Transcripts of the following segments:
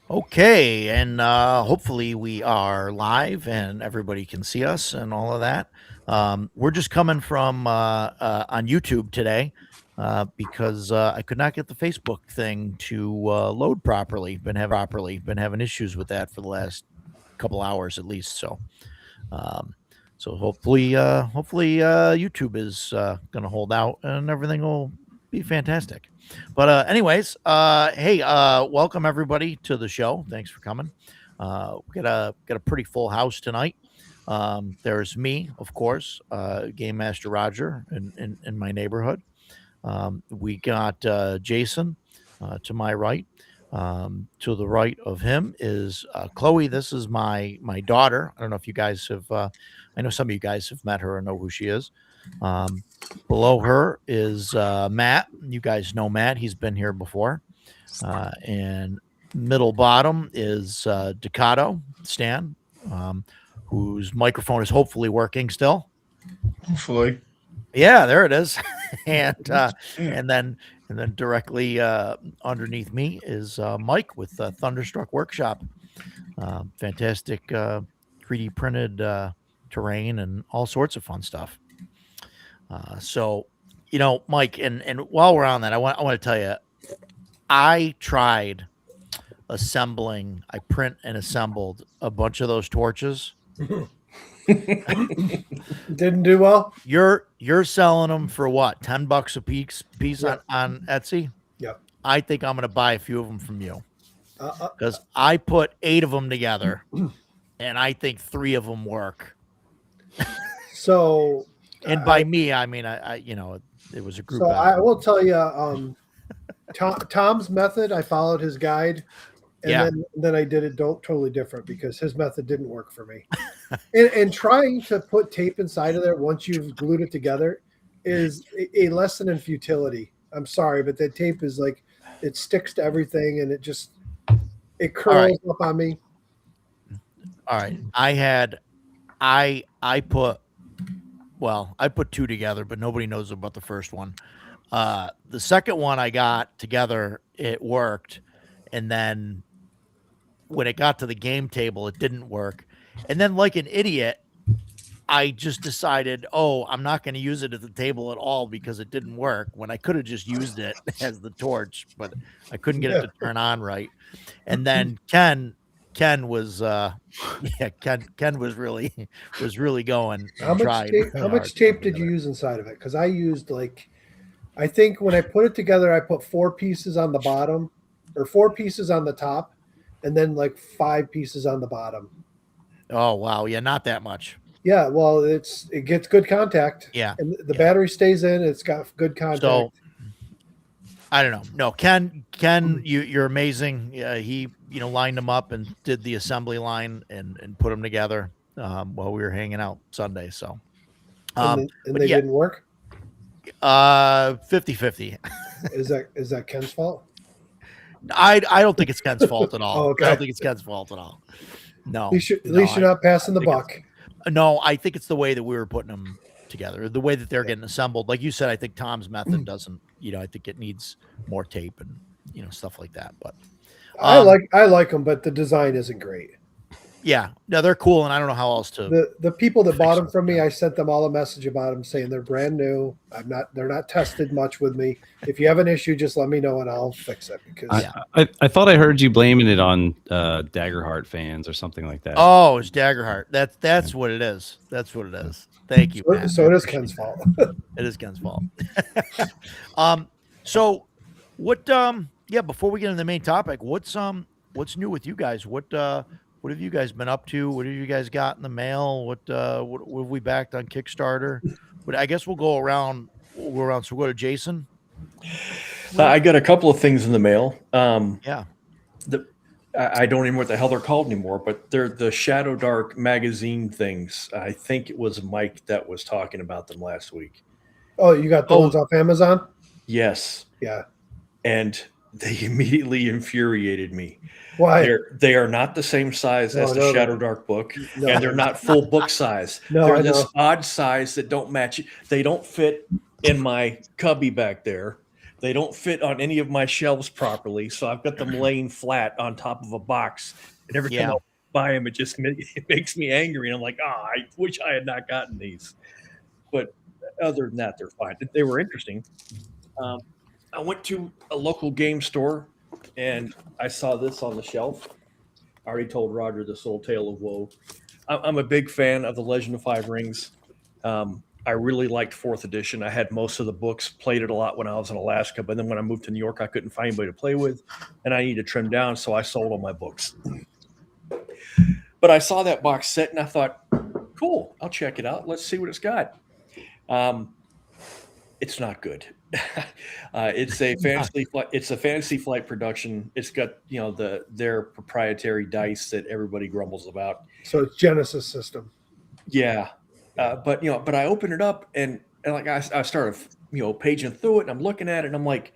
Okay, and hopefully we are live and everybody can see us and all of that. We're just coming from on YouTube today because I could not get the Facebook thing to load properly. Been having issues with that for the last couple hours at least. Um, so hopefully YouTube is going to hold out and everything will be fantastic. But anyways, hey, welcome everybody to the show. Thanks for coming. We got a pretty full house tonight. There's me, of course, Game Master Roger in my neighborhood. We got Jason to my right. To the right of him is Chloe. This is my daughter. I don't know if you guys have. I know some of you guys have met her and know who she is. Um, Below her is Matt. You guys know Matt. He's been here before. And middle bottom is Ducato Stan, um, whose microphone is hopefully working still. Hopefully. Yeah, there it is. and Yeah. and then directly underneath me is Mike with Thunderstruck Workshop. Fantastic 3D printed terrain and all sorts of fun stuff. So, Mike, and while we're on that, I want to tell you, I tried assembling. I print and assembled a bunch of those torches. Didn't do well. You're selling them for what? $10 a piece Yeah. on Etsy. Yep. I think I'm going to buy a few of them from you Uh, because I put 8 of them together, and I think 3 of them work. so And by me, I mean I it was a group. so I effort. will tell you, Tom's method. I followed his guide, and Yeah. then I did it totally different because his method didn't work for me. And trying to put tape inside of there once you've glued it together is a lesson in futility. I'm sorry, but the tape is like it sticks to everything, and it curls right. up on me. All right. I put I put 2 together, but nobody knows about the first one. The second one I got together, it worked, and then when it got to the game table, it didn't work. And then, like an idiot, I just decided, oh, I'm not going to use it at the table at all because it didn't work. When I could have just used it as the torch, but I couldn't get it to turn on right. And then Ken was Ken was really going How and much tried tape? really How hard much to put tape them did you together. use inside of it? Because I used I think when I put it together, I put 4 pieces on the bottom, or 4 pieces on the top, and then like 5 pieces on the bottom. Oh wow, yeah, not that much. Yeah, well, it gets good contact, Yeah, and the yeah. battery stays in. It's got good So contact. I don't know. No, Ken, you're amazing. He lined them up and did the assembly line and put them together while we were hanging out Sunday. So, And but they yeah, didn't work. 50-50. Is that Ken's fault? I don't think it's Ken's fault at Oh, all. I okay. don't think it's Ken's fault at all. No, At no, least you're not passing the think it's- buck. no. I think it's the way that we were putting them together, the way that they're getting assembled. Like you said, I think Tom's method doesn't. I think it needs more tape and stuff like that. But I like them, but the design isn't great. yeah, no, they're cool, and I don't know how else to. The people that bought Fix them from me, them. I sent them all a message about them saying they're brand new. They're not tested much with me. If you have an issue, just let me know and I'll fix it. Because I thought I heard you blaming it on Daggerheart fans or something like that. Oh, it's Daggerheart. That's what it is. That's what it is. Thank you. Matt. so I it is appreciate Ken's that. fault. It is Ken's fault. So what? Yeah. Before we get into the main topic, what's new with you guys? What have you guys been up to? What have you guys got in the mail? What have we backed on Kickstarter? But I guess we'll go around. We'll go around. So we'll go to Jason. I got a couple of things in the mail. Yeah. I don't even know what the hell they're called anymore, but they're the Shadow Dark magazine things. I think it was Mike that was talking about them last week. Oh, you got the Oh. ones off Amazon? Yes. Yeah. And they immediately infuriated me. Why? They are not the same size as the No. Shadow Dark book, No. and they're not full book size. No, They're I this know. odd size that don't match. They don't fit in my cubby back there. They don't fit on any of my shelves properly, so I've got them laying flat on top of a box. And every time Yeah. I buy them, it makes me angry. And I'm like, I wish I had not gotten these. But other than that, they're fine. They were interesting. I went to a local game store and I saw this on the shelf. I already told Roger this old tale of woe. I'm a big fan of the Legend of Five Rings. I really liked fourth edition. I had most of the books, played it a lot when I was in Alaska, but then when I moved to New York, I couldn't find anybody to play with, and I needed to trim down, so I sold all my books. But I saw that box set, and I thought, cool, I'll check it out. Let's see what it's got. It's not good. It's a Fantasy Flight production. It's got their proprietary dice that everybody grumbles about. So it's Genesis system. Yeah. But I opened it up and like I started, paging through it and I'm looking at it and I'm like,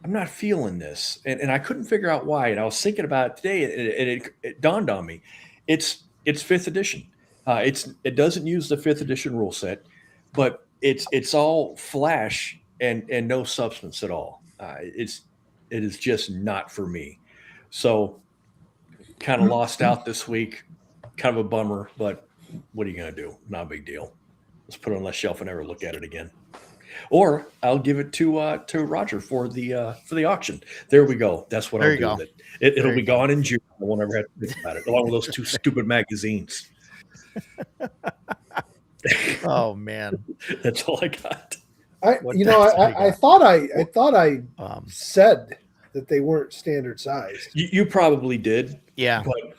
I'm not feeling this. And I couldn't figure out why. And I was thinking about it today and it dawned on me. It's fifth edition. It doesn't use the fifth edition rule set, but it's all flash and no substance at all. It is just not for me. So kind of lost out this week, kind of a bummer, but what are you going to do? Not a big deal. Let's put it on the shelf and never look at it again. Or I'll give it to Roger for the auction. There we go. That's what I'll do with it. It'll be gone in June. I won't ever have to think about it, along with those two stupid magazines. Oh man, that's all I got. I thought I said that they weren't standard sized. You probably did. Yeah. But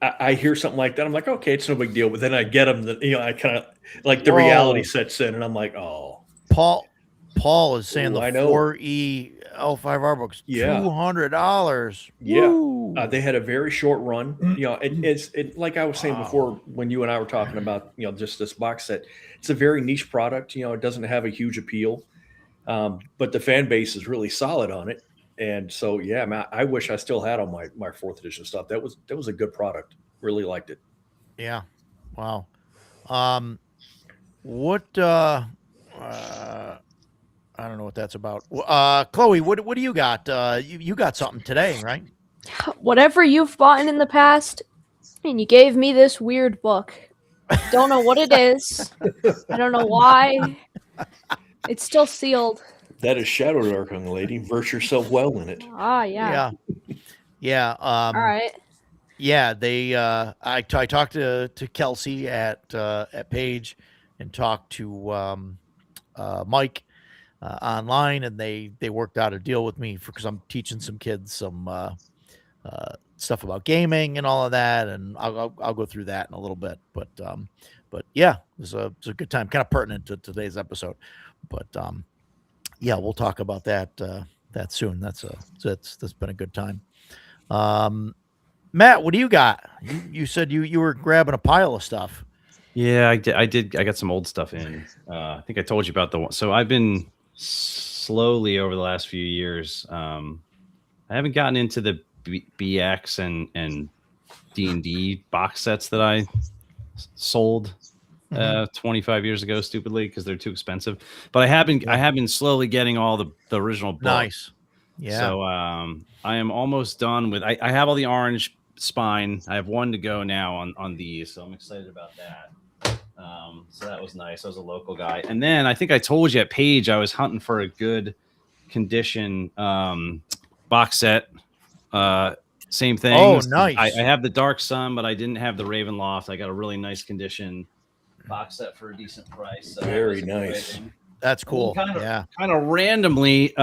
I hear something like that. I'm like, okay, it's no big deal. But then I get them. I kind of like the reality sets in, and I'm like, oh. Paul is saying the 4E L5R books, $200. Yeah, they had a very short run. It's like I was saying before when you and I were talking about just this box set. It's a very niche product. It doesn't have a huge appeal, but the fan base is really solid on it. And so, yeah, man, I wish I still had all my fourth edition stuff. That was a good product. Really liked it. Yeah. Wow. I don't know what that's about. Chloe, what do you got? You got something today, right? Whatever you've bought in the past, and you gave me this weird book. Don't know what it is. I don't know why. It's still sealed. That is Shadow Dark, young lady. Verse yourself well in it. Ah, yeah. Yeah. All right. Yeah, they. I talked to Kelsey at Page, and talked to Mike online, and they worked out a deal with me because I'm teaching some kids some stuff about gaming and all of that, and I'll go through that in a little bit. But yeah, it was a good time, kind of pertinent to today's episode. But yeah, we'll talk about that soon. That's been a good time. Matt, what do you got? You said you were grabbing a pile of stuff. Yeah, I did. I got some old stuff in. I think I told you about the one. So I've been slowly over the last few years. I haven't gotten into the BX and D&D box sets that I sold 25 years ago, stupidly, because they're too expensive. But I have been slowly getting all the original books. Nice. Yeah. So I am almost done with. I have all the orange spine. I have one to go now on these, so I'm excited about that. So that was nice. I was a local guy, and then I think I told you at Page I was hunting for a good condition box set. Same thing. Oh, nice. I have the Dark Sun, but I didn't have the Ravenloft. I got a really nice condition box set for a decent price. So very nice. That's cool. Kind of randomly,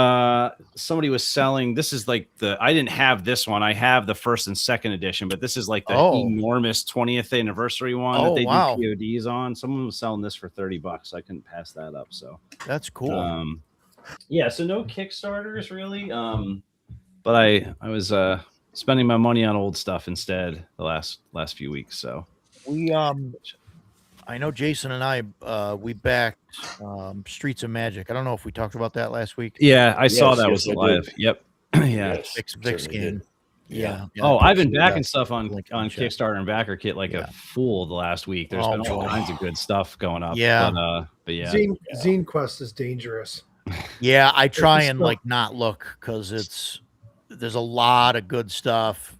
somebody was selling. This is like I didn't have this one. I have the first and second edition, but this is like the enormous 20th anniversary one that they do PODs on. Someone was selling this for $30. I couldn't pass that up. So that's cool. Yeah. So no Kickstarters really. But I was spending my money on old stuff instead the last few weeks. So we I know Jason and I we backed Streets of Magic. I don't know if we talked about that last week. Yeah, I saw that was live. Yep. Yeah. Vix game. Yeah. Oh, I've been backing stuff on Kickstarter and BackerKit like a fool the last week. There's been all kinds of good stuff going up. Yeah. But yeah. Zine Quest is dangerous. Yeah, I try just and not- like not look because there's a lot of good stuff,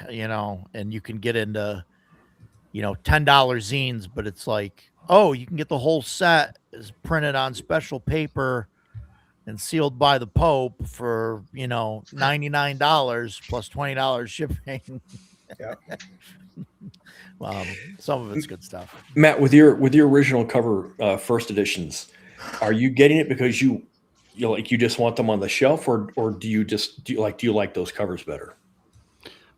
and you can get into $10 zines, but it's like, oh, you can get the whole set is printed on special paper and sealed by the Pope for $99 plus $20 shipping. Yeah. Some of it's good stuff. Matt, with your original cover first editions, are you getting it because you just want them on the shelf, or do you like those covers better?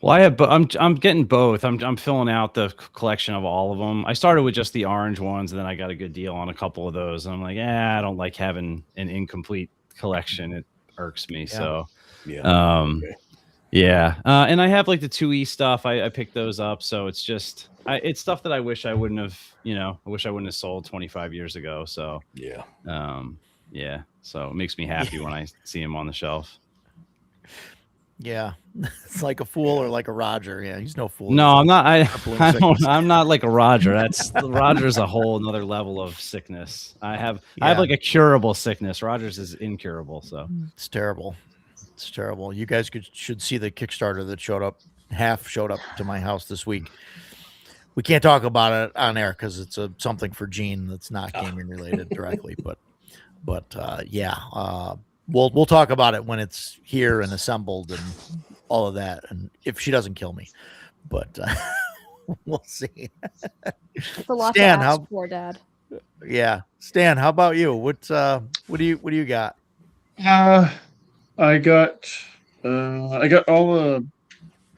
Well, I'm getting both. I'm filling out the collection of all of them. I started with just the orange ones, and then I got a good deal on a couple of those. And I'm like, I don't like having an incomplete collection. It irks me. Yeah. So, Yeah. okay. Yeah. And I have like the 2E stuff. I picked those up. So it's just, it's stuff that I wish I wouldn't have, I wish I wouldn't have sold 25 years ago. So, Yeah. yeah. So it makes me happy when I see them on the shelf. Yeah, it's like a fool or like a Roger. Yeah, he's no fool. No, I'm not. Sickness. I'm not like a Roger. Roger's a whole another level of sickness. I have like a curable sickness. Roger's is incurable. So it's terrible. It's terrible. You guys should see the Kickstarter that showed up to my house this week. We can't talk about it on air because it's something for Gene that's not gaming related directly. But yeah. We'll talk about it when it's here and assembled and all of that, and if she doesn't kill me, but we'll see. It's a lot Stan, to ask for, Dad. Yeah, Stan, how about you? What do you got? I got all the.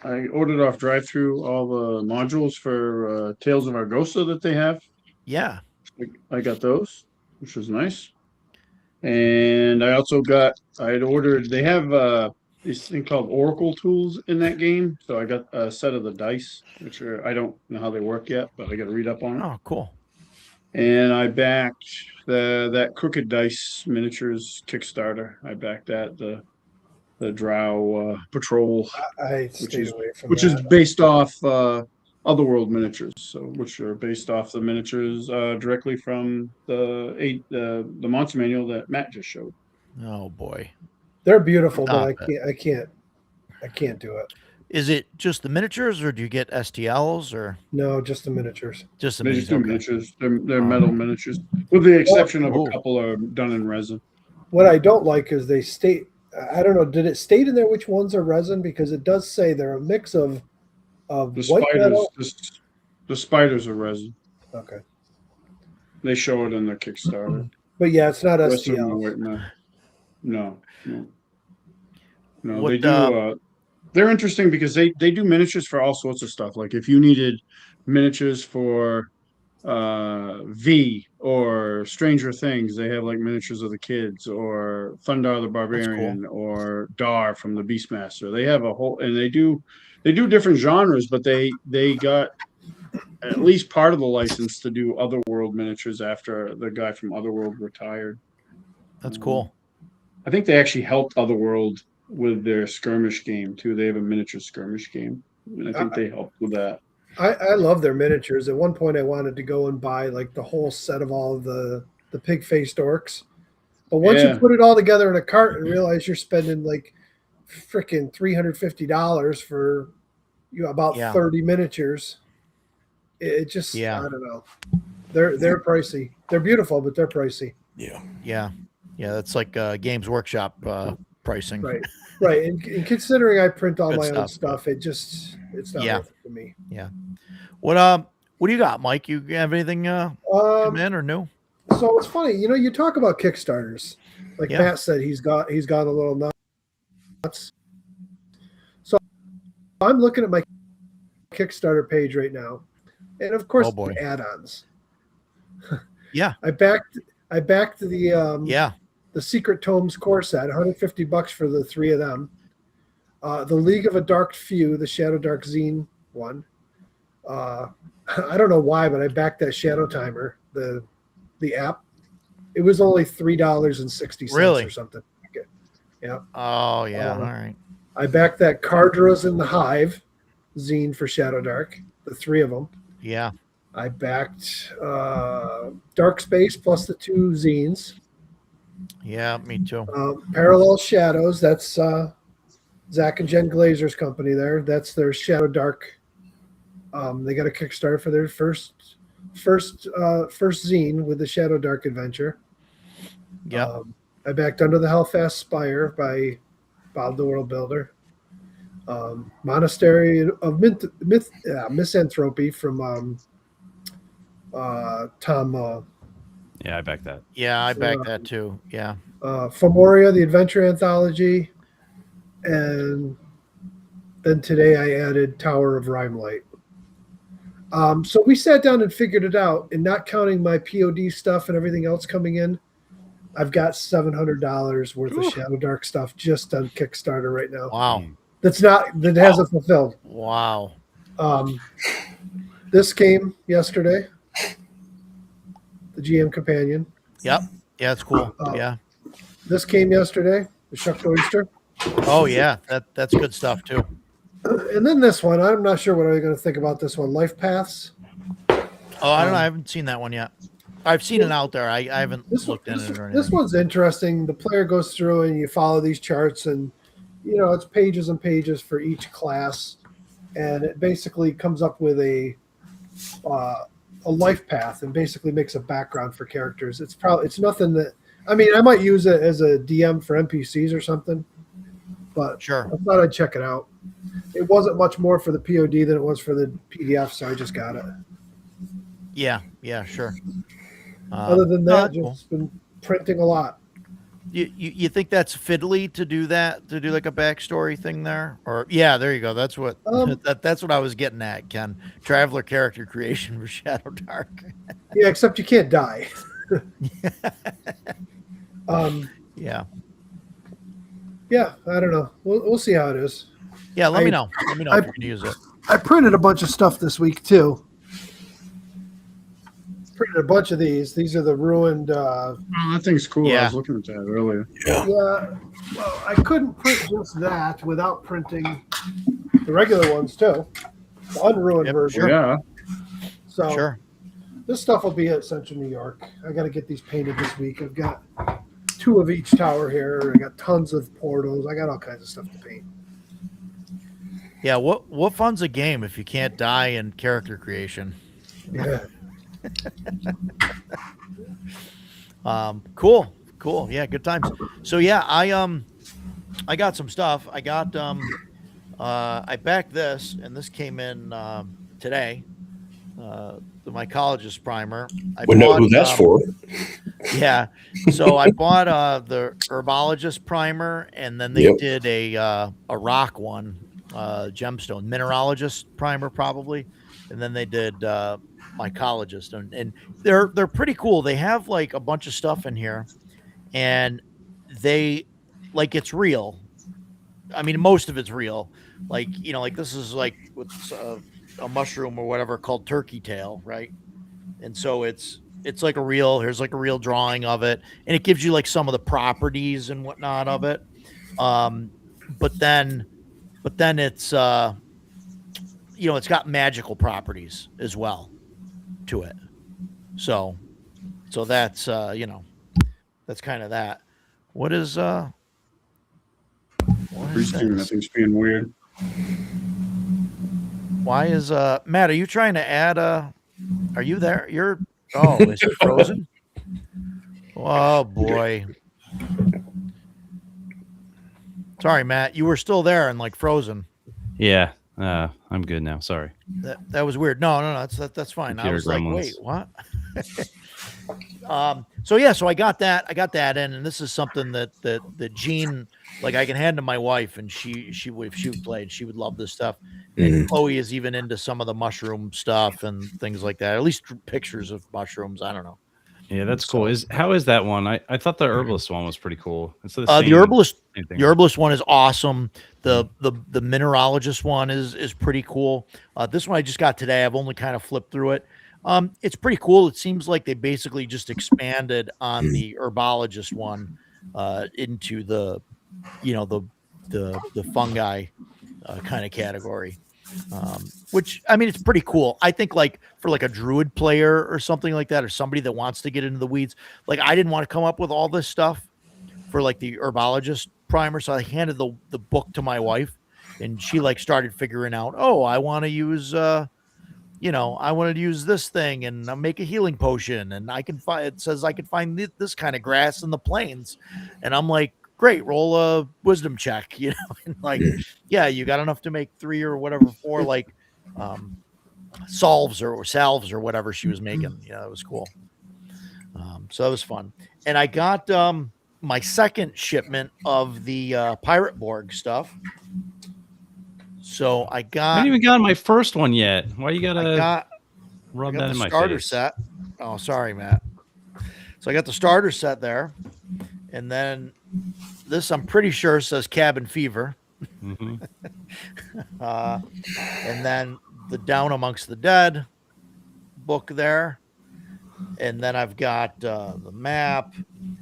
I ordered off drive-through all the modules for Tales of Argosa that they have. Yeah, I got those, which was nice. And I also I had ordered, they have this thing called Oracle tools in that game. So I got a set of the dice, which I don't know how they work yet, but I got to read up on it. oh, cool. And I backed that Crooked Dice Miniatures Kickstarter. I backed that, the Drow Patrol, I stayed away from which that. is based off Otherworld miniatures, which are based off the miniatures directly from the monster manual that Matt just showed. Oh boy, They're beautiful, Stop but I can't do it. is it just the miniatures, or do you get STLs, or No, just the miniatures. just the They minis? just do Okay. miniatures. They're metal miniatures, with the exception of Ooh. a couple are done in resin. What I don't like is they state. I don't know. Did it state in there which ones are resin? Because it does say they're a mix of The white spiders, metal. the spiders are resin. Okay, They show it in their Kickstarter. but yeah, it's not The rest of them are STL. white metal. No. What, They do. They're interesting because they do miniatures for all sorts of stuff. Like if you needed miniatures for V or Stranger Things, they have like miniatures of the kids, or Thundar the Barbarian, or Dar from the Beastmaster. They have a whole, and they do different genres, but they got at least part of the license to do Otherworld miniatures after the guy from Otherworld retired. That's cool. I think they actually helped Otherworld with their skirmish game too. They have a miniature skirmish game, and I think they helped with that. I love their miniatures. At one point, I wanted to go and buy like the whole set of all of the pig-faced orcs, but once you put it all together in a cart and realize you're spending like freaking $350 for about 30 miniatures, it just I don't know. They're pricey. They're beautiful, but they're pricey. Yeah. That's like Games Workshop pricing. Right. And considering I print all Good my own stuff. stuff, it's not worth it for me. Yeah. What do you got, Mike? You have anything come in or new? So it's funny, you talk about Kickstarters. Like Matt said, he's gone a little nuts. So I'm looking at my Kickstarter page right now, and of course the add-ons. Yeah. I backed the Secret Tomes core set, $150 for the 3 of them. The League of a Dark Few, the Shadow Dark Zine one. I don't know why, but I backed that Shadow Timer, the app. It was only $3.60 or something. Okay. Yeah. Oh yeah. All right. I backed that Cardras in the Hive zine for Shadow Dark, the 3 of them. Yeah. I backed Dark Space plus the 2 zines. Yeah, me too. Parallel Shadows. That's Zach and Jen Glazer's company. That's their Shadow Dark. They got a Kickstarter for their first zine with the Shadow Dark adventure. Yeah. I backed Under the Hellfast Spire by Bob the World Builder. Monastery of Misanthropy from Tom. Yeah, I back that. Yeah, I backed that too. Yeah. Femoria, the Adventure Anthology, and then today I added Tower of Rhymelight. So we sat down and figured it out, and not counting my POD stuff and everything else coming in, I've got $700 worth of Shadow Dark stuff just on Kickstarter right now. Wow. That hasn't fulfilled. Wow. This came yesterday. The GM Companion. Yep. Yeah, it's cool. Yeah. This came yesterday. The Shucked Oyster. Oh yeah, that's good stuff too. And then this one, I'm not sure what I'm going to think about this one. Life Paths. Oh, I don't know. I haven't seen that one yet. I've seen it out there. I haven't looked at it or anything. This one's interesting. The player goes through and you follow these charts, and it's pages and pages for each class, and it basically comes up with a life path and basically makes a background for characters. It's nothing that I might use it as a DM for NPCs or something, but Sure. I thought I'd check it out. It wasn't much more for the POD than it was for the PDF, so I just got it. Yeah. Yeah. Sure. Other than that, cool. just been printing a lot. You think that's fiddly to do that, to do like a backstory thing there? Or yeah, there you go. That's what that's what I was getting at, Ken. Traveler character creation for Shadow Dark. Yeah, except you can't die. Yeah. Yeah, I don't know. We'll see how it is. Yeah, let me know. Let me know if you can use it. I printed a bunch of stuff this week too. Printed a bunch of these. These are the ruined. Oh, that thing's cool. I Yeah. was looking at that earlier. Yeah. Well, I couldn't print just that without printing the regular ones too, the unruined Yep, version. Sure. Yeah. So Sure. this stuff will be at Central New York. I got to get these painted this week. I've got 2 of each tower here. I got tons of portals. I got all kinds of stuff to paint. Yeah, what fun's a game if you can't die in character creation? Yeah. Cool. Yeah, good times. So yeah, I got some stuff. I got I backed this, and this came in today. The Mycologist primer. We know who that's for. Yeah. So I bought the Herbologist primer, and then they Yep. did a rock one, gemstone mineralogist primer probably, and then they did Mycologist, and they're pretty cool. They have like a bunch of stuff in here, and they like it's real. I mean, most of it's real. Like like this is like with a mushroom or whatever called turkey tail, right? And so it's like here's like a real drawing of it, and it gives you like some of the properties and whatnot of it. But then it's it's got magical properties as well to it. So that's that's kind of that. What is what is Restream, that this? thing's being weird. Why is Matt, are you trying to add are you there? Is it frozen? Oh boy. Sorry, Matt. You were still there and like frozen. Yeah, I'm good now. Sorry. That was weird. No, that's fine. I Computer was like, gremlins. wait, what? So I got that in, and this is something that Jean, like I can hand to my wife, and she would, if she played, she would love this stuff. And Chloe is even into some of the mushroom stuff and things like that. At least pictures of mushrooms. I don't know. Yeah, that's cool. How is that one? I thought the herbalist one was pretty cool. It's the The herbalist same thing. The herbalist one is awesome. The mineralogist one is pretty cool. This one I just got today. I've only kind of flipped through it. It's pretty cool. It seems like they basically just expanded on the herbologist one into the fungi kind of category. Which I mean, it's pretty cool. I think like for like a druid player or something like that, or somebody that wants to get into the weeds, like I didn't want to come up with all this stuff. for like the herbologist primer. So I handed the book to my wife, and she like started figuring out, oh, I want to use I wanted to use this thing and make a healing potion, and I can find, it says I can find this kind of grass in the plains, and I'm like, great, roll a wisdom check, and like, yeah, you got enough to make 3 or whatever, 4 like salves or salves or whatever she was making. Yeah, it was cool. So that was fun, and I got my second shipment of the Pirate Borg stuff. So I I got. haven't even gotten my first one yet. Why you I gotta got rub I got that the in my starter face? set. Oh, sorry, Matt. So I got the starter set there, and then this I'm pretty sure says Cabin Fever, hmm and then the Down Amongst the Dead book there, and then I've got the map,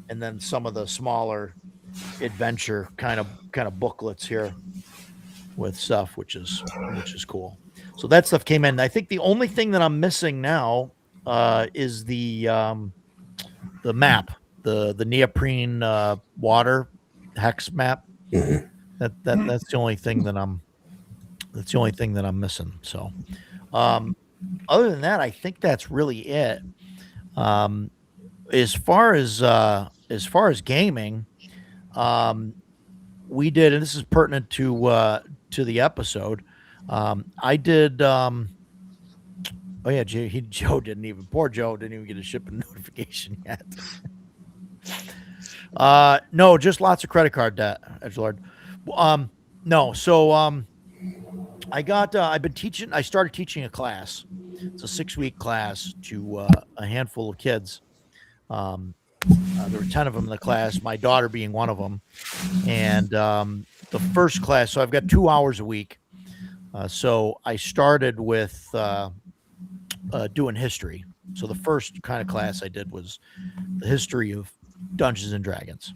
and then some of the smaller adventure kind of booklets here with stuff, which is cool. So that stuff came in. I think the only thing that I'm missing now is the map, the neoprene water hex map. Mhm. That's the only thing that I'm missing. So other than that, I think that's really it. As far as gaming, we did, and this is pertinent to the episode. I did. Oh yeah, poor Joe didn't even get a shipping notification yet. No, just lots of credit card debt, Edgelord. No, so I've been teaching. I started teaching a class. It's a 6-week class to a handful of kids. There were 10 of them in the class, my daughter being one of them. And the first class, so I've got 2 hours a week. So I started with doing history. So the first kind of class I did was the history of Dungeons and Dragons.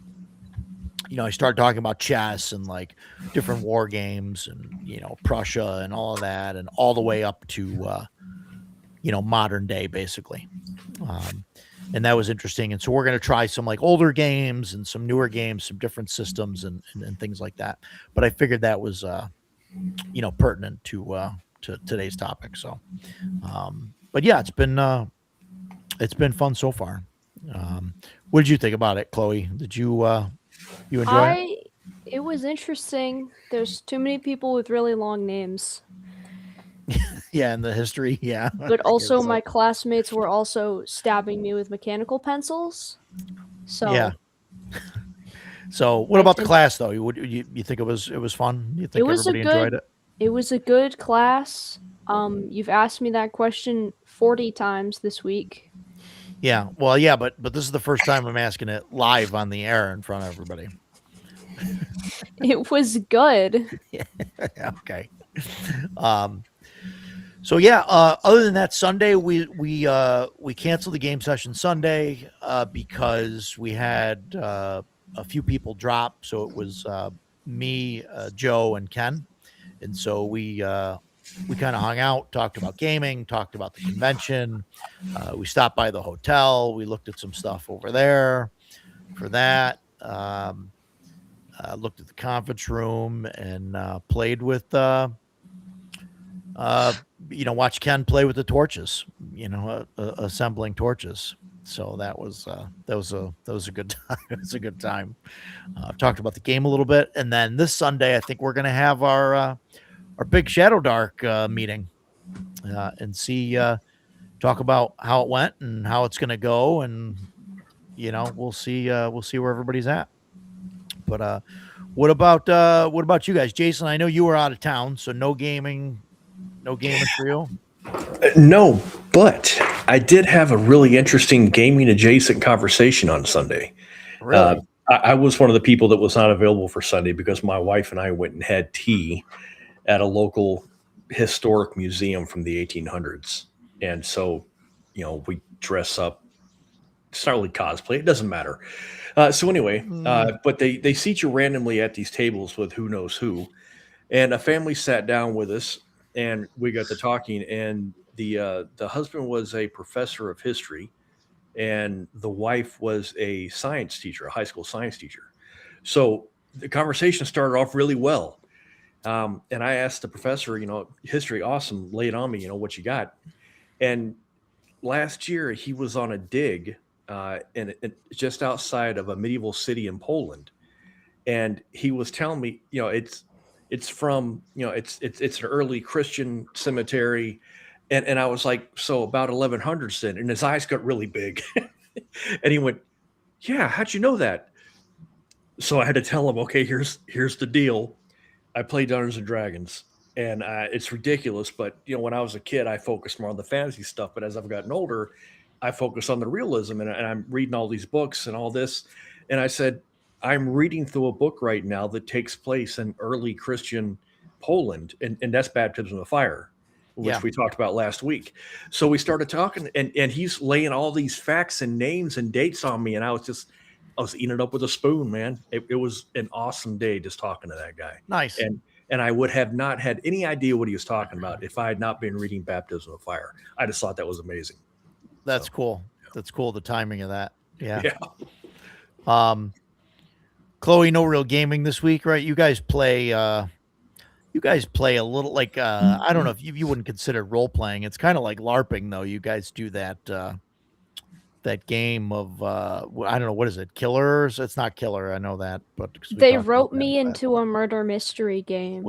I started talking about chess and like different war games and, Prussia and all of that, and all the way up to, modern day, basically. And that was interesting. And so we're going to try some like older games and some newer games, some different systems and things like that. But I figured that was, pertinent to today's topic. So, but yeah, it's been fun so far. What did you think about it, Chloe? Did you enjoy it? It was interesting. There's too many people with really long names. Yeah, in the history, yeah. But also my classmates were also stabbing me with mechanical pencils. So yeah. So what about the class though? You think it was fun? You think It was everybody enjoyed it? it was a good class. You've asked me that question 40 times this week. Yeah. Well, yeah, but this is the first time I'm asking it live on the air in front of everybody. It was good. Okay. So yeah, other than that, Sunday we canceled the game session Sunday because we had a few people drop. So it was me, Joe, and Ken, and so we kind of hung out, talked about gaming, talked about the convention. We stopped by the hotel. We looked at some stuff over there for that. Looked at the conference room and played with watch Ken play with the torches, assembling torches. So that was a good time. It was a good time. Talked about the game a little bit, and then this Sunday, I think we're going to have our big Shadow Dark meeting and talk about how it went and how it's going to go, and we'll see where everybody's at. But what about you guys, Jason? I know you were out of town, so no gaming for you. No, but I did have a really interesting gaming adjacent conversation on Sunday. Really? I was one of the people that was not available for Sunday because my wife and I went and had tea at a local historic museum from the 1800s. And so, we dress up, it's not really cosplay. It doesn't matter. So anyway, but they seat you randomly at these tables with who knows who. And a family sat down with us and we got to talking, and the husband was a professor of history and the wife was a science teacher, a high school science teacher. So the conversation started off really well. And I asked the professor, history, awesome, lay it on me, what you got. And last year he was on a dig just outside of a medieval city in Poland. And he was telling me, it's from, it's an early Christian cemetery. And I was like, so about 1100s then. And his eyes got really big. And he went, yeah, how'd you know that? So I had to tell him, okay, here's the deal. I play Dungeons and Dragons, and it's ridiculous. But when I was a kid, I focused more on the fantasy stuff. But as I've gotten older, I focus on the realism, and I'm reading all these books and all this. And I said, I'm reading through a book right now that takes place in early Christian Poland, and that's Baptism of Fire, which we talked about last week. So we started talking, and he's laying all these facts and names and dates on me, and I was eating it up with a spoon, man. It was an awesome day just talking to that guy. Nice. And I would have not had any idea what he was talking about if I had not been reading Baptism of Fire. I just thought that was amazing. That's cool. That's cool. The timing of that. Yeah. Chloe, no real gaming this week, right? You guys play a little like I don't know if you wouldn't consider role playing. It's kind of like LARPing though. You guys do that game of I don't know, what is it? Killers? It's not Killer, I know that, but They wrote me into a murder mystery game.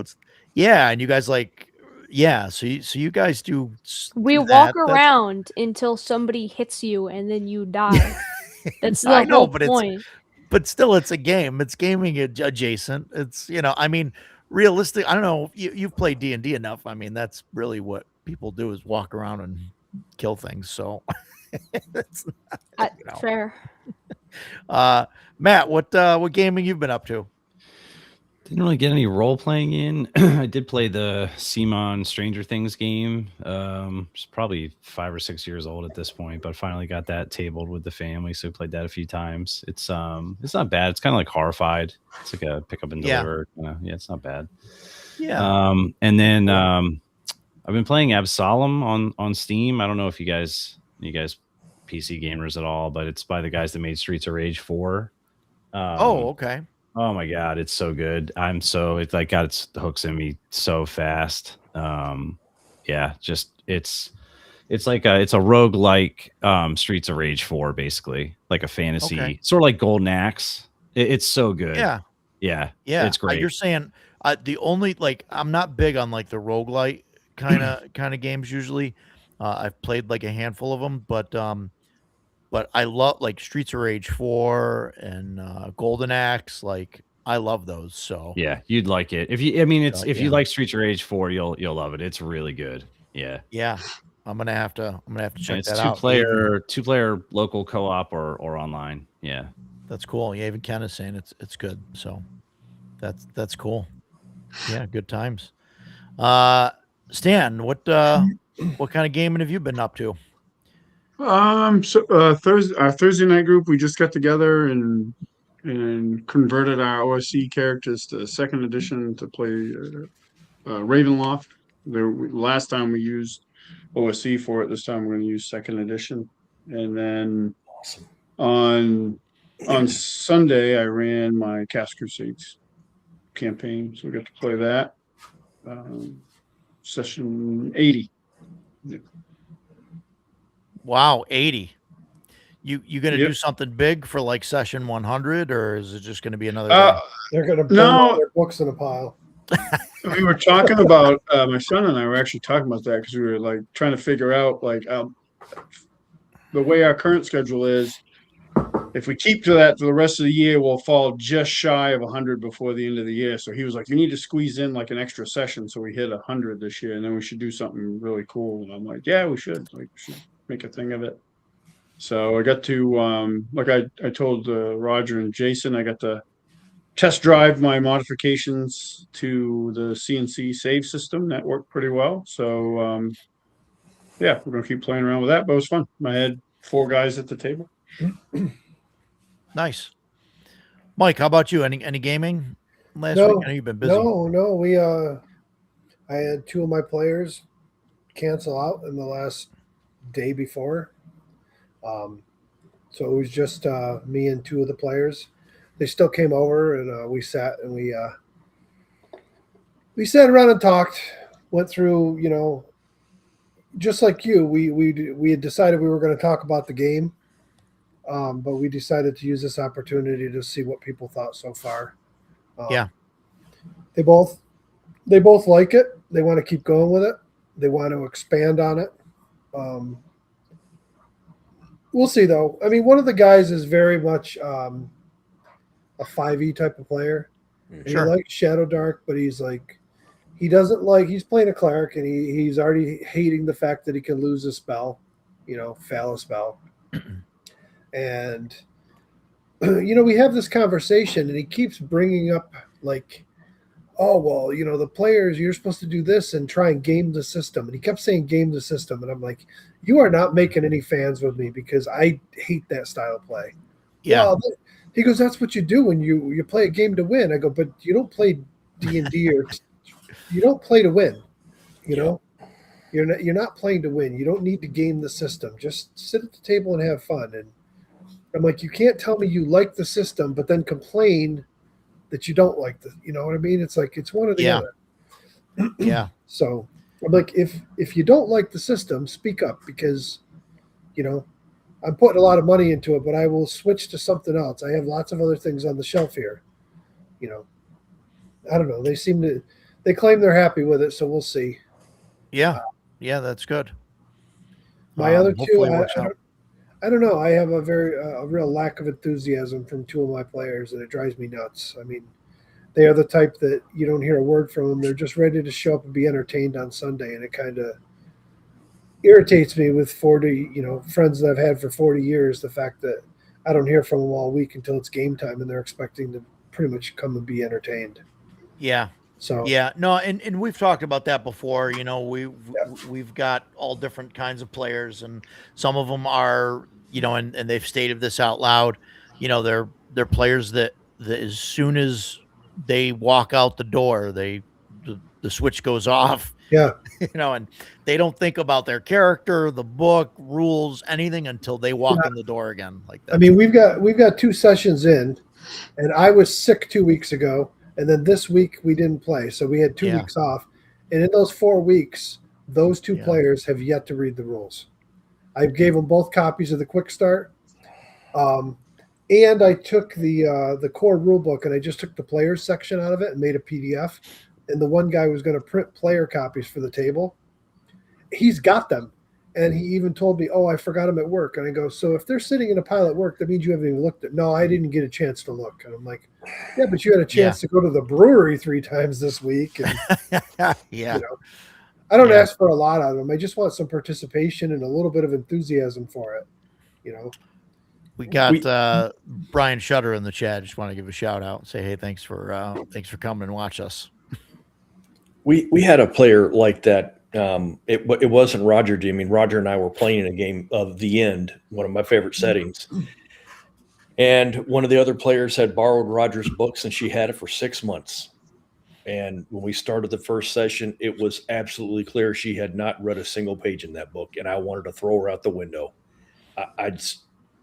And you guys so you guys do We walk around until somebody hits you and then you die. That's the whole point. But still, it's a game. It's gaming adjacent. It's I mean, realistic. I don't know. You've played D&D enough. I mean, that's really what people do is walk around and kill things. So, it's not, fair. Matt, what gaming you've been up to? Didn't really get any role playing in. I did play the Simon Stranger Things game. It's probably 5 or 6 years old at this point, but finally got that tabled with the family, so we played that a few times. It's not bad. It's kind of like Horrified. It's like a pick up and deliver. Yeah, it's not bad. Yeah. And then I've been playing Absalom on Steam. I don't know if you guys PC gamers at all, but it's by the guys that made Streets of Rage 4. Okay. Oh my God, it's so good. It's like got its hooks in me so fast. It's like it's a roguelike Streets of Rage 4, basically, like a fantasy, sort of like Golden Axe. It's so good. Yeah. It's great. You're saying the only I'm not big on like the roguelite kind of games usually. I've played like a handful of them, but I love like Streets of Rage 4 and Golden Axe. Like I love those. So yeah, you'd like it. If you like Streets of Rage 4, you'll love it. It's really good. Yeah. Yeah. I'm gonna have to check that out. Two player local co-op or online. Yeah. That's cool. Yeah, even Ken is saying it's good. So that's cool. Yeah, good times. Stan, what kind of gaming have you been up to? Thursday night group, we just got together and converted our OSC characters to second edition to play Ravenloft. Last time we used OSC for it. This time we're going to use second edition. And then on Sunday, I ran my Cast Crusades campaign, so we got to play that. Session 80. Yeah. Wow, 80. You gonna do something big for like session 100, or is it just gonna be another? They're gonna burn all their books in a pile. We were talking about my son and I were actually talking about that because we were like trying to figure out the way our current schedule is. If we keep to that for the rest of the year, we'll fall just shy of 100 before the end of the year. So he was like, "You need to squeeze in like an extra session so we hit 100 this year, and then we should do something really cool." And I'm like, "Yeah, we should. Like, we should make a thing of it." So I got to I told Roger and Jason, I got to test drive my modifications to the CNC save system. That worked pretty well. So we're gonna keep playing around with that. But it was fun. I had 4 guys at the table. Nice. Mike, how about you? Any gaming last week? I know you've been busy. No. We I had 2 of my players cancel out in the last day before. So it was just me and 2 of the players. they still came over and we sat and we sat around and talked, went through, just like you, we had decided we were going to talk about the game, but we decided to use this opportunity to see what people thought so far. Yeah. They both like it. They want to keep going with it. They want to expand on it. We'll see, though. I mean, one of the guys is very much a 5e type of player. And Sure. He likes Shadow Dark, but he's he's playing a cleric, and he's already hating the fact that he can lose a spell, fail a spell. And, we have this conversation, and he keeps bringing up, like, oh, well, the players, you're supposed to do this and try and game the system. And he kept saying game the system. And I'm like, you are not making any fans with me because I hate that style of play. Yeah. Well, he goes, that's what you do when you play a game to win. I go, but you don't play D&D or you don't play to win. You're not playing to win. You don't need to game the system. Just sit at the table and have fun. And I'm like, you can't tell me you like the system, but then complain that you don't like you know what I mean? It's like, it's one or the other. Yeah. So I'm like, if you don't like the system, speak up, because, I'm putting a lot of money into it, but I will switch to something else. I have lots of other things on the shelf here. I don't know. They claim they're happy with it. So we'll see. Yeah. Yeah. That's good. My other two, hopefully it works out. I don't know. I have a real lack of enthusiasm from two of my players, and it drives me nuts. I mean, they are the type that you don't hear a word from them. They're just ready to show up and be entertained on Sunday, and it kind of irritates me with 40, friends that I've had for 40 years, the fact that I don't hear from them all week until it's game time, and they're expecting to pretty much come and be entertained. Yeah. So Yeah, no, and we've talked about that before. We've got all different kinds of players, and some of them are, and they've stated this out loud. They're players that as soon as they walk out the door, the switch goes off. yeah, And they don't think about their character, the book, rules, anything until they walk in the door again. Like that. I mean, we've got 2 sessions in, and I was sick 2 weeks ago. And then this week we didn't play. So we had 2 weeks off. And in those 4 weeks, those two players have yet to read the rules. I gave them both copies of the quick start. And I took the core rule book, and I just took the players section out of it and made a PDF. And the one guy was going to print player copies for the table. He's got them. And he even told me, oh, I forgot them at work. And I go, so if they're sitting in a pile at work, that means you haven't even looked at. No, I didn't get a chance to look. And I'm like, yeah, but you had a chance to go to the brewery 3 times this week. And, yeah. I don't ask for a lot out of them. I just want some participation and a little bit of enthusiasm for it. We got Brian Shutter in the chat. Just want to give a shout out. Say, hey, thanks for coming and watch us. We had a player like that. It wasn't Roger D. I mean, Roger and I were playing a game of The End, one of my favorite settings. And one of the other players had borrowed Roger's books, and she had it for 6 months. And when we started the first session, it was absolutely clear she had not read a single page in that book, and I wanted to throw her out the window.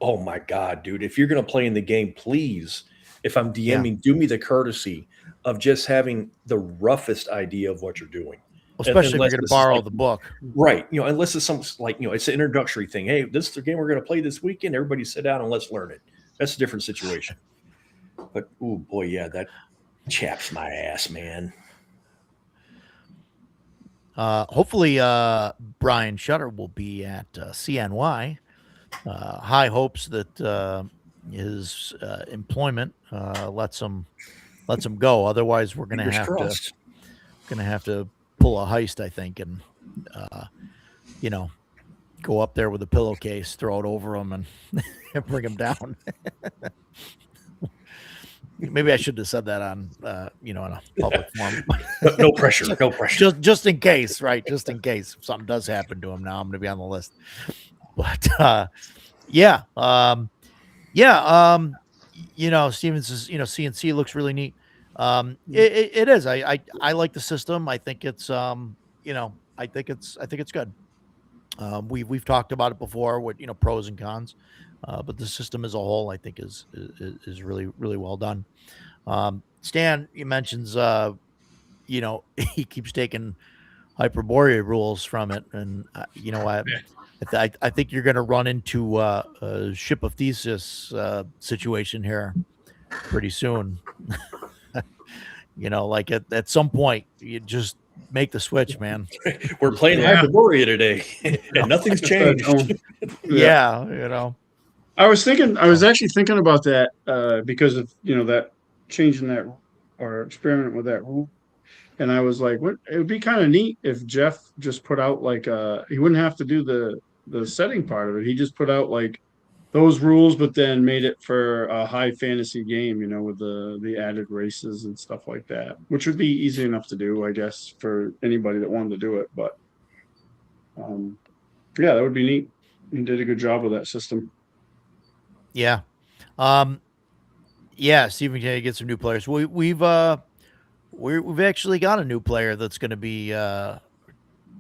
Oh my God, dude! If you're going to play in the game, please, if I'm DMing, do me the courtesy of just having the roughest idea of what you're doing. Especially if you're going to borrow the book. Right. Unless it's some it's an introductory thing. Hey, this is the game we're going to play this weekend. Everybody sit down and let's learn it. That's a different situation. But, oh boy, yeah, that chaps my ass, man. Hopefully, Brian Shutter will be at CNY. High hopes that his employment lets him go. Otherwise, we're going to have to pull a heist, I think, and go up there with a pillowcase, throw it over him, and bring him down. Maybe I should have said that on in a public forum. No pressure, no pressure. Just in case, right? Just in case something does happen to him. Now I'm going to be on the list. But Steven says, CNC looks really neat. It is. I like the system. I think it's I think it's good. We've talked about it before, with pros and cons, but the system as a whole, I think, is really really well done. Stan, he mentions, he keeps taking Hyperborea rules from it, and I think you're going to run into a Ship of Theseus situation here pretty soon. Like at some point, you just make the switch, man. We're playing Yeah. Hyperborea today, and nothing's changed. Yeah. I was actually thinking about that because of that changing that or experimenting with that rule, and I was like, what? It would be kind of neat if Jeff just put out like he wouldn't have to do the setting part of it. He just put out like those rules, but then made it for a high fantasy game, with the added races and stuff like that, which would be easy enough to do, I guess, for anybody that wanted to do it. But yeah, that would be neat. He did a good job with that system. Yeah. See if we can get some new players. We've actually got a new player that's going to be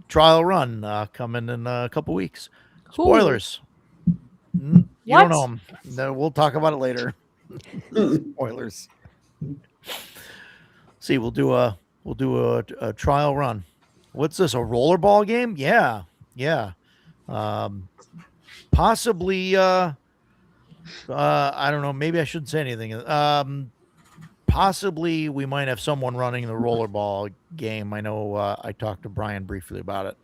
trial run coming in a couple weeks. Who? Spoilers. You What? don't know him. No, we'll talk about it later. Spoilers. See, we'll do a trial run. What's this? A rollerball game? Yeah. Possibly. I don't know. Maybe I shouldn't say anything. Possibly we might have someone running the rollerball game. I know. I talked to Brian briefly about it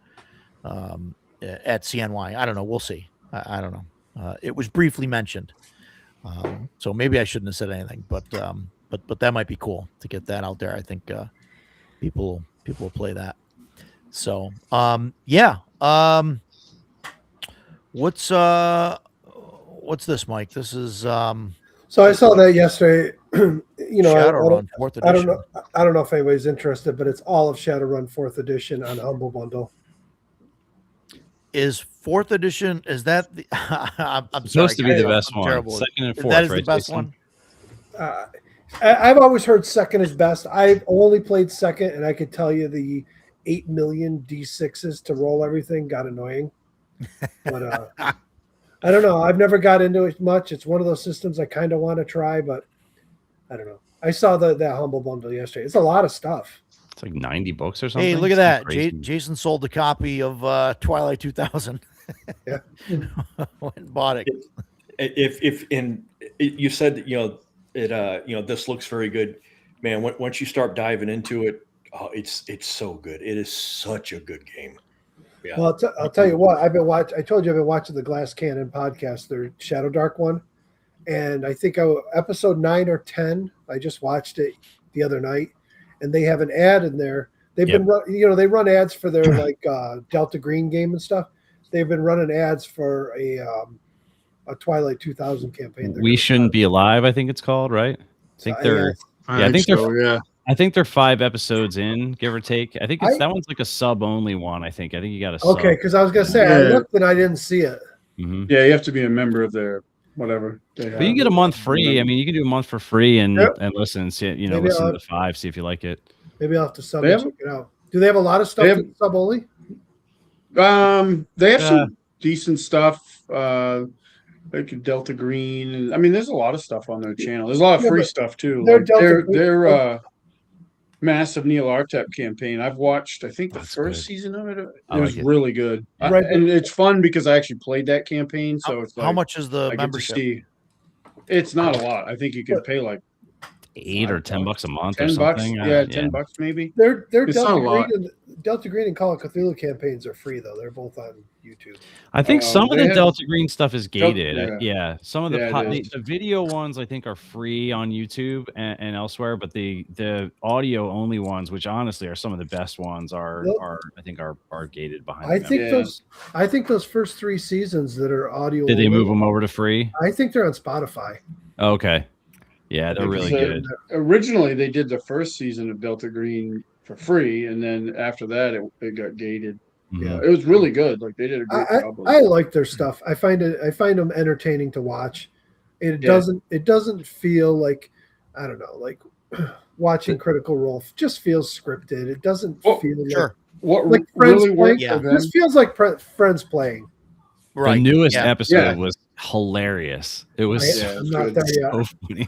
at CNY. I don't know. We'll see. I don't know. It was briefly mentioned, so maybe I shouldn't have said anything. But that might be cool to get that out there. I think people will play that. So yeah. What's this, Mike? This is So I saw that yesterday. Shadowrun 4th edition. I don't know if anybody's interested, but it's all of Shadowrun 4th edition on Humble Bundle. Is 4th edition? Is that the? I'm Supposed to sorry, be the guys, best I'm one. terrible. Second and fourth, That is right, the best Jason? one. I've always heard second is best. I've only played second, and I could tell you the 8 million D6s to roll everything got annoying. But I don't know. I've never got into it much. It's one of those systems I kind of want to try, but I don't know. I saw that Humble Bundle yesterday. It's a lot of stuff. It's like 90 books or something. Hey, look at that! Crazy. Jason sold a copy of Twilight 2000. Yeah. Went and bought it. If you said that this looks very good, man. Once you start diving into it, it's so good. It is such a good game. Yeah. Well, I'll tell you what. I told you I've been watching the Glass Cannon podcast, their Shadow Dark one, and I think episode 9 or 10. I just watched it the other night, and they have an ad in there. They've been they run ads for their like Delta Green game and stuff. They've been running ads for a Twilight 2000 campaign. We Shouldn't Be Alive, I think it's called, right? I think they're I think they're so, yeah. I think they're 5 episodes in, give or take. I think that one's like a sub only one. I think you got a sub. Okay, because I was gonna say I looked and I didn't see it. Mm-hmm. Yeah, you have to be a member of their whatever. But you get a month free. I mean, you can do a month for free and listen and see, Maybe listen to the 5, see if you like it. Maybe I'll have to sub They and have- check it out. Do they have a lot of stuff in sub only? They have some decent stuff. Like Delta Green, and I mean, there's a lot of stuff on their channel. There's a lot of Yeah, free but stuff too. their Like Delta Green- their massive Neil Artep campaign. I've watched, I think, the That's first good. season of it. It I was like it. really good, Right. and it's fun because I actually played that campaign. So it's like How much is the I get to membership? see. It's not a lot. I think you could pay like $8 or $10 a month or $10. something. Yeah, $10 maybe. Their It's not a lot. Delta Green and Call of Cthulhu campaigns are free though. They're both on YouTube. I think some of they the have- Delta Green stuff is gated. yeah. Some of the, Yeah, it is. the video ones I think are free on YouTube and elsewhere, but the audio only ones, which honestly are some of the best ones, are gated behind. I them. think Yeah. I think those first 3 seasons that are audio. Did they only, move them over to free? I think they're on Spotify. Okay, yeah, they're really Because, good. Originally, they did the first season of Delta Green for free, and then after that, it got gated. Mhm. Yeah. It was really good. Like they did a great job. I like their stuff. I find them entertaining to watch. It Yeah. doesn't feel like, I don't know, like watching Critical Role just feels scripted. It doesn't Oh, feel sure. what Like friends really playing. worked for them. This feels like friends playing. Right. The newest yeah. episode Yeah. was hilarious. It was I, Yeah, so, it's I'm not good. there yet. so funny.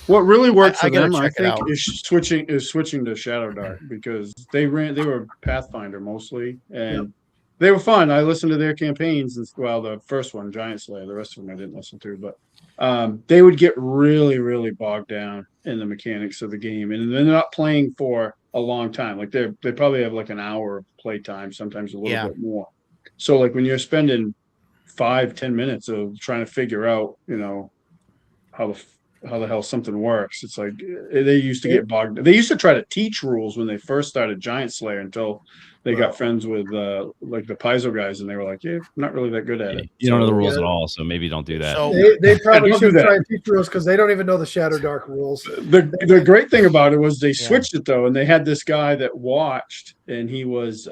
What really worked I for gotta them, I check it think, out. is switching to Shadow Dark because they were Pathfinder mostly, and they were fun. I listened to their campaigns, and well, the first one, Giant Slayer, the rest of them I didn't listen to, but they would get really, really bogged down in the mechanics of the game, and they're not playing for a long time. Like they probably have like an hour of play time, sometimes a little Yeah. bit more. So like when you're spending 5-10 minutes of trying to figure out, how the hell something works. It's like they used to get bogged. They used to try to teach rules when they first started Giant Slayer until they got friends with like the Paizo guys, and they were like, "Yeah, not really that good at it." You don't know the So, rules yeah. at all, so maybe don't do that. So They probably don't do should that. try and teach rules because they don't even know the Shadow Dark rules. The great thing about it was they Yeah. switched it though, and they had this guy that watched, and he's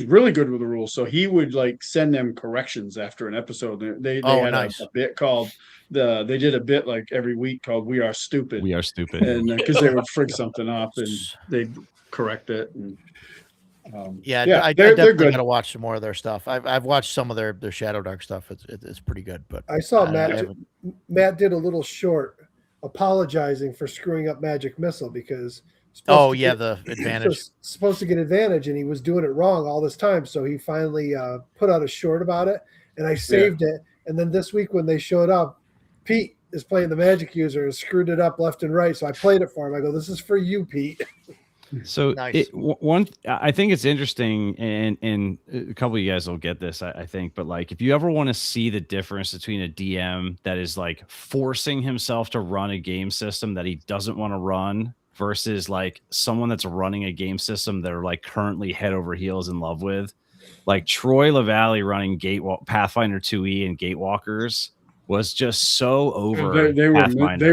really good with the rules. So he would like send them corrections after an episode. They Oh, had nice. a bit called they did a bit like every week called "We Are Stupid." We are stupid. And because they would frig something up and they'd correct it. And I they're definitely good. gotta watch some more of their stuff. I've watched some of their Shadow Dark stuff. It's pretty good. But I saw I Matt. haven't- Matt did a little short apologizing for screwing up Magic Missile because. Oh yeah, the advantage. Supposed to get advantage, and he was doing it wrong all this time. So he finally put out a short about it, and I saved it. And then this week when they showed up, Pete is playing the Magic user and screwed it up left and right. So I played it for him. I go, "This is for you, Pete." So Nice. I think it's interesting, and a couple of you guys will get this, I think. But like, if you ever want to see the difference between a DM that is like forcing himself to run a game system that he doesn't want to run versus like someone that's running a game system they're like currently head over heels in love with, like Troy LaValle running Pathfinder 2e and Gatewalkers was just so over. They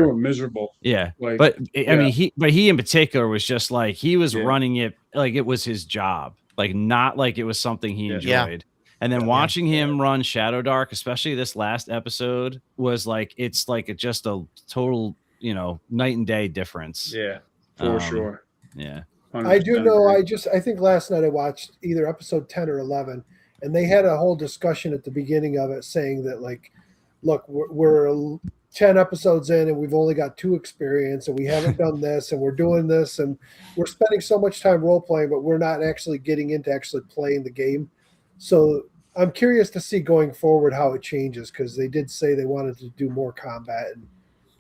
were miserable. Yeah, Like, but I mean, yeah. he in particular was just like he was Yeah. running it like it was his job, like not like it was something he enjoyed. Yeah. And then watching him run Shadow Dark, especially this last episode, was like it's like just a total night and day difference. Yeah, for sure. Yeah, I do 100% know. agree. I think last night I watched either episode 10 or 11, and they had a whole discussion at the beginning of it saying that like, look, we're 10 episodes in and we've only got 2 experience and we haven't done this and we're doing this and we're spending so much time role playing, but we're not actually getting into actually playing the game. So I'm curious to see going forward how it changes because they did say they wanted to do more combat and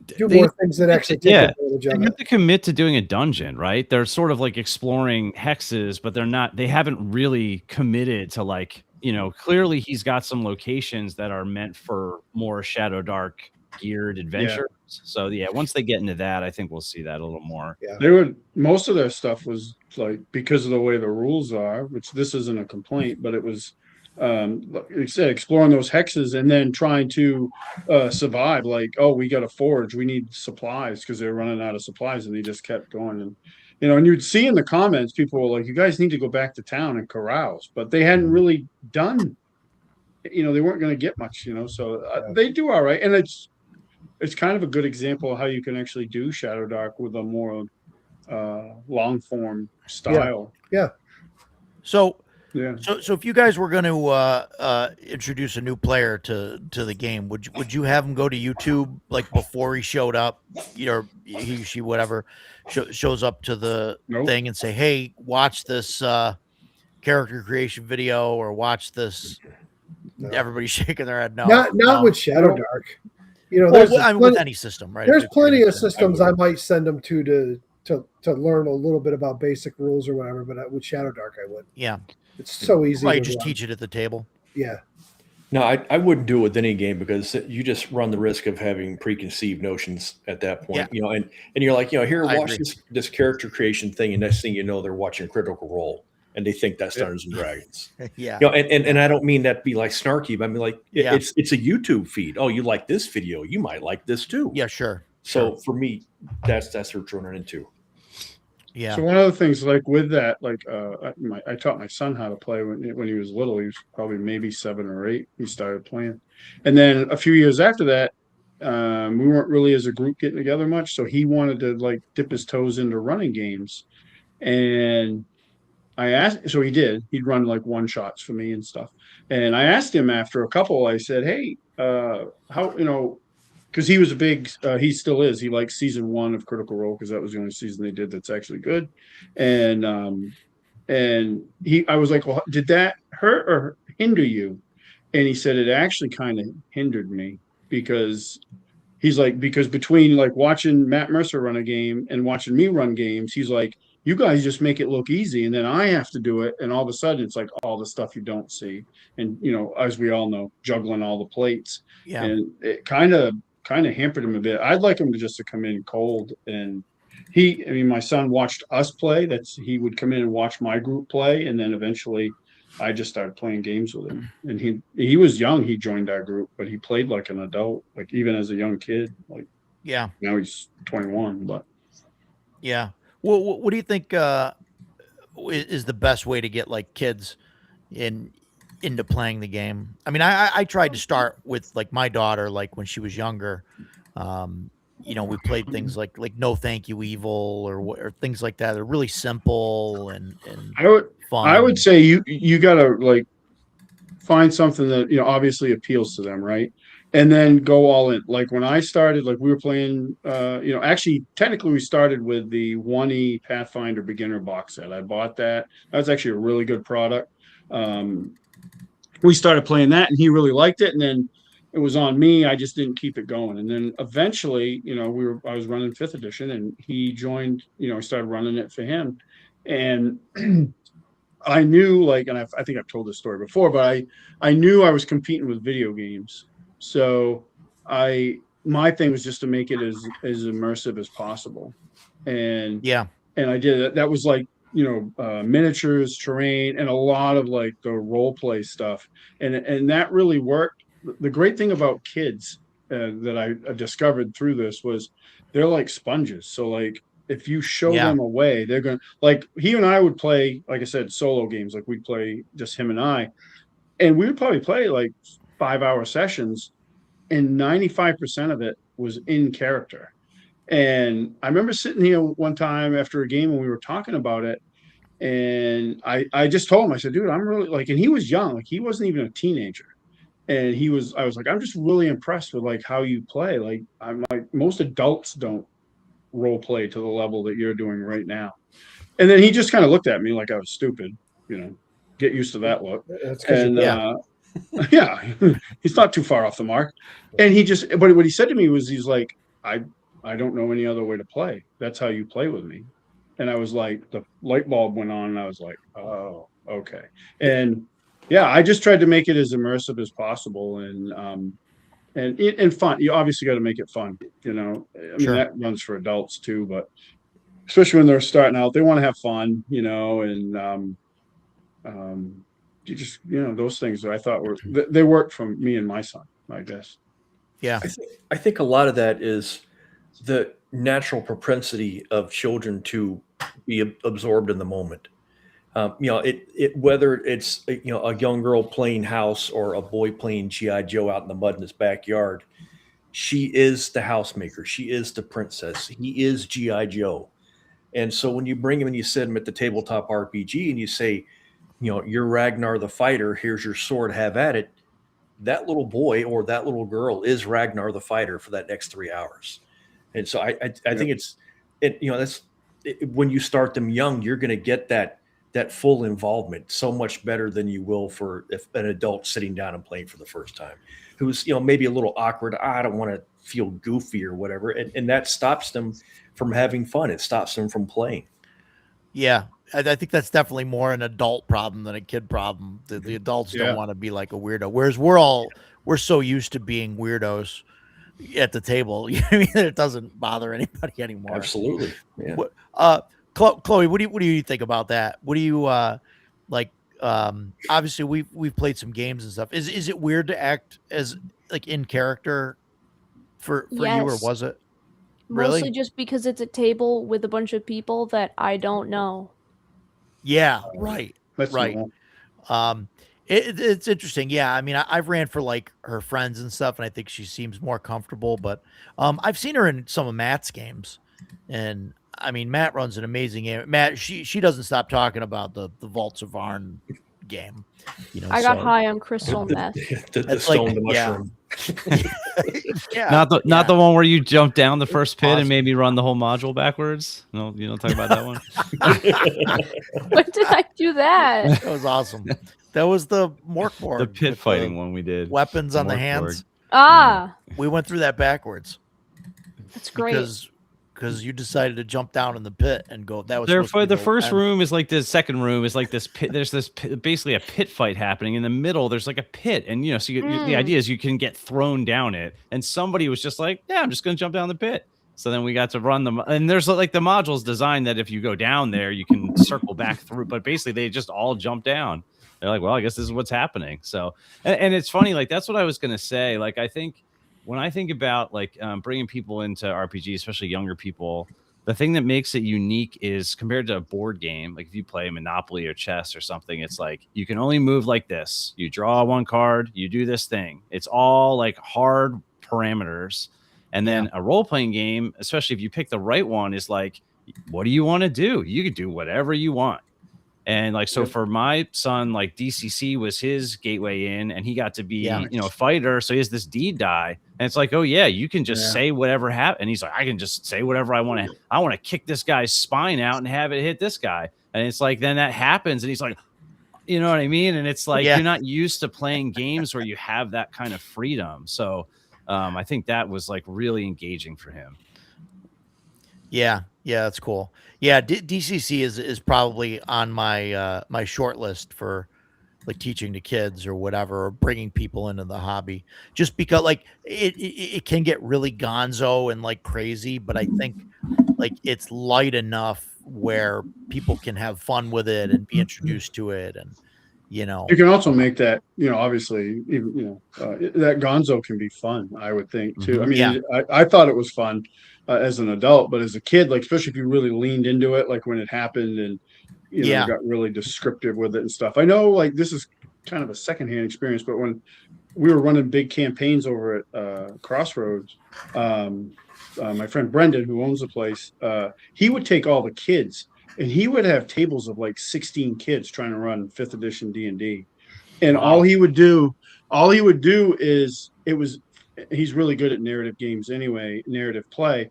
do more things that actually take advantage they of have it. to commit to doing a dungeon, right? They're sort of like exploring hexes, but they haven't really committed to like, clearly he's got some locations that are meant for more Shadow Dark geared adventures. So yeah, once they get into that, I think we'll see that a little more. Most of their stuff was like because of the way the rules are, which this isn't a complaint, but it was like you said, exploring those hexes and then trying to survive. Like, oh, we got a forge, we need supplies because they're running out of supplies, and they just kept going. And and you'd see in the comments people were like, "You guys need to go back to town and carouse," but they hadn't really done. They weren't going to get much. So they do all right, and it's kind of a good example of how you can actually do Shadow Dark with a more long form style. So Yeah. So if you guys were going to introduce a new player to the game, would you have him go to YouTube like before he showed up, or he, she, whatever, shows up to the Nope. thing and say, "Hey, watch this character creation video," or "Watch this"? No. Everybody's shaking their head. No, Not with Shadow No. Dark. Well, There's I mean, with any system, right? there's If plenty you're of gonna- systems I might send them to learn a little bit about basic rules or whatever, but with Shadow Dark I would. Yeah, It's so easy. right. to Just run. teach it at the table. Yeah. No, I wouldn't do it with any game because you just run the risk of having preconceived notions at that point. Yeah. And you're like, here, I watch agree. this character creation thing, and next thing you know, they're watching Critical Role, and they think that's Dungeons and Dragons. Yeah, And I don't mean that to be like snarky, but I mean like Yeah. it's a YouTube feed. Oh, you like this video? You might like this too. yeah, sure. So for me, that's what we're running into. Yeah, So one of the things, like with that, like I taught my son how to play when he was little. He was probably maybe 7 or 8. He started playing, and then a few years after that, we weren't really as a group getting together much. So he wanted to like dip his toes into running games, and I asked, so he did. He'd run like one shots for me and stuff. And I asked him after a couple. I said, "Hey, how because he was a big, he still is. He likes season one of Critical Role because that was the only season they did that's actually good." And I was like, "Well, did that hurt or hinder you?" And he said it actually kind of hindered me because he's like, because between like watching Matt Mercer run a game and watching me run games, he's like, you guys just make it look easy, and then I have to do it, and all of a sudden it's like all the stuff you don't see, and as we all know, juggling all the plates, Yeah. and it kind of hampered him a bit. I'd like him to come in cold, and my son watched us play. He would come in and watch my group play, and then eventually I just started playing games with him. And he was young. He joined our group, but he played like an adult, like even as a young kid. Like Yeah. now he's 21. But Yeah. Well, what do you think is the best way to get like kids into playing the game? I mean, I tried to start with like my daughter, like when she was younger. We played things like No Thank You Evil or things like that. They're really simple and fun. I would say you gotta like find something that obviously appeals to them, right? And then go all in. Like when I started, like we were playing, actually technically we started with the 1E Pathfinder beginner box set. I bought that. That was actually a really good product. We started playing that and he really liked it. And then it was on me. I just didn't keep it going. And then eventually, I was running 5th edition and he joined, I started running it for him. And I knew and I think I've told this story before, but I knew I was competing with video games. So my thing was just to make it as immersive as possible. And I did it. That was like, miniatures, terrain, and a lot of like the role play stuff. And that really worked. The great thing about kids that I discovered through this was they're like sponges. So like if you show them a way, they're going to, like, he and I would play, like I said, solo games. Like we'd play just him and I, and we would probably play like 5-hour sessions, and 95% of it was in character. And I remember sitting here one time after a game when we were talking about it, and I just told him, I said, dude, I'm really like, and he was young, like he wasn't even a teenager. And I was like, I'm just really impressed with like how you play. Like I'm like, most adults don't role play to the level that you're doing right now. And then he just kind of looked at me like I was stupid, get used to that look. That's And yeah, he's not too far off the mark. And but what he said to me was, he's like, I don't know any other way to play. That's how you play with me. And I was like, the light bulb went on and I was like, oh, okay. And yeah, I just tried to make it as immersive as possible and fun. You obviously got to make it fun, I mean, that runs for adults too, but especially when they're starting out, they want to have fun, and you just, those things that I thought they worked for me and my son, I guess. Yeah. I think a lot of that is the natural propensity of children to be absorbed in the moment. Whether it's a young girl playing house or a boy playing GI Joe out in the mud in his backyard, she is the housemaker. She is the princess. He is GI Joe. And so when you bring him and you sit him at the tabletop RPG and you say, you're Ragnar the fighter, here's your sword, have at it. That little boy or that little girl is Ragnar the fighter for that next 3 hours. And so I think when you start them young, you're going to get that full involvement so much better than you will for if an adult sitting down and playing for the first time, who's maybe a little awkward. I don't want to feel goofy or whatever, and that stops them from having fun. It stops them from playing. Yeah, I think that's definitely more an adult problem than a kid problem. The adults don't want to be like a weirdo, whereas we're so used to being weirdos at the table. You know what I mean? It doesn't bother anybody anymore. Absolutely. Yeah. Chloe, what do you think about that? What do you like? Obviously, we've played some games and stuff. Is it weird to act as like in character for you, or was it? Mostly Really? just because it's a table with a bunch of people that I don't know. Yeah, right. That's right. normal. It's interesting. Yeah, I mean, I've ran for like her friends and stuff, and I think she seems more comfortable. But I've seen her in some of Matt's games, and I mean, Matt runs an amazing game. Matt, she doesn't stop talking about the Vaults of Arn game. You know, I got so- high on crystal meth. the It's like- stone, the yeah. mushroom. yeah, Not the one where you jump down the first pit Awesome. and maybe run the whole module backwards. No, you don't talk about that one. When did I do that? that was awesome. That was the Morkborg. The pit with fighting one we did. weapons on the Morkborg. hands. Ah, We went through that backwards that's great. because you decided to jump down in the pit and go. That was There, supposed to be the first end. room is like this. Second room is like this pit. There's this pit, basically a pit fight happening in the middle. There's like a pit, and you know, so the idea is you can get thrown down it. And somebody was just like, "Yeah, I'm just gonna jump down the pit." So then we got to run them, and there's like the modules designed that if you go down there, you can circle back through. But basically, they just all jump down. They're like, "Well, I guess this is what's happening." So, and it's funny, like that's what I was gonna say. Like I think when I think about like bringing people into RPG, especially younger people. The thing that makes it unique is compared to a board game, like if you play Monopoly or chess or something, it's like you can only move like this. You draw one card, you do this thing. It's all like hard parameters. And then a role-playing game, especially if you pick the right one, is like, what do you want to do? You can do whatever you want. And like, so for my son, like DCC was his gateway in, and he got to be, you know, a fighter. So he has this deed die, and it's like, oh yeah, you can just say whatever happened. And he's like, I can just say whatever I want to. I want to kick this guy's spine out and have it hit this guy. And it's like, then that happens, and he's like, you know what I mean? And it's like you're not used to playing games where you have that kind of freedom. So I think that was like really engaging for him. Yeah, that's cool. Yeah, DCC is probably on my my short list for like teaching to kids or whatever, or bringing people into the hobby. Just because like it can get really gonzo and like crazy, but I think like it's light enough where people can have fun with it and be introduced to it, and you know, You can also make that, you know, obviously, even, you know, that Gonzo can be fun, I would think too. I mean, Yeah. I thought it was fun as an adult, but as a kid, like, especially if you really leaned into it, like when it happened and, you know, got really descriptive with it and stuff. I know like this is kind of a secondhand experience, but when we were running big campaigns over at Crossroads, my friend Brendan, who owns the place, he would take all the kids and he would have tables of like 16 kids trying to run 5th edition D&D. And all he would do is he's really good at narrative games anyway, narrative play.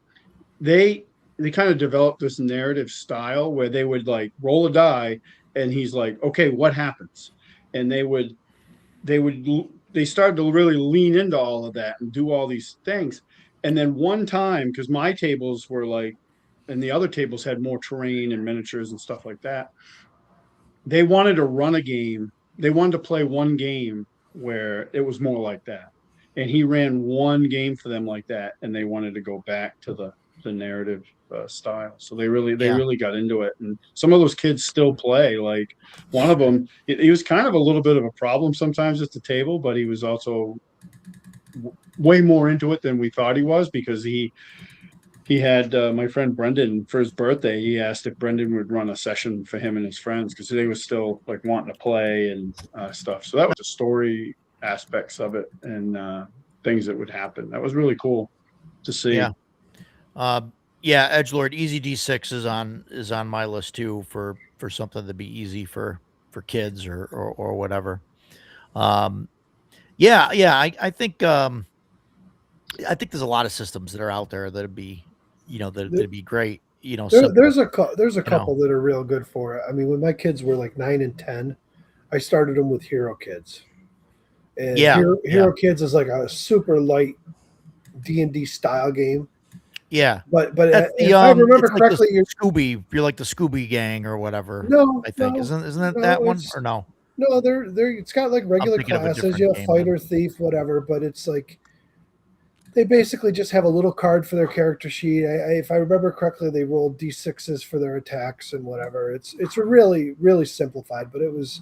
They kind of developed this narrative style where they would like roll a die and he's like, okay, what happens? And they started to really lean into all of that and do all these things. And then one time, because my tables were like, and the other tables had more terrain and miniatures and stuff like that, they wanted to run a game. They wanted to play one game where it was more like that. And he ran one game for them like that. And they wanted to go back to the narrative style. So they really got into it. And some of those kids still play. Like one of them, he was kind of a little bit of a problem sometimes at the table, but he was also way more into it than we thought he was, because he had my friend Brendan for his birthday. He asked if Brendan would run a session for him and his friends, because they were still like wanting to play and stuff. So that was the story aspects of it and things that would happen. That was really cool to see. Edgelord Easy D6 is on my list too for something to be easy for kids or whatever. I think I think there's a lot of systems that are out there that'd be, you know, that'd be great. You know, there's a couple that are real good for it. I mean, when my kids were like 9 and 10, I started them with Hero Kids. And Hero Kids is like a super light D&D style game. Yeah, but if I remember correctly, you're like the Scooby Gang or whatever. No, I think isn't that one or no? No, they're it's got like regular classes. You have fighter, thief, whatever, but it's like they basically just have a little card for their character sheet. If I remember correctly, they rolled D6s for their attacks and whatever. It's really, really simplified, but it was,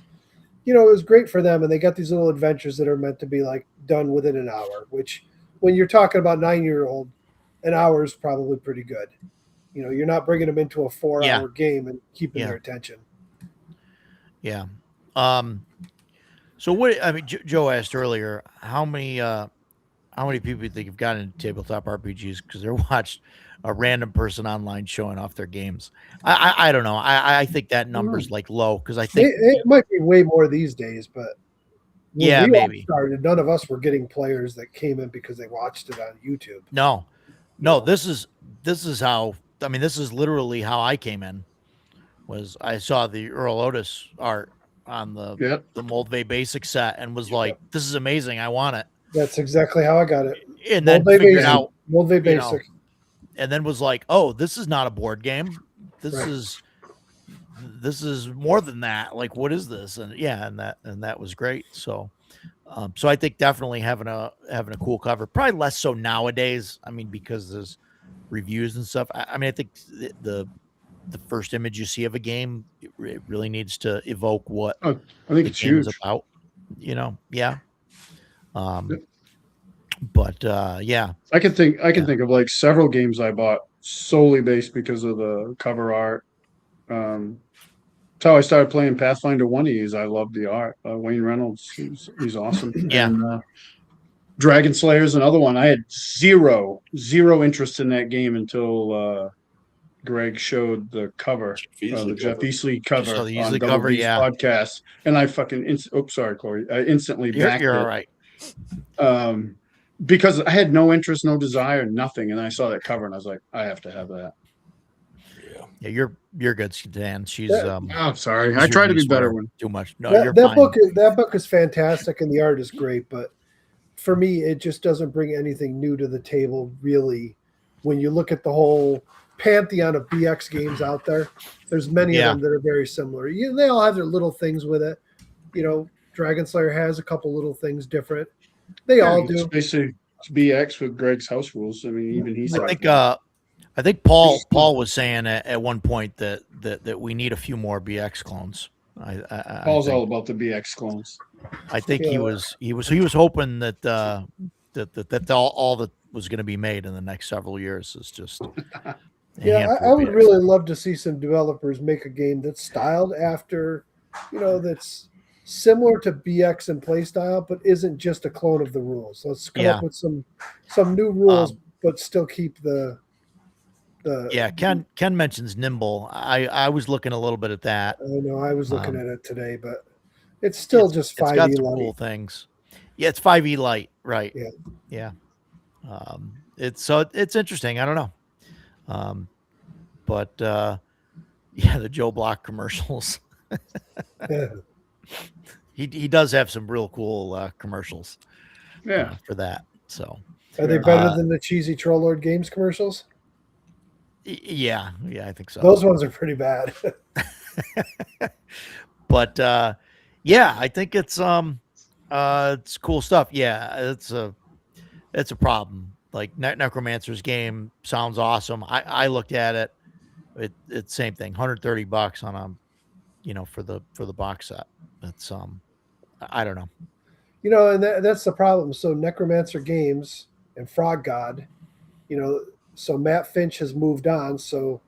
you know, it was great for them. And they got these little adventures that are meant to be like done within an hour, which when you're talking about 9-year-old, an hour is probably pretty good. You know, you're not bringing them into a 4-hour game and keeping their attention. Yeah. So what, I mean, Joe asked earlier, how many people you think have gotten into tabletop RPGs because they're a random person online showing off their games. I don't know. I think that number's like low because I think It might be way more these days, but when Yeah, we all maybe. started, none of us were getting players that came in because they watched it on YouTube. no, this is how. I mean, this is literally how I came in. Was I saw the Earl Otis art on the Yep. Moldvay Basic set and was like, "This is amazing. I want it." That's exactly how I got it. And then Moldvay figured Basic. out, Moldvay you know, Basic. and then was like, "Oh, this is not a board game. This Right. is more than that. Like, what is this?" And yeah, and that was great. So, so I think definitely having a cool cover, probably less so nowadays. I mean, because there's reviews and stuff. I mean, I think the first image you see of a game, it really needs to evoke what I think the it's game is huge. about. Yeah. Yep. But yeah, I can think of like several games I bought solely based because of the cover art. That's how I started playing Pathfinder 1E. I love the art. Wayne Reynolds, he's awesome. Yeah. And Dragon Slayer is another one. I had zero interest in that game until Greg showed the cover, the Jeff Easley cover saw the on Easley Double cover, B's yeah. podcast, and I fucking sorry, Corey. I instantly backed you're it. all right. Because I had no interest, no desire, nothing, and I saw that cover and I was like, I have to have that. Yeah, you're good, Dan. She's Oh, sorry, she's I try to be released better more when. too much. No, you're That fine. book is fantastic and the art is great, but for me, it just doesn't bring anything new to the table, really. When you look at the whole pantheon of BX games out there, there's many Yeah. of them that are very similar. They all have their little things with it. Dragon Slayer has a couple little things different. They all It's do. basically it's BX with Greg's house rules. I mean, even he's like, I think Paul was saying at one point that we need a few more BX clones. I Paul's think, all about the BX clones. I think he Yeah. was hoping that that all that was going to be made in the next several years is just a Yeah, handful I of would BX. really love to see some developers make a game that's styled after, that's similar to BX in playstyle, but isn't just a clone of the rules. Let's come Yeah. up with some new rules, but still keep the. Yeah, Ken mentions Nimble. I was looking a little bit at that. I know I was looking at it today, but it's still just It's 5e got some light. cool things. Yeah, it's 5e light, right? Yeah. It's interesting. I don't know, but yeah, the Joe Block commercials. He does have some real cool commercials. Yeah, For that. So Are they better than the cheesy Troll Lord Games commercials? yeah, I think so. Those ones are pretty bad. But yeah, I think it's cool stuff. Yeah, it's a problem. Like Necromancer's game sounds awesome. I looked at it. It's same thing, $130 on for the box set. It's I don't know. And that's the problem. So Necromancer Games and Frog God, so Matt Finch has moved on. So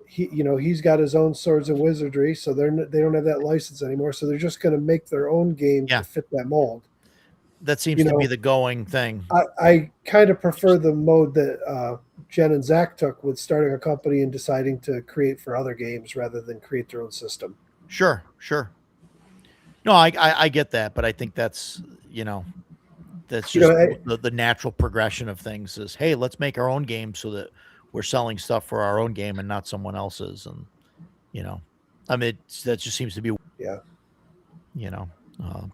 he's got his own Swords and Wizardry. So they don't have that license anymore. So they're just going to make their own game Yeah. to fit that mold. That seems to be the going thing. I kind of prefer the mode that Jen and Zach took with starting a company and deciding to create for other games rather than create their own system. Sure. No, I get that, but I think that's that's just the natural progression of things is, hey, let's make our own game so that we're selling stuff for our own game and not someone else's. And I mean, that just seems to be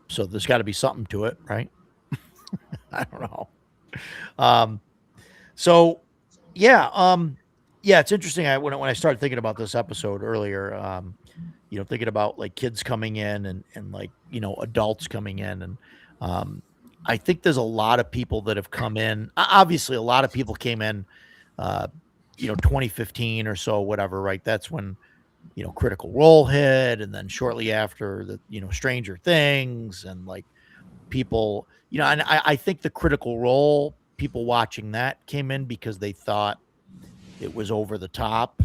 so there's got to be something to it, right? I don't know. So yeah, it's interesting. When I started thinking about this episode earlier, thinking about like kids coming in and like, adults coming in. And I think there's a lot of people that have come in. Obviously, a lot of people came in, 2015 or so, whatever, right? That's when, Critical Role hit. And then shortly after the, Stranger Things and like people, and I think the Critical Role, people watching that came in because they thought it was over the top.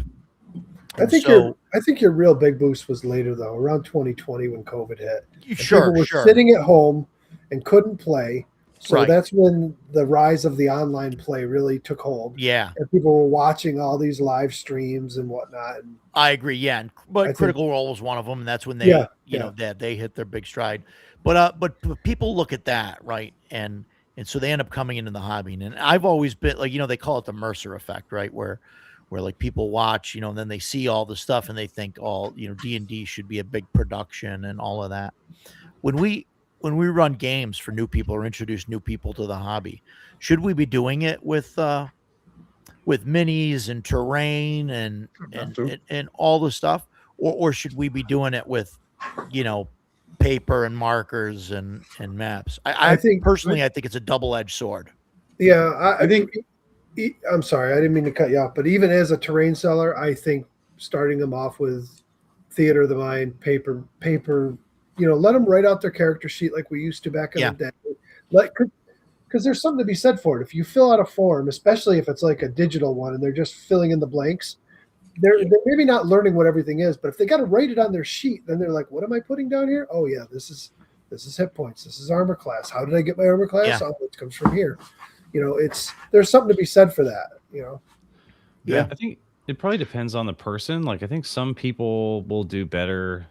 I think your real big boost was later though, around 2020 when COVID hit. And Sure, people were sure. sitting at home and couldn't play, So Right. that's when the rise of the online play really took hold. Yeah, And people were watching all these live streams and whatnot. And I agree. Yeah, but I think- Critical Role was one of them, and that's when they, Yeah, you know, they hit their big stride. But people look at that, right, and so they end up coming into the hobby. And I've always been like, they call it the Mercer effect, right, where like people watch, and then they see all the stuff and they think, oh, D&D should be a big production and all of that. When we run games for new people or introduce new people to the hobby, should we be doing it with minis and terrain and all the stuff, or should we be doing it with paper and markers and maps? I think personally, I think it's a double-edged sword. Yeah, I think I'm sorry, I didn't mean to cut you off, but even as a terrain seller, I think starting them off with theater of the mind, paper, let them write out their character sheet like we used to back in the day. Because there's something to be said for it. If you fill out a form, especially if it's like a digital one and they're just filling in the blanks, they're maybe not learning what everything is, but if they got to write it on their sheet, then they're like, what am I putting down here? Oh yeah, this is hit points. This is armor class. How did I get my armor class? Yeah. Oh, it comes from here. There's something to be said for that. Yeah. I think it probably depends on the person. Like, I think some people will do better.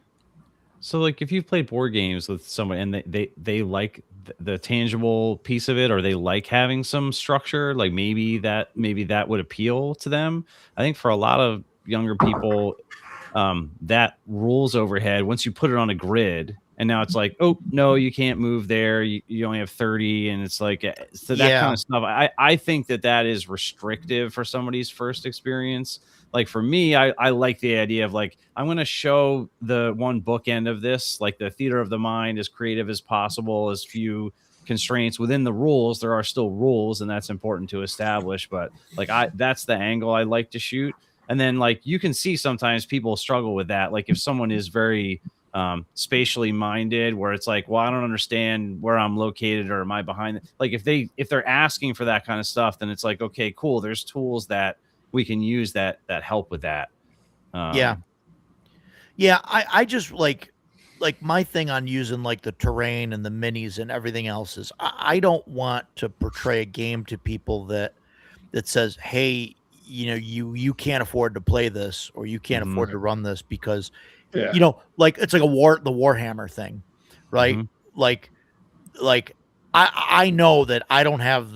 So, like, if you've played board games with someone and they like the tangible piece of it, or they like having some structure, like maybe that would appeal to them. I think for a lot of younger people, that rules overhead, once you put it on a grid, and now it's like, oh no, you can't move there. You only have 30, and it's like, so that kind of stuff. I think that is restrictive for somebody's first experience. Like for me, I like the idea of like, I'm going to show the one bookend of this, like the theater of the mind, as creative as possible, as few constraints within the rules. There are still rules, and that's important to establish. But like, that's the angle I like to shoot. And then like, you can see sometimes people struggle with that. Like if someone is very spatially minded, where it's like, well, I don't understand where I'm located, or am I behind? Like if they're asking for that kind of stuff, then it's like, okay, cool. There's tools that we can use that help with that. I just like my thing on using like the terrain and the minis and everything else is I don't want to portray a game to people that says, hey, you can't afford to play this, or you can't afford to run this because like it's like the Warhammer thing, right? Like I know that I don't have,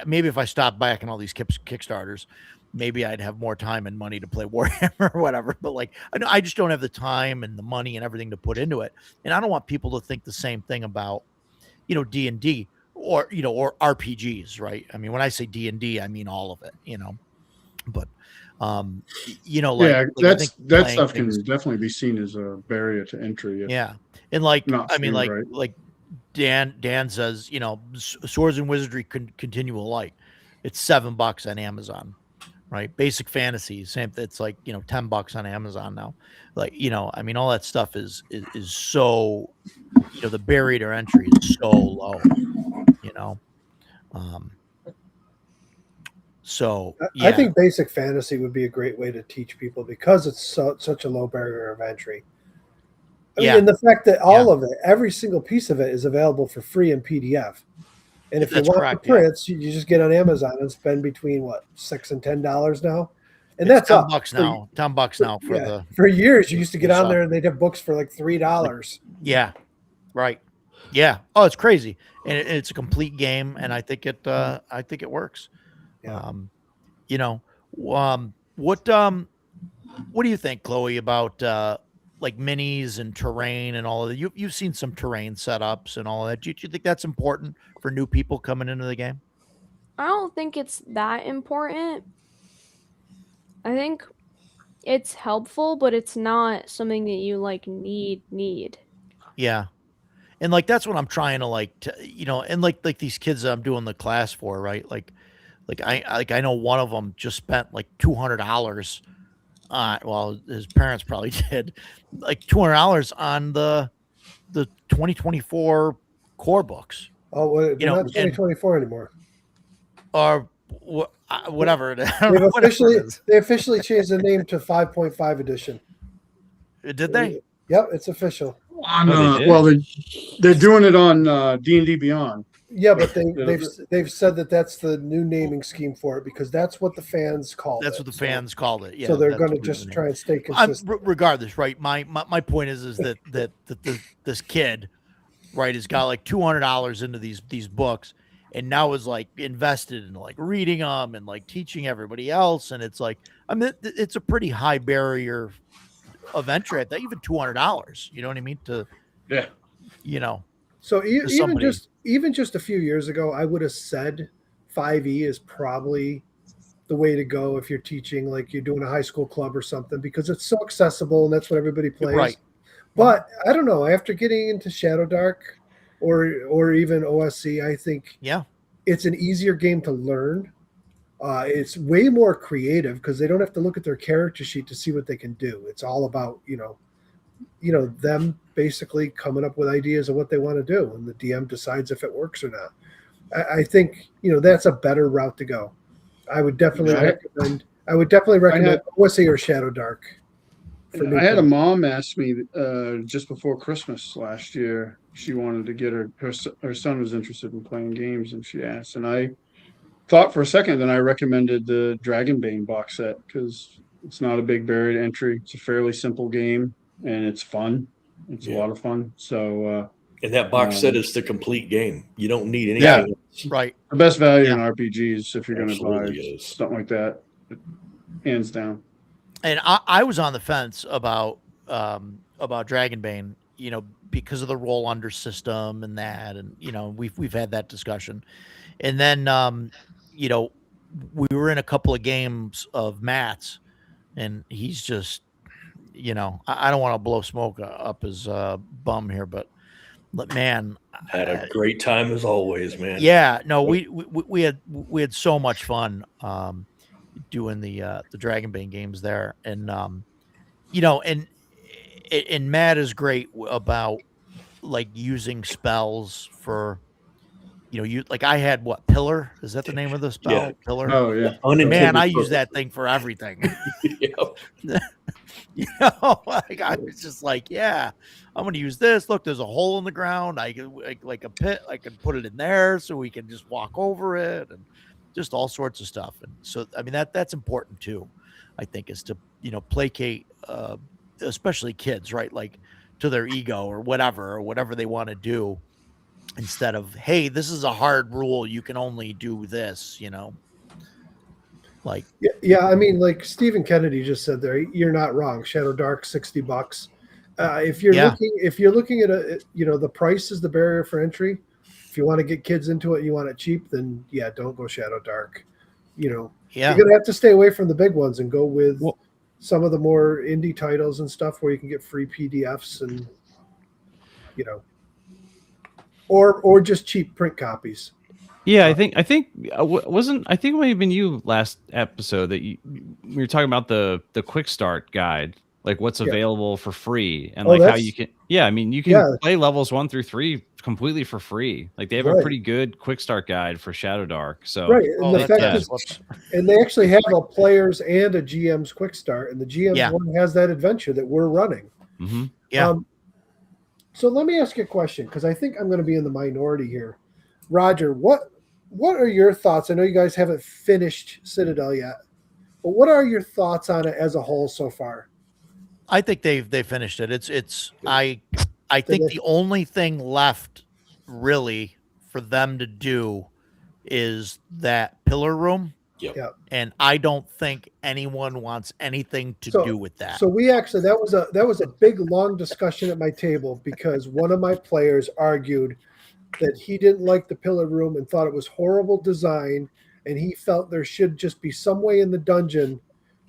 maybe if I stopped back in all these Kickstarters, maybe I'd have more time and money to play Warhammer or whatever. But like, I just don't have the time and the money and everything to put into it. And I don't want people to think the same thing about, D&D or RPGs, right? I mean, when I say D&D, I mean all of it, but that stuff can definitely be seen as a barrier to entry. Yeah. And like, right. like Dan says, Swords and Wizardry continue alike. It's $7 on Amazon, right? Basic Fantasy, same. It's like, $10 on Amazon now. Like, all that stuff is so, the barrier to entry is so low, So yeah. I think Basic Fantasy would be a great way to teach people because it's such a low barrier of entry. I mean, and the fact that all of it, every single piece of it, is available for free in PDF. And if you want the prints, you just get on Amazon and spend between $6 and $10 now. And it's that's up. $10 now. $10 now for for years. You used to get on there and they'd have books for like $3. Yeah, right. Yeah. Oh, it's crazy, and it's a complete game, and I think it works. Yeah. What do you think, Chloe, about like minis and terrain and all of that? You've seen some terrain setups and all of that. Do you think that's important for new people coming into the game? I don't think it's that important. I think it's helpful, but it's not something that you like need. Yeah. And like, that's what I'm trying to and like these kids that I'm doing the class for, right? Like I know one of them just spent like $200 on, well, his parents probably did, like $200 on the 2024 core books. Oh, they're not 2024 anymore. Or whatever. They officially changed the name to 5.5 edition. Did they? Yep, it's official. Well, they're doing it on D&D Beyond. Yeah, but Yeah. they've said that that's the new naming scheme for it because that's what the fans called That's it. what the So- fans called it. Yeah, so they're that's going to what just the name try and stay I'm, consistent. regardless, right? My point is that this kid, right, has got like $200 into these books, and now is like invested in like reading them and like teaching everybody else, and it's like I mean it's a pretty high barrier of entry at that, even $200. You know what I mean? To Yeah. you know, So to somebody. even just a few years ago, I would have said 5e is probably the way to go if you're teaching, like you're doing a high school club or something, because it's so accessible and that's what everybody plays. Right. But I don't know. After getting into Shadow Dark or even OSC, I think Yeah. it's an easier game to learn. It's way more creative because they don't have to look at their character sheet to see what they can do. It's all about them basically coming up with ideas of what they want to do, and the DM decides if it works or not. I think that's a better route to go. I would definitely Yeah, recommend. I would definitely recommend OSC or Shadow Dark. I had a mom ask me just before Christmas last year. She wanted to get her son was interested in playing games, and she asked, and I thought for a second, then I recommended the Dragonbane box set because it's not a big barrier to entry. It's a fairly simple game, and it's fun. It's a lot of fun. So And that box set is the complete game. You don't need anything Yeah. else. Right. the best value Yeah. in RPGs if you're going to buy Absolutely is. something like that, hands down. And I was on the fence about Dragonbane, because of the roll under system and that, and we've had that discussion, and then we were in a couple of games of Matt's, and he's just, I don't want to blow smoke up his bum here, but man, Had a great time as always, man. yeah, no, we had so much fun doing the Dragonbane games there, and and Matt is great about like using spells for you like I had what Pillar, is that the name of the spell? Yeah. Pillar. Oh yeah, Man, I use purpose. that thing for everything. Yeah. Like I was just like, yeah, I'm gonna use this. Look, there's a hole in the ground. I can like a pit. I can put it in there so we can just walk over it, and just all sorts of stuff. And so, I mean, that's important too. I think is to placate, especially kids, right? Like to their ego or whatever they want to do, instead of, hey, this is a hard rule. You can only do this. Like Yeah. I mean, like Stephen Kennedy just said there, you're not wrong. Shadow Dark, $60. If you're looking at the price is the barrier for entry. If you want to get kids into it, you want it cheap, then yeah, don't go Shadow Dark. You're gonna have to stay away from the big ones and go with some of the more indie titles and stuff where you can get free PDFs and or just cheap print copies. Yeah, I think wasn't I think it might have been you last episode that we were talking about the quick start guide, like what's available for free and like how you can. Yeah, I mean you can play levels 1 through 3 completely for free. Like they have a pretty good quick start guide for Shadow Dark. So and the fact is, and they actually have a players and a GM's quick start, and the GM's one has that adventure that we're running. Mm-hmm. Yeah. So let me ask you a question because I think I'm going to be in the minority here. Roger, what are your thoughts? I know you guys haven't finished Citadel yet, but what are your thoughts on it as a whole so far? I think they finished it. I think the only thing left really for them to do is that pillar room. Yep. And I don't think anyone wants anything to do with that. So we actually that was a big long discussion at my table because one of my players argued that he didn't like the pillar room and thought it was horrible design, and he felt there should just be some way in the dungeon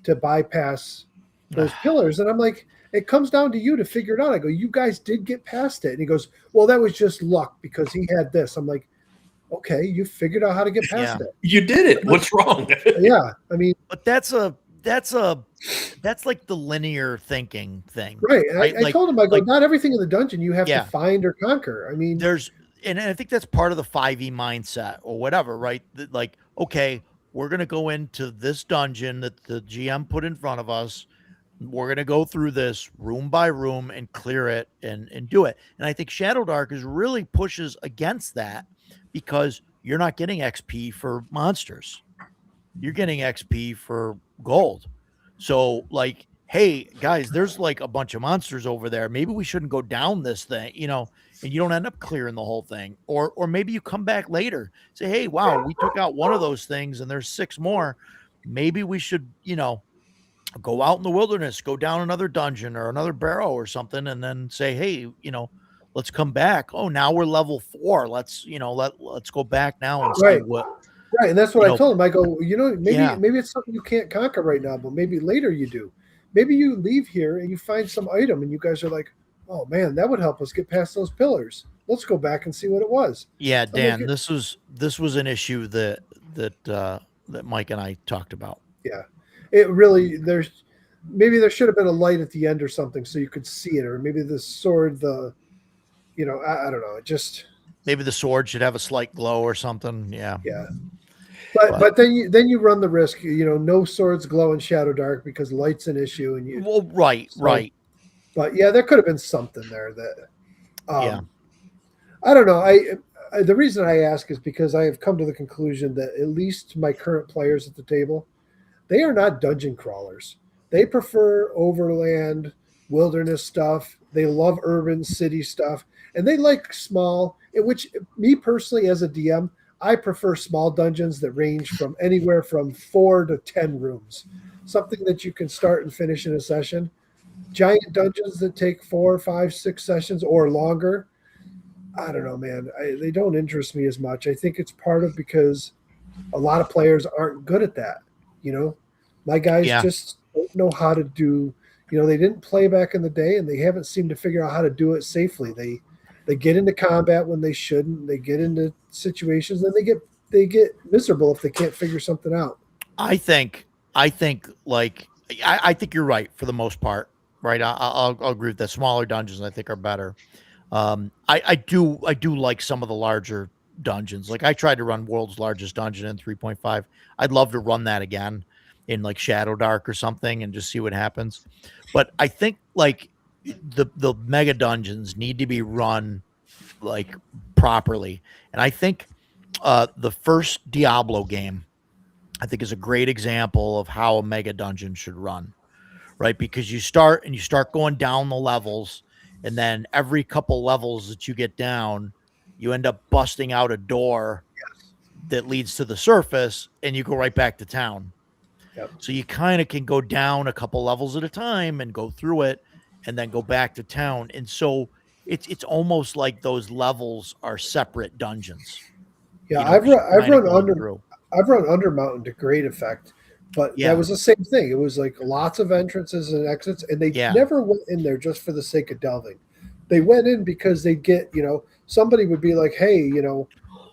to bypass those pillars. And I'm like, it comes down to you to figure it out. I go, you guys did get past it. And he goes, well, that was just luck because he had this. I'm like, okay, you figured out how to get past it. You did it. What's wrong? Yeah, I mean, but that's like the linear thinking thing, right? I told him, I go, not everything in the dungeon you have to find or conquer. I mean, and I think that's part of the 5e mindset or whatever, right? Like, okay, we're gonna go into this dungeon that the GM put in front of us. We're gonna go through this room by room and clear it and do it. And I think Shadow Dark really pushes against that because you're not getting XP for monsters. You're getting XP for gold. So like, hey guys, there's like a bunch of monsters over there. Maybe we shouldn't go down this thing, and you don't end up clearing the whole thing. Or maybe you come back later, say, hey, wow, we took out one of those things and there's 6 more. Maybe we should, go out in the wilderness, go down another dungeon or another barrow or something, and then say, hey, let's come back. Oh, now we're level 4. Let's go back now and see Right. what. Right, and that's what You I know, told him. I go, maybe Yeah. maybe it's something you can't conquer right now, but maybe later you do. Maybe you leave here and you find some item, and you guys are like, "Oh man, that would help us get past those pillars. Let's go back and see what it was." Yeah, like, Dan, this was an issue that Mike and I talked about. Yeah, it really maybe there should have been a light at the end or something so you could see it, or maybe the sword, I don't know. It just Maybe the sword should have a slight glow or something. Yeah. yeah. But- But then you run the risk, no swords glow in Shadow Dark because light's an issue, and you. Well, right. But yeah, there could have been something there that. Yeah. I don't know. I the reason I ask is because I have come to the conclusion that at least my current players at the table, they are not dungeon crawlers. They prefer overland, wilderness stuff. They love urban city stuff, and they like small. Which me personally, as a DM, I prefer small dungeons that range from anywhere from 4 to 10 rooms, something that you can start and finish in a session. Giant dungeons that take 4, 5, 6 sessions or longer. I don't know, man. They don't interest me as much. I think it's part of because a lot of players aren't good at that. My guys Yeah. just don't know how to do. They didn't play back in the day, and they haven't seemed to figure out how to do it safely. They get into combat when they shouldn't. They get into situations, and they get miserable if they can't figure something out. I think like I think you're right for the most part. Right. I'll agree with that. Smaller dungeons I think are better. I do like some of the larger dungeons. Like I tried to run World's Largest Dungeon in 3.5. I'd love to run that again in like Shadow Dark or something and just see what happens. But I think like the mega dungeons need to be run like properly. And I think the first Diablo game I think is a great example of how a mega dungeon should run. Right? Because you start going down the levels, and then every couple levels that you get down, you end up busting out a door that leads to the surface, and you go right back to town. Yep. So you kind of can go down a couple levels at a time and go through it, and then go back to town. And so it's almost like those levels are separate dungeons. Yeah, You know, I've just run kinda going under through. I've run Undermountain to great effect, but Yeah. that was the same thing. It was like lots of entrances and exits, and they Yeah. never went in there just for the sake of delving. They went in because they'd get, somebody would be like, hey,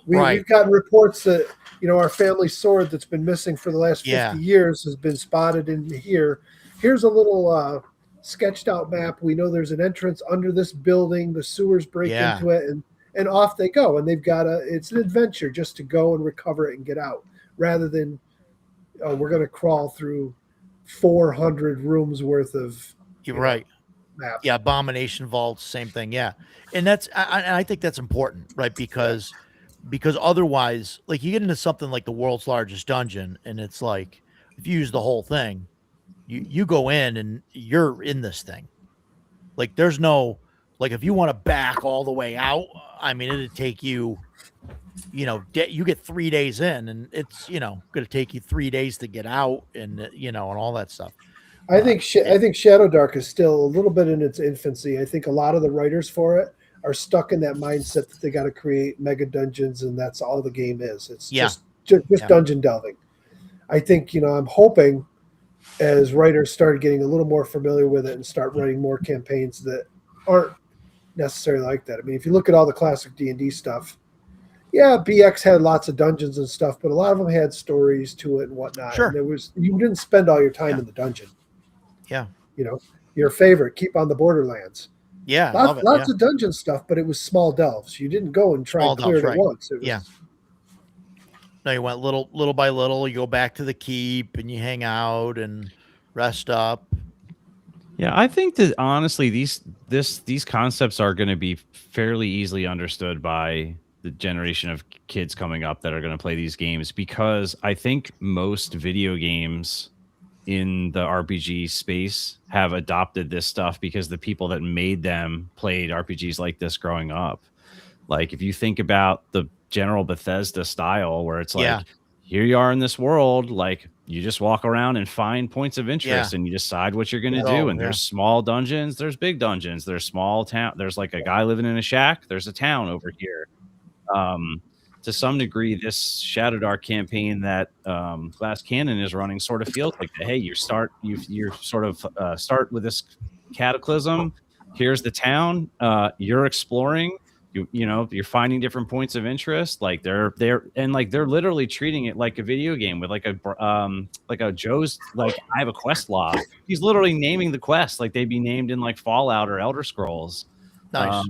Right. we've gotten reports that, our family sword that's been missing for the last 50 Yeah. years has been spotted in here. Here's a little sketched out map. We know there's an entrance under this building. The sewers break Yeah. into it, and off they go. And they've got it's an adventure just to go and recover it and get out, rather than, oh, we're going to crawl through 400 rooms worth of You're right. maps. Yeah, Abomination Vaults, same thing. Yeah, and I think that's important, right? Because otherwise, like you get into something like the World's Largest Dungeon, and it's like if you use the whole thing, you go in and you're in this thing. Like there's no like if you want to back all the way out, I mean it'd take you, you get 3 days in, and it's going to take you 3 days to get out, and and all that stuff. I think Shadow Dark is still a little bit in its infancy. I think a lot of the writers for it are stuck in that mindset that they got to create mega dungeons, and that's all the game is. It's Yeah. just Yeah. dungeon delving. I think I'm hoping as writers start getting a little more familiar with it and start writing more campaigns that aren't necessarily like that. I mean, if you look at all the classic D&D stuff, yeah, BX had lots of dungeons and stuff, but a lot of them had stories to it and whatnot. Sure. And you didn't spend all your time Yeah. in the dungeon. Yeah. Your favorite, Keep on the Borderlands. Yeah, I love it. Lots of dungeon stuff, but it was small delves. You didn't go and try Small and clear delves, it right. at once. It was, Yeah. No, you went little by little. You go back to the keep and you hang out and rest up. Yeah, I think that honestly, these concepts are going to be fairly easily understood by the generation of kids coming up that are going to play these games, because I think most video games in the RPG space have adopted this stuff because the people that made them played RPGs like this growing up. Like if you think about the general Bethesda style, where it's like, Yeah. here you are in this world, like you just walk around and find points of interest and you decide what you're going to do. And there's small dungeons, there's big dungeons, there's small town. There's like a guy living in a shack. There's a town over here. To some degree, this Shadow Dark campaign that Glass Cannon is running sort of feels like that. Hey, you start with this cataclysm. Here's the town. You're exploring. You're finding different points of interest. Like they're literally treating it like a video game with like a Joe's, like, I have a quest log. He's literally naming the quest like they'd be named in like Fallout or Elder Scrolls. Nice.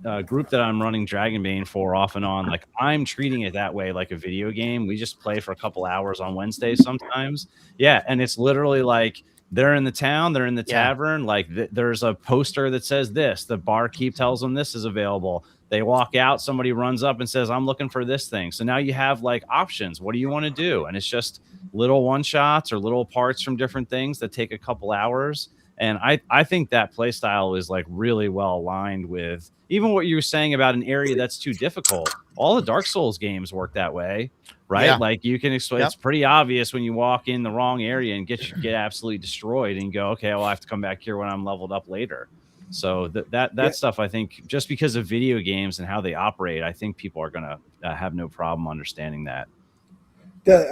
The group that I'm running Dragonbane for off and on, like I'm treating it that way, like a video game. We just play for a couple hours on Wednesdays sometimes. Yeah. And it's literally like they're in the town, they're in the tavern. Like there's a poster that says this, the barkeep tells them this is available. They walk out, somebody runs up and says, I'm looking for this thing. So now you have like options. What do you want to do? And it's just little one shots or little parts from different things that take a couple hours. And I think that play style is like really well aligned with even what you were saying about an area that's too difficult. All the Dark Souls games work that way, right? Yeah. Like you can explain, it's pretty obvious when you walk in the wrong area and get absolutely destroyed and you go, okay, well, I have to come back here when I'm leveled up later. So that stuff, I think, just because of video games and how they operate, I think people are going to have no problem understanding that.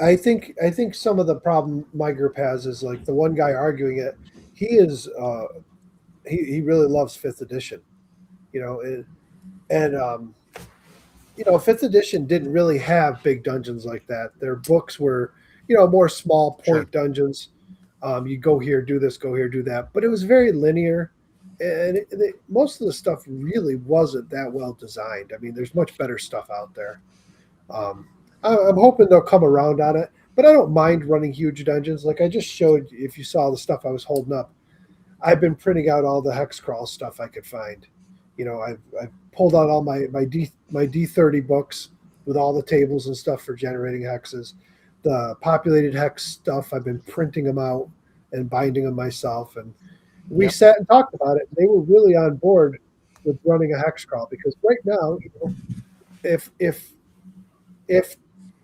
I think some of the problem my group has is like the one guy arguing it. He is he really loves 5th edition, and 5th edition didn't really have big dungeons like that. Their books were more small point dungeons. You go here, do this, go here, do that, but it was very linear, and most of the stuff really wasn't that well designed. I mean, there's much better stuff out there. I'm hoping they'll come around on it. But I don't mind running huge dungeons. Like I just showed, if you saw the stuff I was holding up, I've been printing out all the hex crawl stuff I could find. I've pulled out all my D30 books with all the tables and stuff for generating hexes. The populated hex stuff, I've been printing them out and binding them myself. And we sat and talked about it. They were really on board with running a hex crawl because right now, if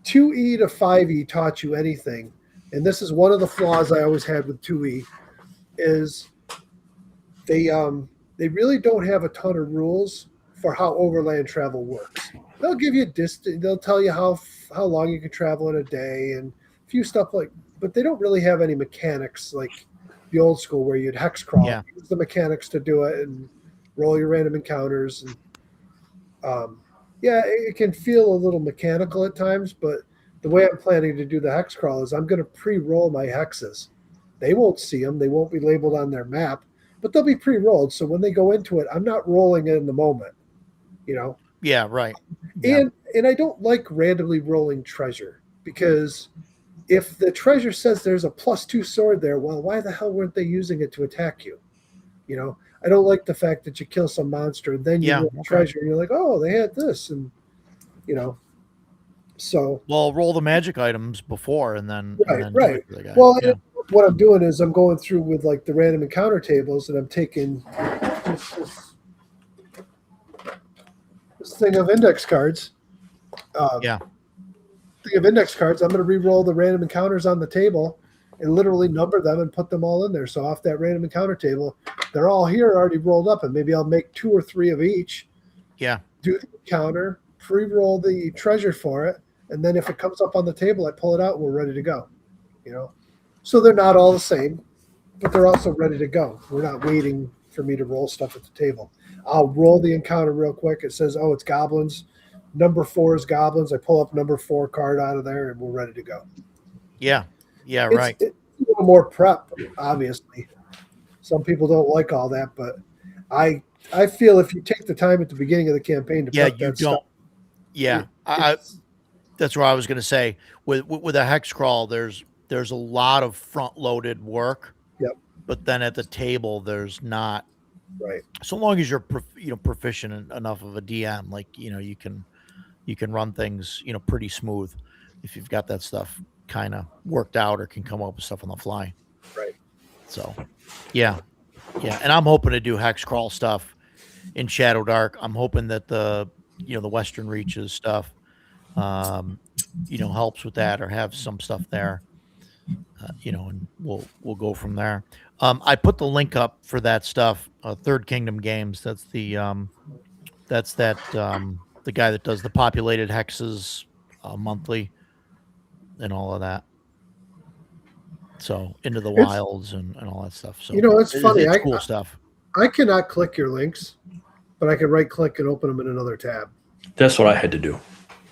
2E to 5E taught you anything, and this is one of the flaws I always had with 2E, is they really don't have a ton of rules for how overland travel works. They'll give you distance, they'll tell you how long you can travel in a day and a few stuff but they don't really have any mechanics like the old school where you'd hex crawl, use the mechanics to do it and roll your random encounters. And it can feel a little mechanical at times, but the way I'm planning to do the hex crawl is I'm going to pre-roll my hexes. They won't see them. They won't be labeled on their map, but they'll be pre-rolled. So when they go into it, I'm not rolling it in the moment, Yeah, right. And I don't like randomly rolling treasure because if the treasure says there's a +2 sword there, well, why the hell weren't they using it to attack you? I don't like the fact that you kill some monster and then you roll treasure and you're like, oh, they had this, and so roll the magic items before and then right. Well, what I'm doing is I'm going through with like the random encounter tables and I'm taking this thing of index cards. Thing of index cards. I'm going to re-roll the random encounters on the table and literally number them and put them all in there. So off that random encounter table, they're all here already rolled up, and maybe I'll make 2 or 3 of each. Yeah. Do the encounter, pre-roll the treasure for it, and then if it comes up on the table, I pull it out and we're ready to go. So they're not all the same, but they're also ready to go. We're not waiting for me to roll stuff at the table. I'll roll the encounter real quick. It says, oh, it's goblins. Number 4 is goblins. I pull up number 4 card out of there and we're ready to go. Yeah. Yeah, right. It's a little more prep, obviously. Some people don't like all that, but I feel if you take the time at the beginning of the campaign to prep that stuff. Yeah, that's what I was going to say. With a hex crawl, there's a lot of front loaded work. Yep. But then at the table, there's not Right. So long as you're proficient enough of a DM, like you can run things pretty smooth if you've got that stuff kind of worked out or can come up with stuff on the fly. Right. So, yeah, and I'm hoping to do hex crawl stuff in Shadow Dark. I'm hoping that the Western Reaches stuff, helps with that or have some stuff there. And we'll go from there. I put the link up for that stuff. Third Kingdom Games. That's the guy that does the populated hexes monthly and all of that. So Into the Wilds and all that stuff. So it's funny. It's cool stuff. I cannot click your links, but I can right click and open them in another tab. That's what I had to do.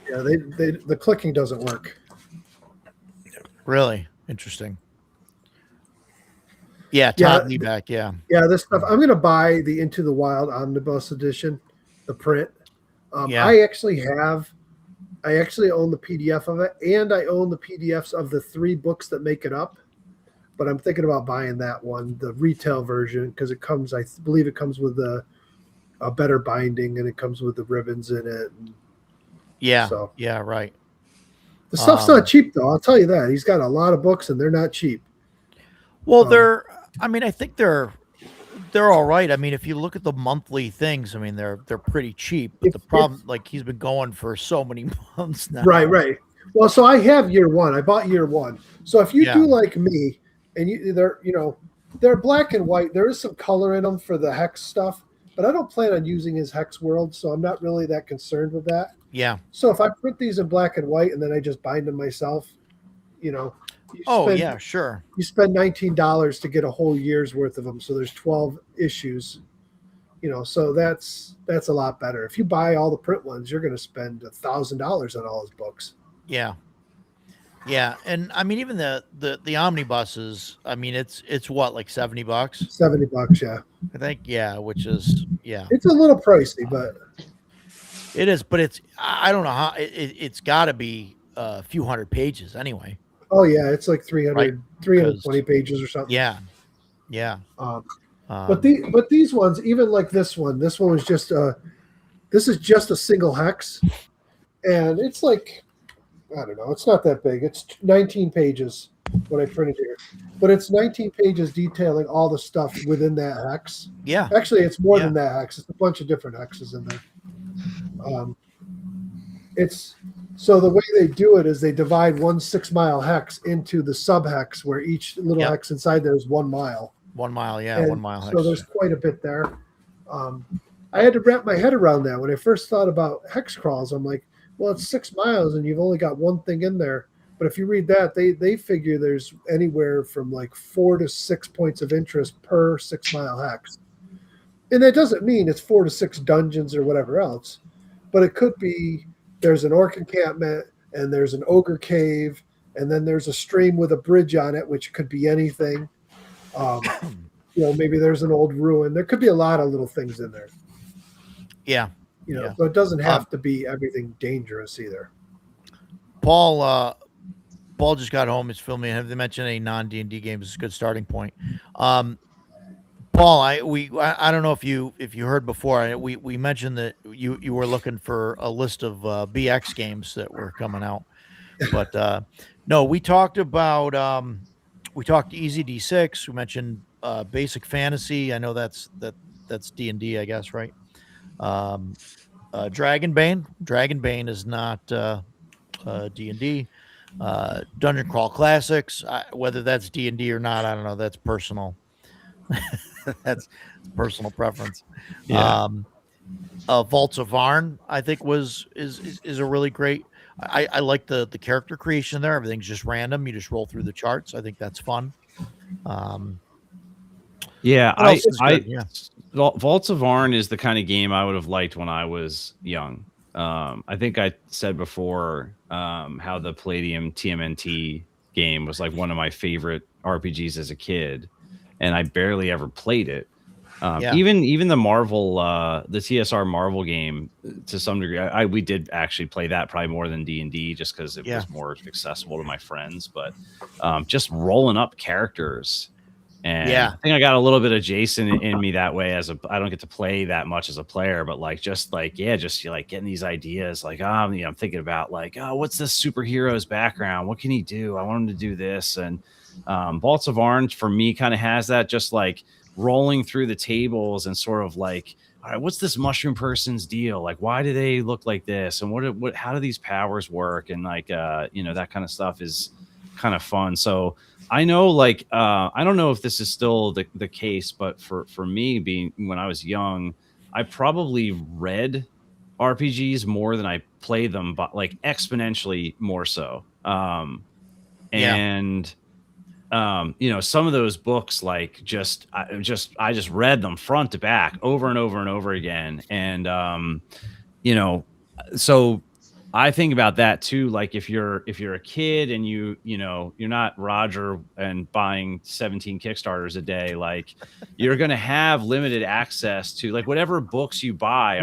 Yeah, the clicking doesn't work. Really interesting. Yeah, Todd Liebeck. Yeah. Yeah, this stuff. I'm going to buy the Into the Wild Omnibus Edition, the print. I actually own the PDF of it, and I own the PDFs of the 3 books that make it up. But I'm thinking about buying that one, the retail version, because it comes. I believe it comes with a better binding, and it comes with the ribbons in it. Yeah. So, yeah. Right. The stuff's not cheap, though. I'll tell you that. He's got a lot of books, and they're not cheap. Well, I think they're all right. I mean, if you look at the monthly things, I mean, they're pretty cheap. But the problem, like, he's been going for so many months now. Right. Well, so I have year 1. I bought year 1. So if you do like me, and they're black and white, there is some color in them for the hex stuff, but I don't plan on using his hex world, so I'm not really that concerned with that. Yeah. So if I print these in black and white and then I just bind them myself, sure. You spend $19 to get a whole year's worth of them. So there's 12 issues, so that's a lot better. If you buy all the print ones, you're going to spend $1,000 on all his books. Yeah. Yeah. And I mean, even the omnibuses, I mean, it's what, like $70? $70. Yeah. I think. Yeah. Which is, it's a little pricey, but it is, but I don't know how it's gotta be a few hundred pages anyway. Oh yeah, it's like 300, right? 320 pages or something. Yeah. But these ones, even like this one was just this is just a single hex, and it's like, I don't know, it's not that big. It's 19 pages what I printed here, but it's 19 pages detailing all the stuff within that hex. Yeah. Actually, it's more than that hex. It's a bunch of different hexes in there. So the way they do it is they divide 1 6-mile hex into the sub hex, where each little hex inside there is 1 mile. 1 mile, yeah, And 1 mile hex. So there's quite a bit there. I had to wrap my head around that when I first thought about hex crawls. I'm like, well, it's 6 miles and you've only got one thing in there. But if you read that, they figure there's anywhere from like 4 to 6 points of interest per 6-mile hex. And that doesn't mean it's 4 to 6 dungeons or whatever else, but it could be there's an orc encampment and there's an ogre cave, and then there's a stream with a bridge on it, which could be anything. Maybe there's an old ruin. There could be a lot of little things in there. Yeah. So it doesn't have to be everything dangerous either. Paul just got home. He's filming. Have they mentioned any non-D&D games? It's a good starting point. Paul, I don't know if you heard before. We mentioned that you were looking for a list of BX games that were coming out, but no, we talked Easy D6. We mentioned Basic Fantasy. I know that's D&D, I guess, right? Dragonbane. Dragonbane is not D&D. Dungeon Crawl Classics. Whether that's D&D or not, I don't know. That's personal. That's personal preference. Yeah. Vaults of Varn, I think is a really great. I like the character creation there. Everything's just random. You just roll through the charts. I think that's fun. Vaults of Varn is the kind of game I would have liked when I was young. I think I said before how the Palladium TMNT game was like one of my favorite RPGs as a kid, and I barely ever played it. Even the Marvel, the TSR Marvel game, to some degree, we did actually play that probably more than D&D, just because it was more accessible to my friends. But just rolling up characters And Yeah. I think I got a little bit of Jason in me that way. I don't get to play that much as a player, but like just like you're like getting these ideas. Like I'm thinking about like, oh, what's this superhero's background? What can he do? I want him to do this. And Vaults of Orange for me kind of has that, just like rolling through the tables and sort of like, all right, what's this mushroom person's deal? Like, why do they look like this? And what how do these powers work? And like that kind of stuff is kind of fun. So I know, like, I don't know if this is still the case, but for me, being when I was young, I probably read RPGs more than I played them, but like exponentially more so. And some of those books, like I just read them front to back over and over and over again. And so I think about that too. Like if you're a kid and you're not Roger and buying 17 Kickstarters a day, like you're going to have limited access to like whatever books you buy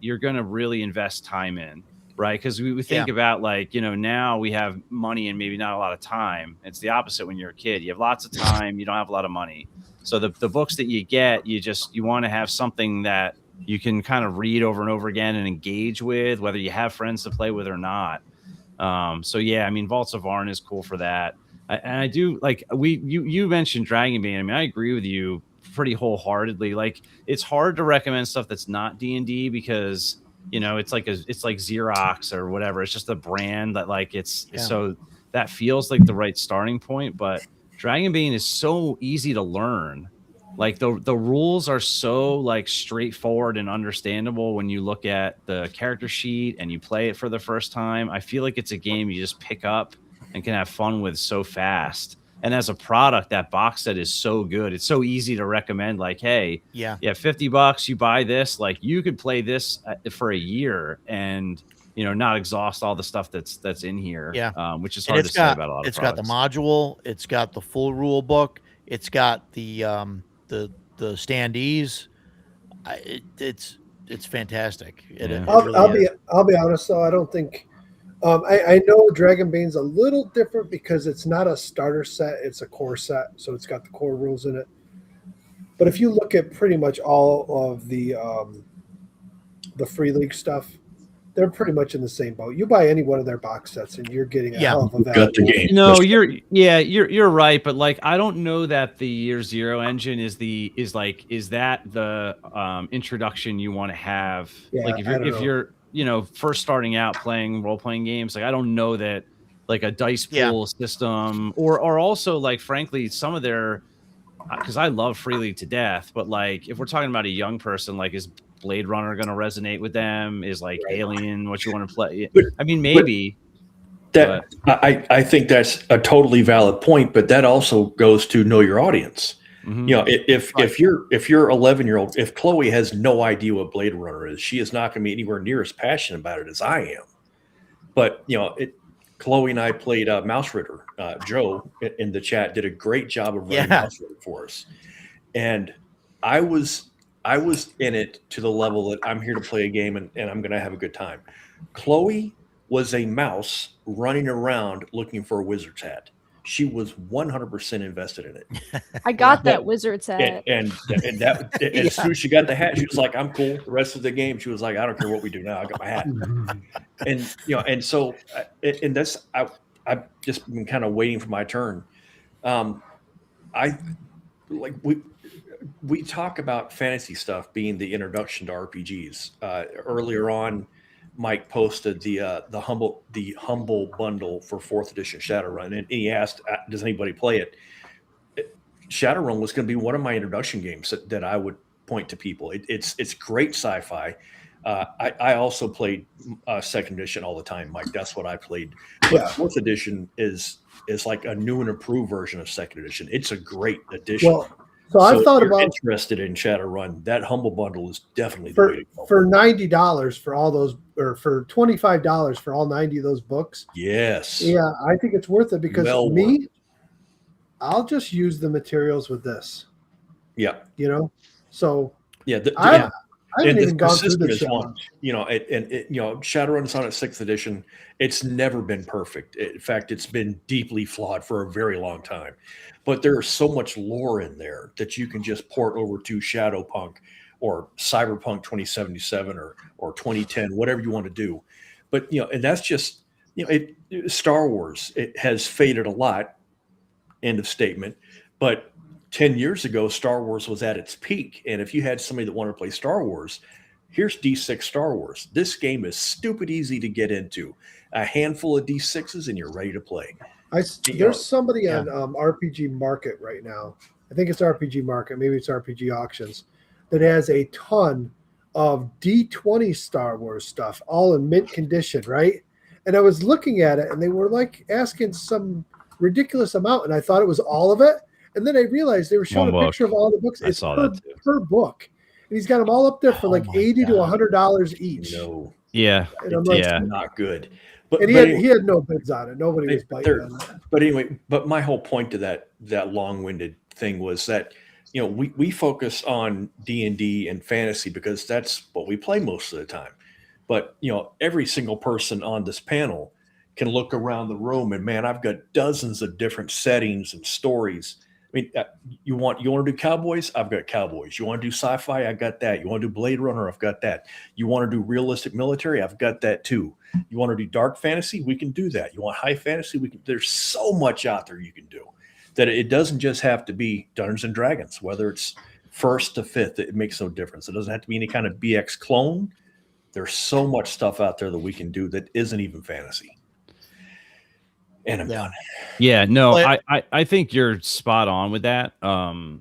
you're going to really invest time in. Right. Because we think about like, now we have money and maybe not a lot of time. It's the opposite when you're a kid. You have lots of time. You don't have a lot of money. So the books that you get, you want to have something that you can kind of read over and over again and engage with, whether you have friends to play with or not. So yeah, I mean, Vaults of Arn is cool for that. And I do like you mentioned Dragonbane. I mean, I agree with you pretty wholeheartedly. Like it's hard to recommend stuff that's not D&D because it's like Xerox or whatever. It's just a brand that like so that feels like the right starting point. But Dragonbane is so easy to learn. Like the rules are so like straightforward and understandable when you look at the character sheet and you play it for the first time. I feel like it's a game you just pick up and can have fun with so fast. And as a product, that box set is so good. It's so easy to recommend. Like, hey, $50, you buy this. Like, you could play this for a year and not exhaust all the stuff that's in here. Yeah, which is hard to say about a lot of. It's products. got the module. It's got the full rule book. It's got the standees. It's fantastic. I'll be honest though. I don't think. I know Dragonbane's a little different because it's not a starter set; it's a core set, so it's got the core rules in it. But if you look at pretty much all of the Free League stuff, they're pretty much in the same boat. You buy any one of their box sets, and you're getting a hell of a value. Got the game. No, you're right, but like I don't know that the Year Zero engine is that the introduction you want to have. Yeah, like if you're first starting out playing role-playing games, like I don't know that like a dice pool system or also like frankly some of their, because I love Free League to death, but like if we're talking about a young person, like is Blade Runner going to resonate with them? Is like Alien what you want to play? I mean, maybe. I think that's a totally valid point, but that also goes to know your audience. Mm-hmm. If you're 11-year-old, if Chloe has no idea what Blade Runner is, she is not going to be anywhere near as passionate about it as I am. But Chloe and I played Mouse Ritter. Joe in the chat did a great job of running Mouse Ritter for us, and I was in it to the level that I'm here to play a game and I'm going to have a good time. Chloe was a mouse running around looking for a wizard's hat. She was 100% invested in it. I got that wizard's hat. And as soon as she got the hat, she was like, I'm cool. The rest of the game, she was like, I don't care what we do now. I got my hat. And so that's, I've just been kind of waiting for my turn. We talk about fantasy stuff being the introduction to RPGs. Earlier on, Mike posted the humble bundle for 4th edition Shadowrun, and he asked, "Does anybody play it?" Shadowrun was going to be one of my introduction games that I would point to people. It's great sci-fi. I also played 2nd edition all the time, Mike. That's what I played. But 4th edition is like a new and improved version of 2nd edition. It's a great addition. Well, so I've thought if you're about interested in Shadowrun. That humble bundle is definitely the way to go. For $90 for all those, or for $25 for all 90 of those books. Yes. Yeah, I think it's worth it because I'll just use the materials with this. Yeah. So yeah, I haven't And even gone through system this is yet one. much. Shadowrun Sonic 6th edition, it's never been perfect. In fact, it's been deeply flawed for a very long time. But there's so much lore in there that you can just port over to Shadowpunk or Cyberpunk 2077 or 2010, whatever you want to do. But and that's just Star Wars. It has faded a lot. End of statement. But 10 years ago, Star Wars was at its peak. And if you had somebody that wanted to play Star Wars, here's D6 Star Wars. This game is stupid easy to get into. A handful of D6s and you're ready to play. There's somebody Yeah. on RPG Market right now. I think it's RPG Market, maybe it's RPG Auctions, that has a ton of D20 Star Wars stuff, all in mint condition, right? And I was looking at it, and they were like asking some ridiculous amount, and I thought it was all of it. And then I realized they were showing One a picture of all the books. I It's saw per, that too. per book, and he's got them all up there for Oh like my $80 to God. $100 each. No, Yeah. And I'm like, Yeah. not good. But, and but he had no bids on it. Nobody was But biting there- on it. but anyway, but my whole point to that long-winded thing was that we focus on D&D and fantasy because that's what we play most of the time. But every single person on this panel can look around the room and man, I've got dozens of different settings and stories. I mean, you want to do cowboys? I've got cowboys. You want to do sci-fi? I got that. You want to do Blade Runner? I've got that. You want to do realistic military? I've got that too. You want to do dark fantasy? We can do that. You want high fantasy? We can. There's so much out there you can do that it doesn't just have to be Dungeons and Dragons. Whether it's first to fifth, it makes no difference. It doesn't have to be any kind of BX clone. There's so much stuff out there that we can do that isn't even fantasy. And I'm done. Yeah, no, Well, I think you're spot on with that. I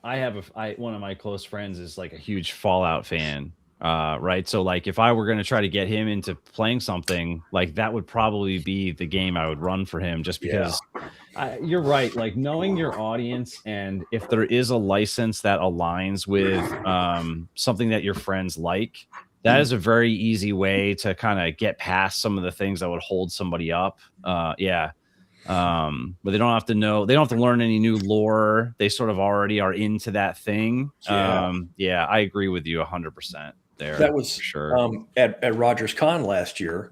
have one of my close friends is like a huge Fallout fan, right? So like if I were going to try to get him into playing something, like that would probably be the game I would run for him, just because you're right. Like knowing your audience, and if there is a license that aligns with something that your friends like, that is a very easy way to kind of get past some of the things that would hold somebody up. But they don't have to know, they don't have to learn any new lore. They sort of already are into that thing. Yeah. I agree with you 100% there. That was for sure. At Rogers Con last year.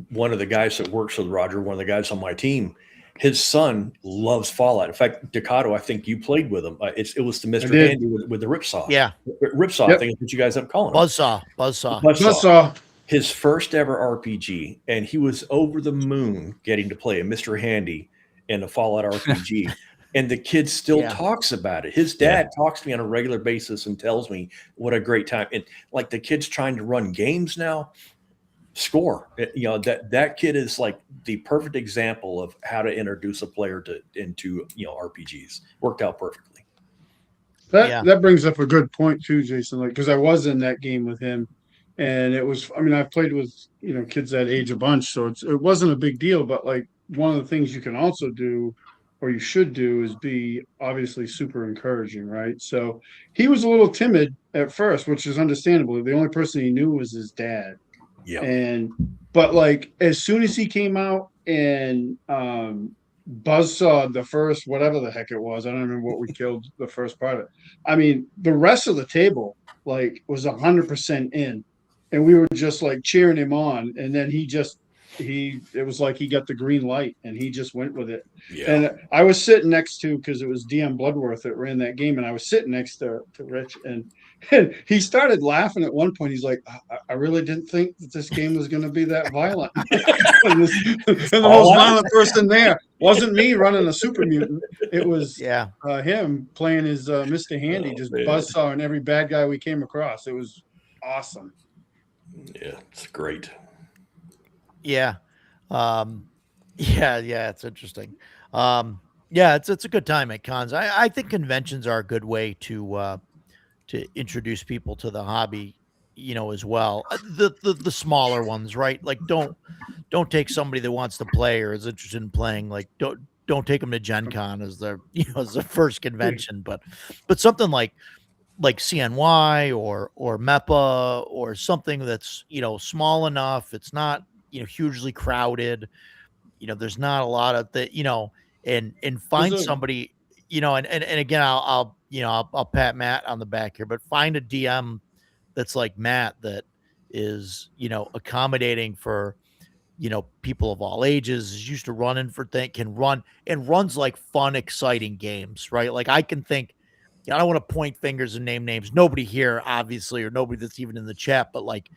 One of the guys that works with Roger, one of the guys on my team, his son loves Fallout. In fact, Ducato, I think you played with him. It was the Mr. did. Handy with the Ripsaw. Yeah. Ripsaw, I Yep. think is what you guys up calling him. Buzzsaw. Buzzsaw. His first ever RPG, and he was over the moon getting to play a Mr. Handy in a Fallout RPG. And the kid still talks about it. His dad talks to me on a regular basis and tells me what a great time. And like the kid's trying to run games now. Score. That kid is like the perfect example of how to introduce a player into RPGs. Worked out perfectly. That brings up a good point too, Jason. Like, because I was in that game with him, and it was. I mean, I've played with kids that age a bunch, so it wasn't a big deal. But like one of the things you can also do, or you should do, is be obviously super encouraging, right? So he was a little timid at first, which is understandable. The only person he knew was his dad. Yeah. But like as soon as he came out and Buzzsaw the first, whatever the heck it was, I don't remember what we killed the first part of it. I mean, the rest of the table like was 100% in, and we were just like cheering him on. And then it was like he got the green light and he just went with it. Yeah. And I was sitting next to, because it was DM Bloodworth that ran that game, and I was sitting next to Rich, and he started laughing at one point. He's like, I really didn't think that this game was going to be that violent. and the most violent person there wasn't me running a super mutant. It was him playing his Mr. Handy, just buzzsawing every bad guy we came across. It was awesome. Yeah, it's great. Yeah. It's interesting. It's a good time at cons. I think conventions are a good way to introduce people to the hobby, as well. The smaller ones, right? Like don't take somebody that wants to play or is interested in playing. Like don't take them to Gen Con as their as the first convention, but something like CNY or MEPA or something that's small enough. It's not hugely crowded. There's not a lot of and find somebody you know, and again, I'll pat Matt on the back here, but find a DM that's like Matt that is, you know, accommodating for, you know, people of all ages, is used to running for things, can run and runs like fun, exciting games, right? Like I can think, I don't want to point fingers and name names. Nobody here, obviously, or nobody that's even in the chat, but like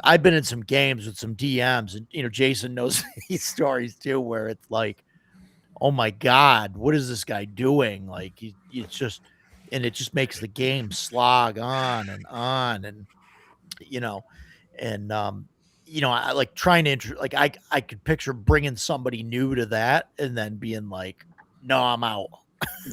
I've been in some games with some DMs, and you know, Jason knows these stories too, where it's like, oh my God, what is this guy doing? Like it's just, and it just makes the game slog on, and you know, and you know, I like trying to like I could picture bringing somebody new to that and then being like, no, I'm out.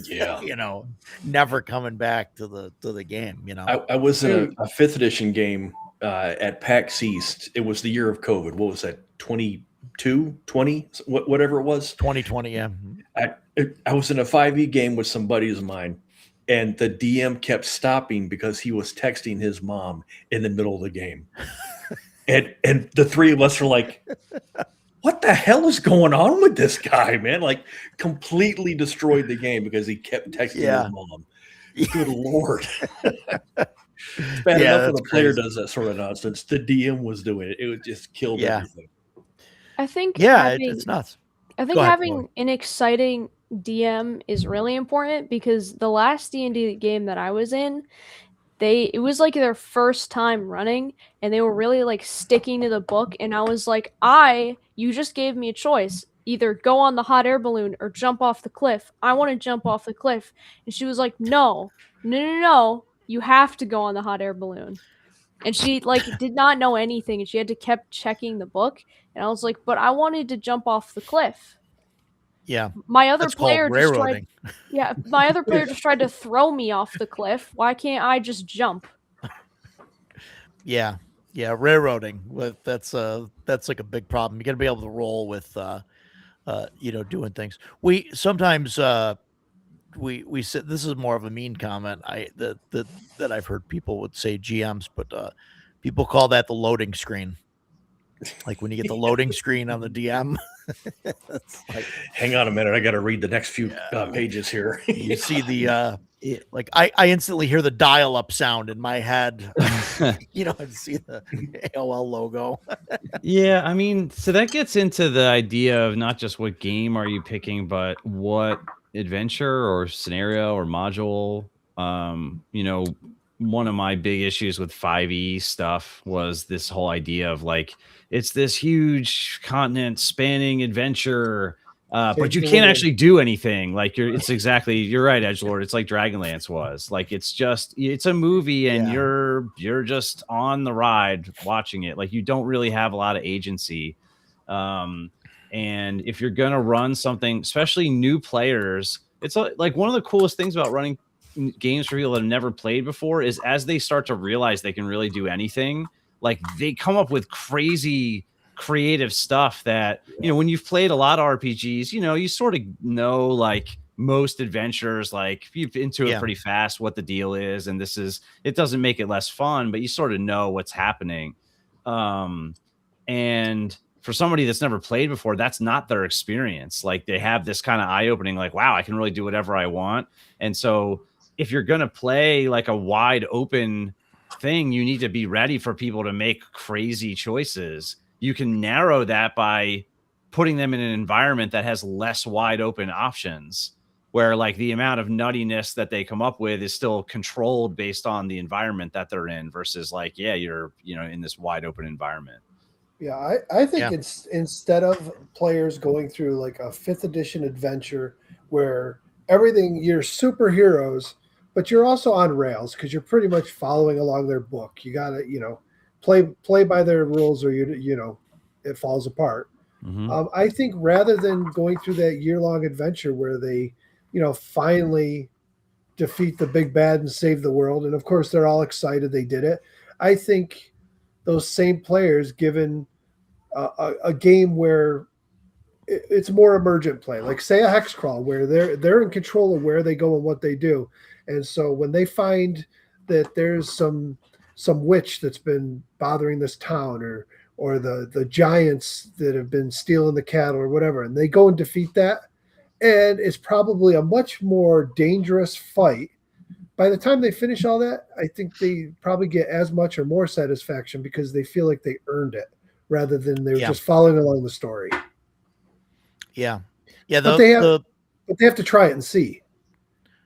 Yeah. You know, never coming back to the game. You know, I was in a 5th edition game at PAX East. It was the year of COVID. What was that? 22, 20, whatever it was. 2020. Yeah. I was in a 5e game with some buddies of mine, and the DM kept stopping because he was texting his mom in the middle of the game. and the three of us were like, what the hell is going on with this guy, man? Like, completely destroyed the game because he kept texting his mom. Good Lord. It's bad enough when the player does that sort of nonsense. The DM was doing it. It would just kill everything. I think it's nuts. I think having an exciting DM is really important, because the last D&D game that I was in, it was like their first time running, and they were really like sticking to the book, and I was like, you just gave me a choice. Either go on the hot air balloon or jump off the cliff. I want to jump off the cliff. And she was like, no, you have to go on the hot air balloon. And she like did not know anything, and she had to kept checking the book. And I was like, but I wanted to jump off the cliff. Yeah. My other player just tried to throw me off the cliff. Why can't I just jump? Yeah. Railroading. That's like a big problem. You got to be able to roll with, you know, doing things. We sometimes, we said, this is more of a mean comment that I've heard people would say GMs, but people call that the loading screen. Like when you get the loading screen on the DM. Like, hang on a minute, I got to read the next few pages here. You see the like I instantly hear the dial-up sound in my head. You know, and see the AOL logo. Yeah, I mean, so that gets into the idea of not just what game are you picking, but what adventure or scenario or module. You know, one of my big issues with 5e stuff was this whole idea of like, it's this huge continent spanning adventure, but you can't actually do anything. Like you're right, Edgelord. It's like Dragonlance was. Like it's a movie, and you're just on the ride watching it. Like you don't really have a lot of agency. And if you're gonna run something, especially new players, it's like one of the coolest things about running games for people that have never played before is as they start to realize they can really do anything, like they come up with crazy creative stuff that, you know, when you've played a lot of RPGs, you know, you sort of know, like most adventures, like you've into it pretty fast what the deal is, and it doesn't make it less fun, but you sort of know what's happening. And for somebody that's never played before, that's not their experience. Like they have this kind of eye-opening, like, wow, I can really do whatever I want. And so if you're going to play like a wide open thing, you need to be ready for people to make crazy choices. You can narrow that by putting them in an environment that has less wide open options, where like the amount of nuttiness that they come up with is still controlled based on the environment that they're in, versus like, you're, you know, in this wide open environment. Yeah, I think it's instead of players going through like a 5th edition adventure where everything, you're superheroes, but you're also on rails because you're pretty much following along their book. You got to, you know, play by their rules, or you know, it falls apart. Mm-hmm. I think rather than going through that year-long adventure where they, you know, finally defeat the big bad and save the world, and of course they're all excited they did it, I think those same players given a game where it's more emergent play, like say a hex crawl, where they're in control of where they go and what they do. And so when they find that there's some witch that's been bothering this town, or the giants that have been stealing the cattle or whatever, and they go and defeat that, and it's probably a much more dangerous fight. By the time they finish all that, I think they probably get as much or more satisfaction because they feel like they earned it rather than they were Yeah. just following along the story. Yeah. Yeah. But they have to try it and see.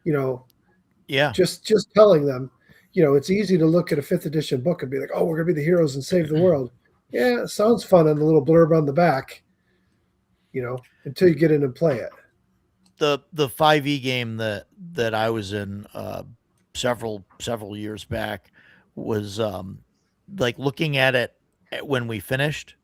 Yeah. Just telling them, it's easy to look at a 5th edition book and be like, oh, we're gonna be the heroes and save the world. Yeah, it sounds fun on the little blurb on the back, until you get in and play it. The 5e game that I was in several years back was like looking at it when we finished.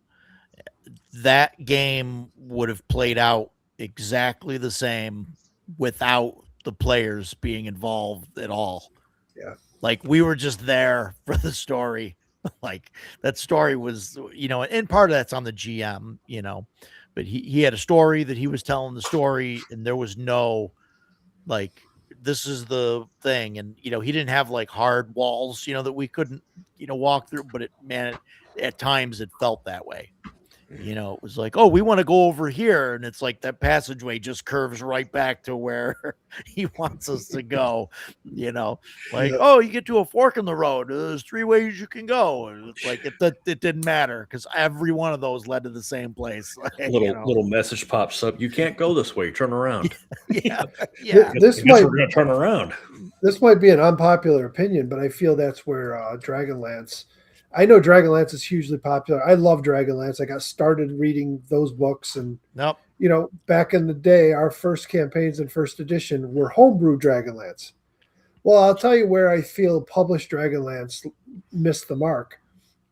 That game would have played out exactly the same without the players being involved at all. Yeah. Like we were just there for the story. Like that story was, and part of that's on the GM, but he had a story that he was telling the story, and there was no like, this is the thing. And, he didn't have like hard walls, that we couldn't, walk through, but at times it felt that way. It was like, oh, we want to go over here. And it's like that passageway just curves right back to where he wants us to go, like, oh, you get to a fork in the road. There's 3 ways you can go. And it's like, it didn't matter because every one of those led to the same place. Like, Little message pops up. You can't go this way. Turn around. Yeah. This Guess might we're going to turn around. This might be an unpopular opinion, but I feel that's where Dragonlance. I know Dragonlance is hugely popular. I love Dragonlance. I got started reading those books, and Nope. Back in the day, our first campaigns in 1st edition were homebrew Dragonlance. Well, I'll tell you where I feel published Dragonlance missed the mark.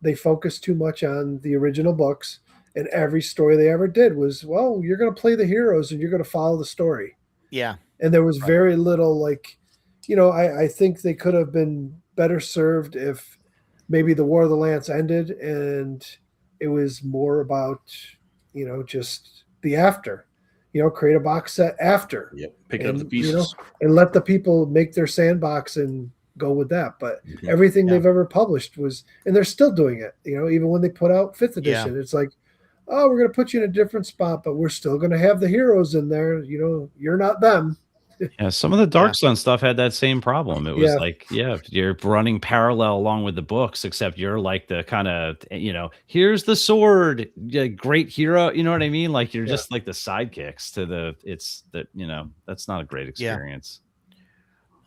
They focused too much on the original books, and every story they ever did was, well, you're going to play the heroes and you're going to follow the story. Yeah. And there was very little I think they could have been better served if maybe the War of the Lance ended and it was more about, just the after, create a box set after. Yep. Pick up the pieces. And let the people make their sandbox and go with that. But everything they've ever published was, and they're still doing it, even when they put out 5th edition, it's like, oh, we're going to put you in a different spot, but we're still going to have the heroes in there. You're not them. Yeah, some of the Dark Sun stuff had that same problem. It was like, you're running parallel along with the books, except you're like the kind of, here's the sword, great hero. You know what I mean? Like you're just like the sidekicks to that's not a great experience.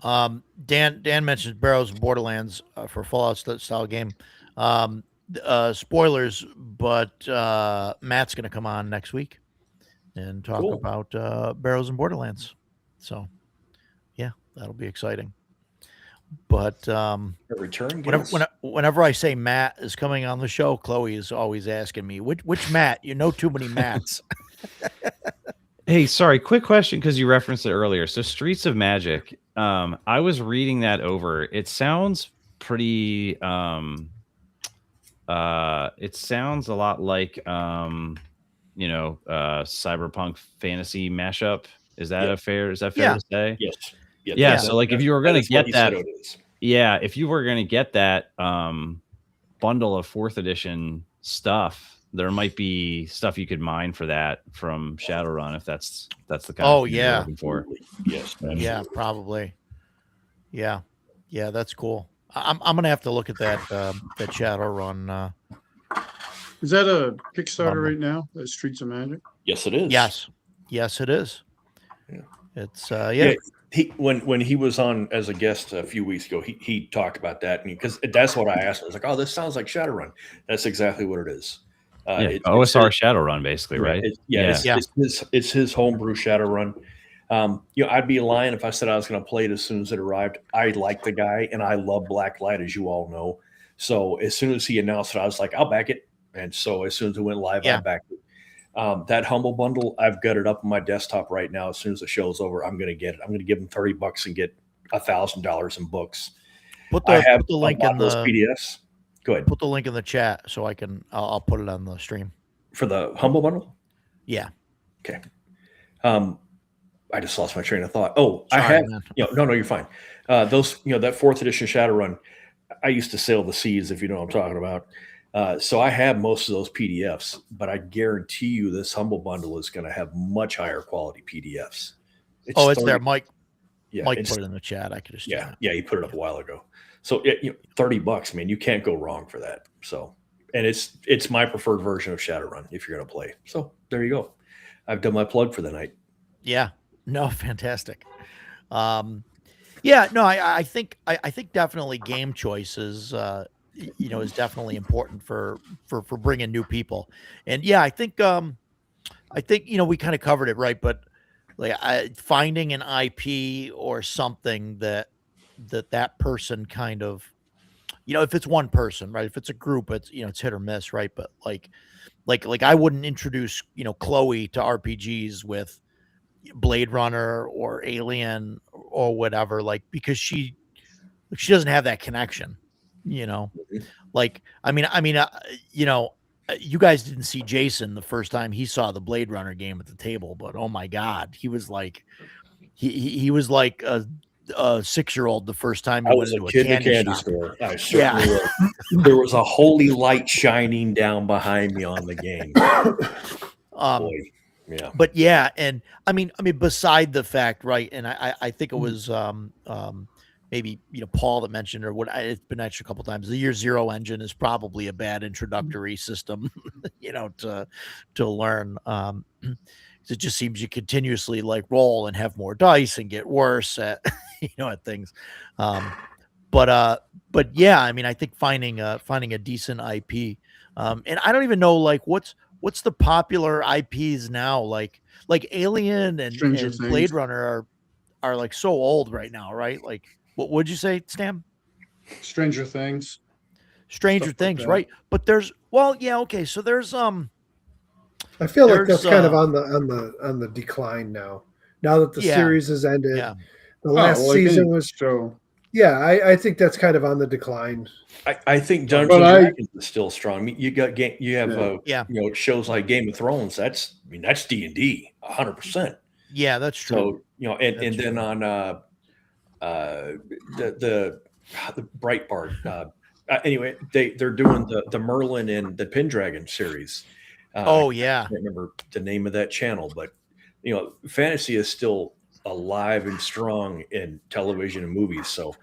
Dan mentioned Barrows and Borderlands for Fallout style game. Spoilers, but Matt's going to come on next week and talk about Barrows and Borderlands. So, yeah, that'll be exciting. But whenever I say Matt is coming on the show, Chloe is always asking me, which Matt? You know too many Matts. Hey, sorry, quick question because you referenced it earlier. So Streets of Magic, I was reading that over. It sounds pretty, it sounds a lot like, cyberpunk fantasy mashup. Is that fair to say? Yes. Yeah. So like if you were going to get that, if you were going to get that bundle of 4th edition stuff, there might be stuff you could mine for that from Shadowrun if that's the kind of thing you're looking for. Yes. Absolutely. Yeah, probably. Yeah, that's cool. I'm gonna have to look at that Shadowrun. Is that a Kickstarter right now? That Streets of Magic? Yes, it is. Yes, it is. Yeah. It's He when he was on as a guest a few weeks ago, he talked about that, and because that's what I asked. I was like, "Oh, this sounds like Shadowrun." That's exactly what it is. OSR Shadowrun, basically, right? It's his homebrew Shadowrun. I'd be lying if I said I was going to play it as soon as it arrived. I like the guy, and I love Blacklight, as you all know. So as soon as he announced it, I was like, I'll back it. And so as soon as it went live, I backed it. That Humble Bundle, I've got it up on my desktop right now. As soon as the show's over, I'm going to get it. I'm going to give him $30 and get $1,000 in books. Put the link in the PDFs. Go ahead. Put the link in the chat so I'll put it on the stream for the Humble Bundle. Yeah. Okay. I just lost my train of thought. Oh, sorry, I have. Man. No, you're fine. That 4th edition Shadowrun. I used to sail the seas, if you know what I'm talking about. So I have most of those PDFs, but I guarantee you this Humble Bundle is going to have much higher quality PDFs. It's there. Mike Yeah, Mike it's- put it in the chat. I could just yeah, he put it up a while ago. So $30, man, you can't go wrong for that. So, and it's my preferred version of Shadowrun if you're going to play. So there you go. I've done my plug for the night. Yeah. No, fantastic. Yeah, no, I think definitely game choices, is definitely important for bringing new people. And yeah, I think we kind of covered it, right? But like finding an IP or something that person kind of, if it's one person, right? If it's a group, it's hit or miss, right? But like I wouldn't introduce, Chloe to RPGs with Blade Runner or Alien or whatever, like, because she doesn't have that connection, like, you guys didn't see Jason the first time he saw the Blade Runner game at the table, but oh my God, he was like, he was like a 6-year-old the first time he I went was a into a kid in candy a candy shop. store. I certainly was. There was a holy light shining down behind me on the game. Boy, yeah. But yeah, and I mean, beside the fact, right? And I think it was maybe Paul that mentioned, or what it's been mentioned a couple times. The Year Zero engine is probably a bad introductory system, to learn. It just seems you continuously like roll and have more dice and get worse at at things. But yeah, I mean, I think finding a decent IP, and I don't even know like what's the popular IPs now, like Alien and Stranger Blade Things. Runner are like so old right now, right? Like, what would you say, Stam? Stranger Things. Stranger Stuff like Things, that. right? But okay, so there's I feel like There's, that's kind of on the decline now. Now that the Yeah. series has ended, yeah. the last well, like season any was. show. Yeah, I think that's kind of on the decline. I think Dungeons But and Dragons is still strong. I mean, you got you have Yeah. shows like Game of Thrones. That's D&D 100%. Yeah, that's true. So and That's then true. on the Breitbart. Anyway, they're doing the Merlin and the Pendragon series. Oh yeah. I can't remember the name of that channel, but fantasy is still alive and strong in television and movies. So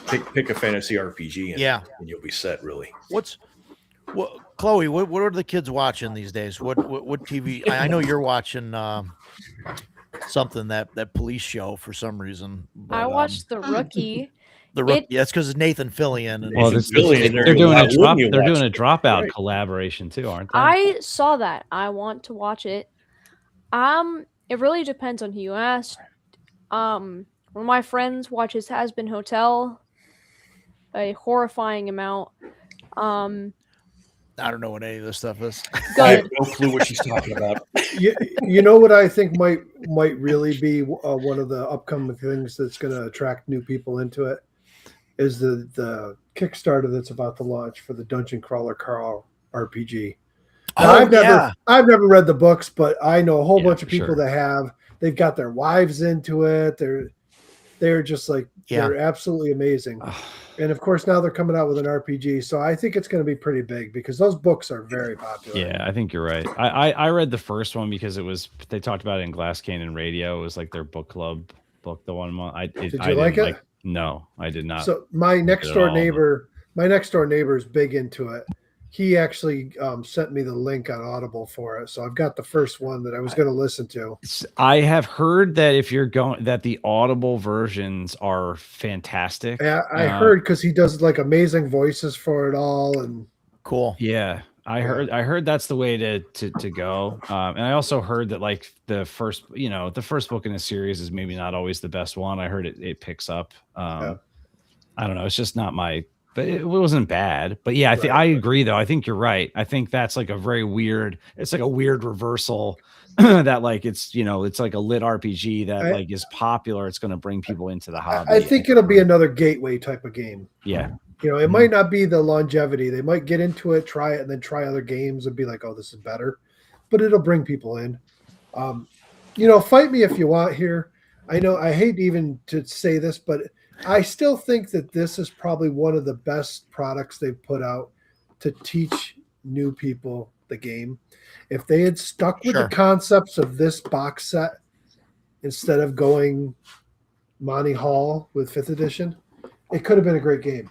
pick a fantasy RPG and you'll be set, really. Chloe, what are the kids watching these days? What TV? I know you're watching something that police show for some reason. But, I watched The Rookie. the Rookie. That's because it's Nathan Fillion. And Well, Nathan Fillion, they're doing why a drop. wouldn't you They're watch doing a it? dropout Right. collaboration too, aren't they? I saw that. I want to watch it. It really depends on who you ask. One of my friends watches Has Been Hotel, a horrifying amount. I don't know what any of this stuff is. I have Good. no clue what she's talking about. You know what I think might really be one of the upcoming things that's going to attract new people into it is the Kickstarter that's about to launch for the Dungeon Crawler Carl RPG. Now, I've never read the books, but I know a whole bunch of for people sure. that have. They've got their wives into it. They're just like they're absolutely amazing. And of course now they're coming out with an RPG, so I think it's going to be pretty big because those books are very popular. Yeah, I think you're right. I read the first one because they talked about it in Glass Cannon Radio. It was like their book club book. The one month. Did you like it? No, I did not. So my next door neighbor is big into it. He actually sent me the link on Audible for it, so I've got the first one that I was going to listen to. I have heard that that the Audible versions are fantastic. I heard because he does like amazing voices for it all, and Cool. Yeah, I heard that's the way to go. And I also heard that like the first book in a series is maybe not always the best one. I heard it picks up. I don't know. It's just not my. But it wasn't bad. But yeah, I agree though. I think you're right. I think that's like a very weird. It's like a weird reversal that like it's like a lit RPG that like is popular. It's going to bring people into the hobby. I think it'll be another gateway type of game. Yeah. It might not be the longevity. They might get into it, try it, and then try other games and be like, "Oh, this is better," but it'll bring people in. Fight me if you want here. I know I hate even to say this, but I still think that this is probably one of the best products they've put out to teach new people the game. If they had stuck with Sure. the concepts of this box set instead of going Monty Hall with 5th edition, it could have been a great game.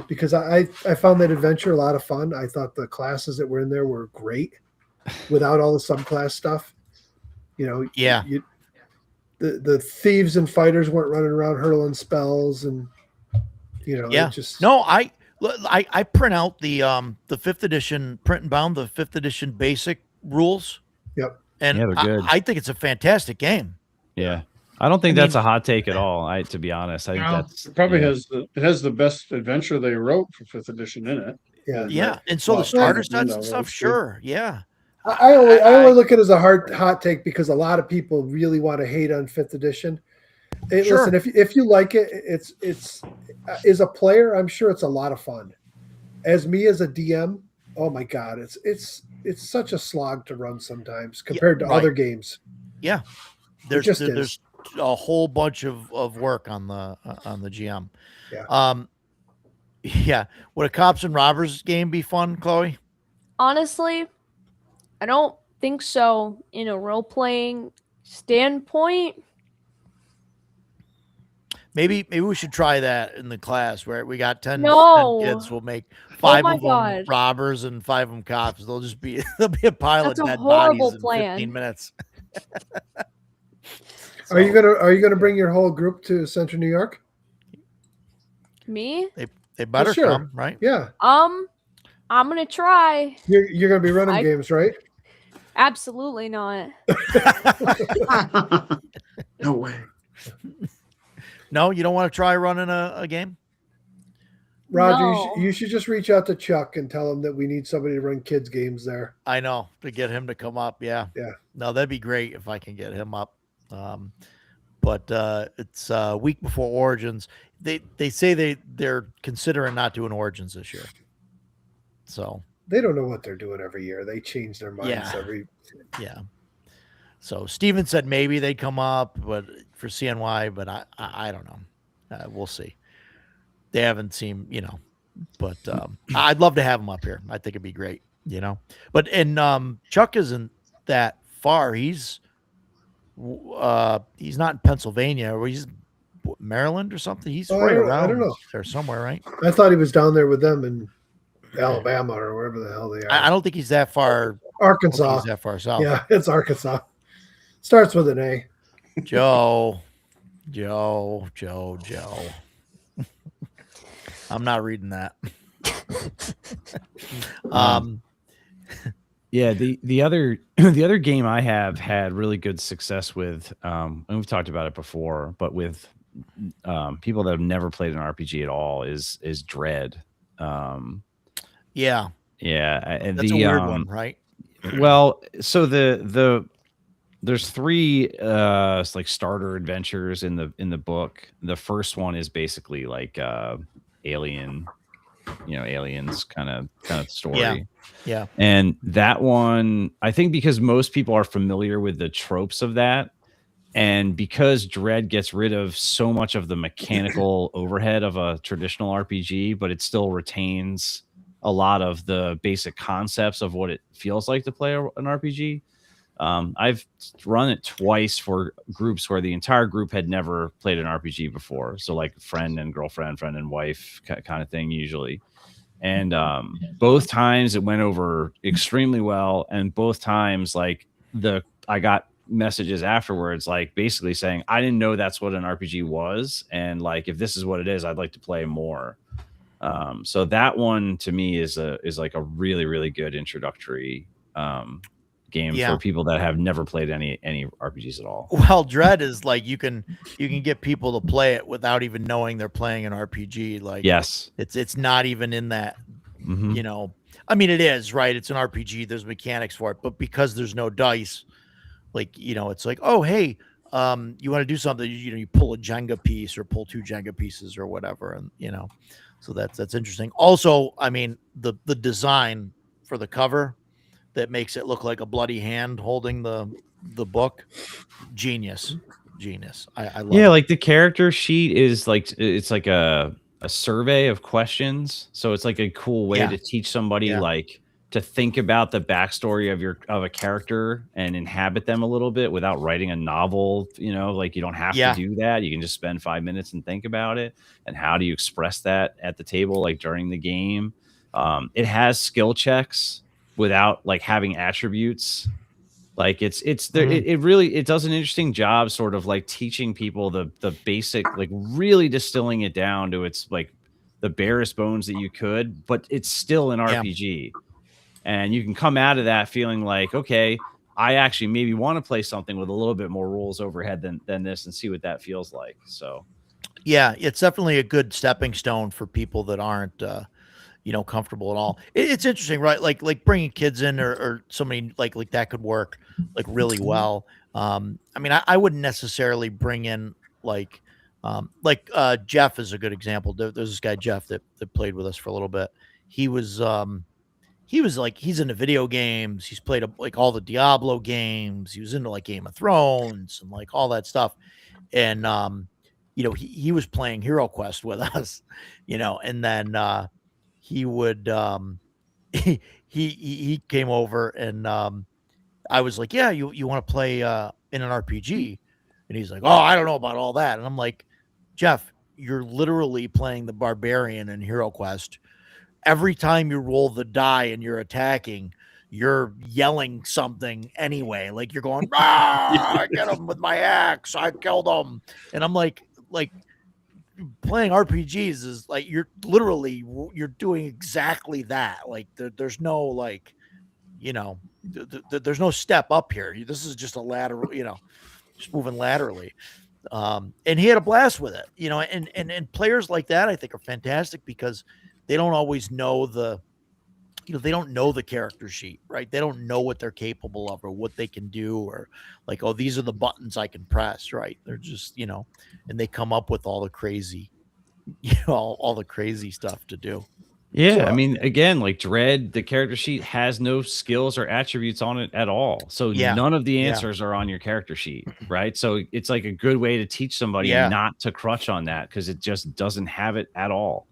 Because I found that adventure a lot of fun. I thought the classes that were in there were great without all the subclass stuff. You know, Yeah. The thieves and fighters weren't running around hurling spells, and you know, Yeah. it just No, I print out the 5th edition print and bound the 5th edition basic rules. Yep. And Yeah, they're good. I think it's a fantastic game. Yeah. I don't think I that's mean- a hot take at all. To be honest, I think Well, that's it probably yeah. has the best adventure they wrote for 5th edition in it. yeah. Yeah. And so the Well, starter right. sets and No, stuff, that's good. sure. Yeah. I only look at it as a hot take because a lot of people really want to hate on 5th edition. Hey, Sure. Listen, if you like it, it's as a player, I'm sure it's a lot of fun. As me as a DM, oh my god, it's such a slog to run sometimes compared to right. other games. Yeah. just There's a whole bunch of work on the GM. Yeah. Yeah. Would a cops and robbers game be fun, Chloe? Honestly, I don't think so in a role playing standpoint. Maybe we should try that in the class where we got 10, No. 10 kids. We'll make 5 my of them God. robbers and 5 of them cops. They'll just be there'll be a pile That's of a dead horrible bodies in plan. 15 minutes. Are you gonna bring your whole group to Central New York? Me? They better sure. come, right? Yeah, I'm gonna try. you're gonna be running I- games, right? Absolutely not. No way. No, you don't want to try running a game? Roger, No. you should just reach out to Chuck and tell him that we need somebody to run kids games there. I know, to get him to come up. Yeah. Yeah. No, that'd be great if I can get him up. But it's a week before Origins. They say they're considering not doing Origins this year. So They don't know what they're doing every year. They change their minds Yeah. every. yeah. So Steven said maybe they'd come up, but for CNY, but I don't know. We'll see. They haven't seen, but I'd love to have them up here. I think it'd be great, But Chuck isn't that far. He's not in Pennsylvania, or he's Maryland or something. He's Oh, right I around don't know. there somewhere, right? I thought he was down there with them in Alabama or wherever the hell they are. I don't think he's that far. I don't think Arkansas. he's that far south. Yeah, it's Arkansas. Starts with an A. Joe. I'm not reading that. Yeah, the other the other game I have had really good success with, and we've talked about it before, but with people that have never played an RPG at all is Dread. Yeah, And that's a weird one, right? Well, so there's 3 like starter adventures in the book. The first one is basically like aliens kind of story. Yeah. And that one, I think because most people are familiar with the tropes of that, and because Dread gets rid of so much of the mechanical overhead of a traditional RPG, but it still retains a lot of the basic concepts of what it feels like to play an RPG. I've run it twice for groups where the entire group had never played an RPG before. So like friend and girlfriend, friend and wife kind of thing usually. And both times it went over extremely well. And both times I got messages afterwards, like basically saying, I didn't know that's what an RPG was. And like, if this is what it is, I'd like to play more. So that one to me is like a really, really good introductory game for people that have never played any RPGs at all. Well, Dread is like you can get people to play it without even knowing they're playing an RPG. Like, yes, it's not even in that. Mhm. I mean, it is, right? It's an RPG. There's mechanics for it, but because there's no dice, it's like, oh, hey, you want to do something? You pull a Jenga piece or pull 2 Jenga pieces or whatever, and so that's interesting. Also, I mean, the design for the cover that makes it look like a bloody hand holding the book, genius. I love it. Like the character sheet is like, it's like a a survey of questions. So it's like a cool way Yeah. to teach somebody Yeah. like to think about the backstory of a character and inhabit them a little bit without writing a novel. Like you don't have Yeah. to do that. You can just spend 5 minutes and think about it. And how do you express that at the table, like during the game? It has skill checks without like having attributes. Like it's there. Mhm. It really does an interesting job, sort of like teaching people the basic, like really distilling it down to its like the barest bones that you could, but it's still an Yeah. RPG, and you can come out of that feeling like, okay, I actually maybe want to play something with a little bit more rules overhead than this, and see what that feels like. So Yeah, it's definitely a good stepping stone for people that aren't, comfortable at all. It's interesting, right? Like bringing kids in or somebody like that could work like really well. I mean, I wouldn't necessarily bring in Jeff is a good example. There's this guy Jeff that played with us for a little bit. He was like he's into video games. He's played like all the Diablo games. He was into like Game of Thrones and like all that stuff. And he was playing Hero Quest with us, and then he would he came over and I was like, yeah, you want to play in an RPG? And he's like, oh, I don't know about all that. And I'm like, Jeff, you're literally playing the barbarian in Hero Quest. Every time you roll the die and you're attacking, you're yelling something anyway. Like you're going, I get him with my axe. I killed him. And I'm like playing RPGs is like, you're doing exactly that. Like there's no like, there's no step up here. This is just a lateral, just moving laterally. And he had a blast with it, and players like that, I think, are fantastic because they don't always know they don't know the character sheet, right? They don't know what they're capable of or what they can do, or like, oh, these are the buttons I can press, right? They're just, and they come up with all the crazy, all the crazy stuff to do. yeah, So, I mean, again, like Dread, the character sheet has no skills or attributes on it at all. So Yeah. none of the Yeah. answers are on your character sheet, right? So it's like a good way to teach somebody Yeah. not to crutch on that, because it just doesn't have it at all.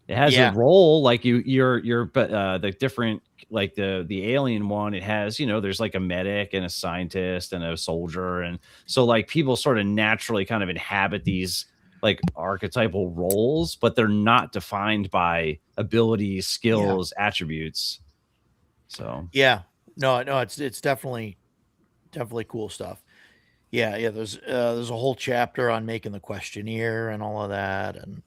It has Yeah. a role like the different, like the alien one. It has, there's like a medic and a scientist and a soldier, and so like people sort of naturally kind of inhabit these like archetypal roles, but they're not defined by abilities, skills, attributes. So yeah, no, it's definitely cool stuff. Yeah. There's a whole chapter on making the questionnaire and all of that, and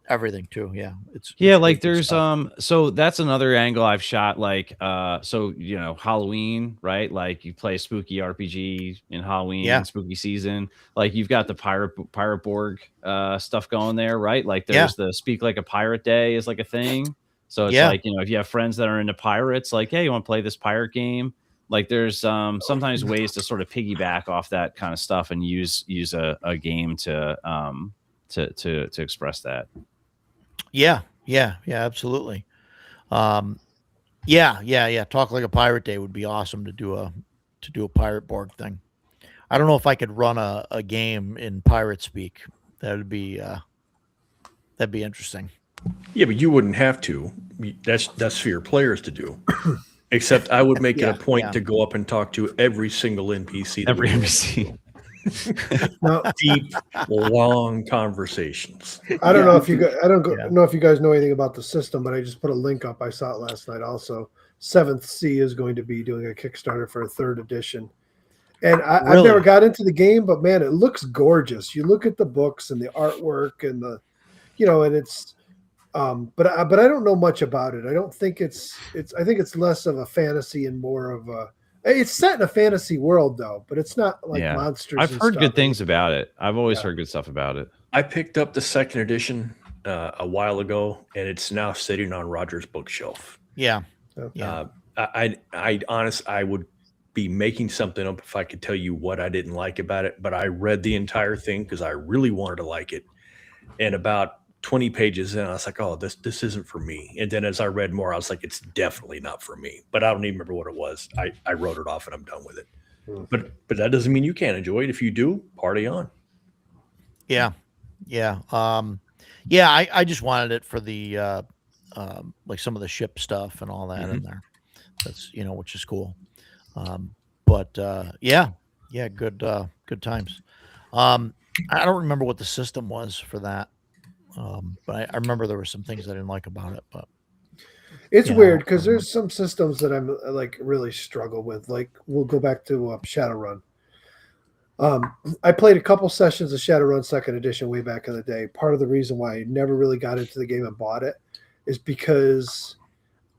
everything too. Yeah, it's like really good there's stuff. so that's another angle I've shot, like so Halloween, right? Like you play spooky RPG in Halloween, Yeah. spooky season, like you've got the pirate Borg stuff going there, right? Like Yeah. there's the Speak Like a Pirate Day is like a thing. So it's Yeah. like, if you have friends that are into pirates, like, hey, you want to play this pirate game? Like there's sometimes ways to sort of piggyback off that kind of stuff and use a game to express that. Yeah, absolutely. Yeah. Talk Like a Pirate Day would be awesome to do a pirate Borg thing. I don't know if I could run a game in pirate speak. That'd be interesting. Yeah, but you wouldn't have to. That's for your players to do. Except I would make it a point to go up and talk to every single NPC. Every NPC. Now, Deep, long conversations. I don't know if you guys, know if you guys know anything about the system, but I just put a link up. I saw it last night. Also, Seventh Sea is going to be doing a Kickstarter for a 3rd edition, and I've Really? never got into the game, but man, it looks gorgeous. You look at the books and the artwork and the, and it's, but I don't know much about it. I don't think it's. I think it's less of a fantasy and more of a. It's set in a fantasy world though, but it's not like monsters. I've and heard stuff. good things about it. I've always heard good stuff about it. I picked up the 2nd edition a while ago, and it's now sitting on Roger's bookshelf. Yeah. I honestly, I would be making something up if I could tell you what I didn't like about it, but I read the entire thing because I really wanted to like it. And about 20 pages in, I was like, oh, this isn't for me. And then as I read more, I was like, it's definitely not for me. But I don't even remember what it was. I wrote it off and I'm done with it. But that doesn't mean you can't enjoy it. If you do, party on. Yeah. Yeah, I just wanted it for the like some of the ship stuff and all that in there. That's which is cool. But yeah, good times. Um, I don't remember what the system was for that. But I remember there were some things I didn't like about it. But It's yeah, weird because there's some systems that I'm like really struggle with. Like we'll go back to Shadowrun. I played a couple sessions of Shadowrun Second Edition way back in the day. Part of the reason why I never really got into the game and bought it is because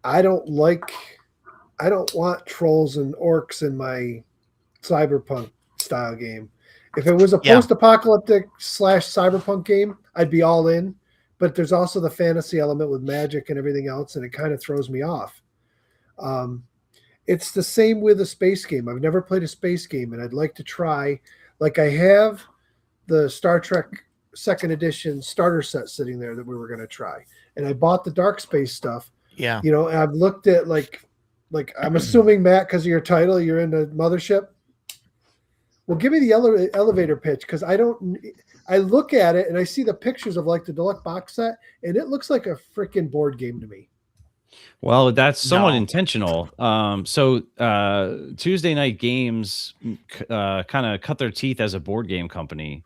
I don't want trolls and orcs in my cyberpunk style game. If it was a Yeah. post-apocalyptic / cyberpunk game, I'd be all in. But there's also the fantasy element with magic and everything else, and it kind of throws me off. It's the same with a space game. I've never played a space game, and I'd like to try. Like I have the Star Trek Second Edition starter set sitting there that we were going to try, and I bought the Dark Space stuff. yeah, And I've looked at like I'm assuming, Matt, because of your title, you're in the Mothership. Well, give me the elevator pitch, because I look at it and I see the pictures of like the deluxe box set, and it looks like a freaking board game to me. Well, that's somewhat No. intentional. So Tuesday Night Games kind of cut their teeth as a board game company.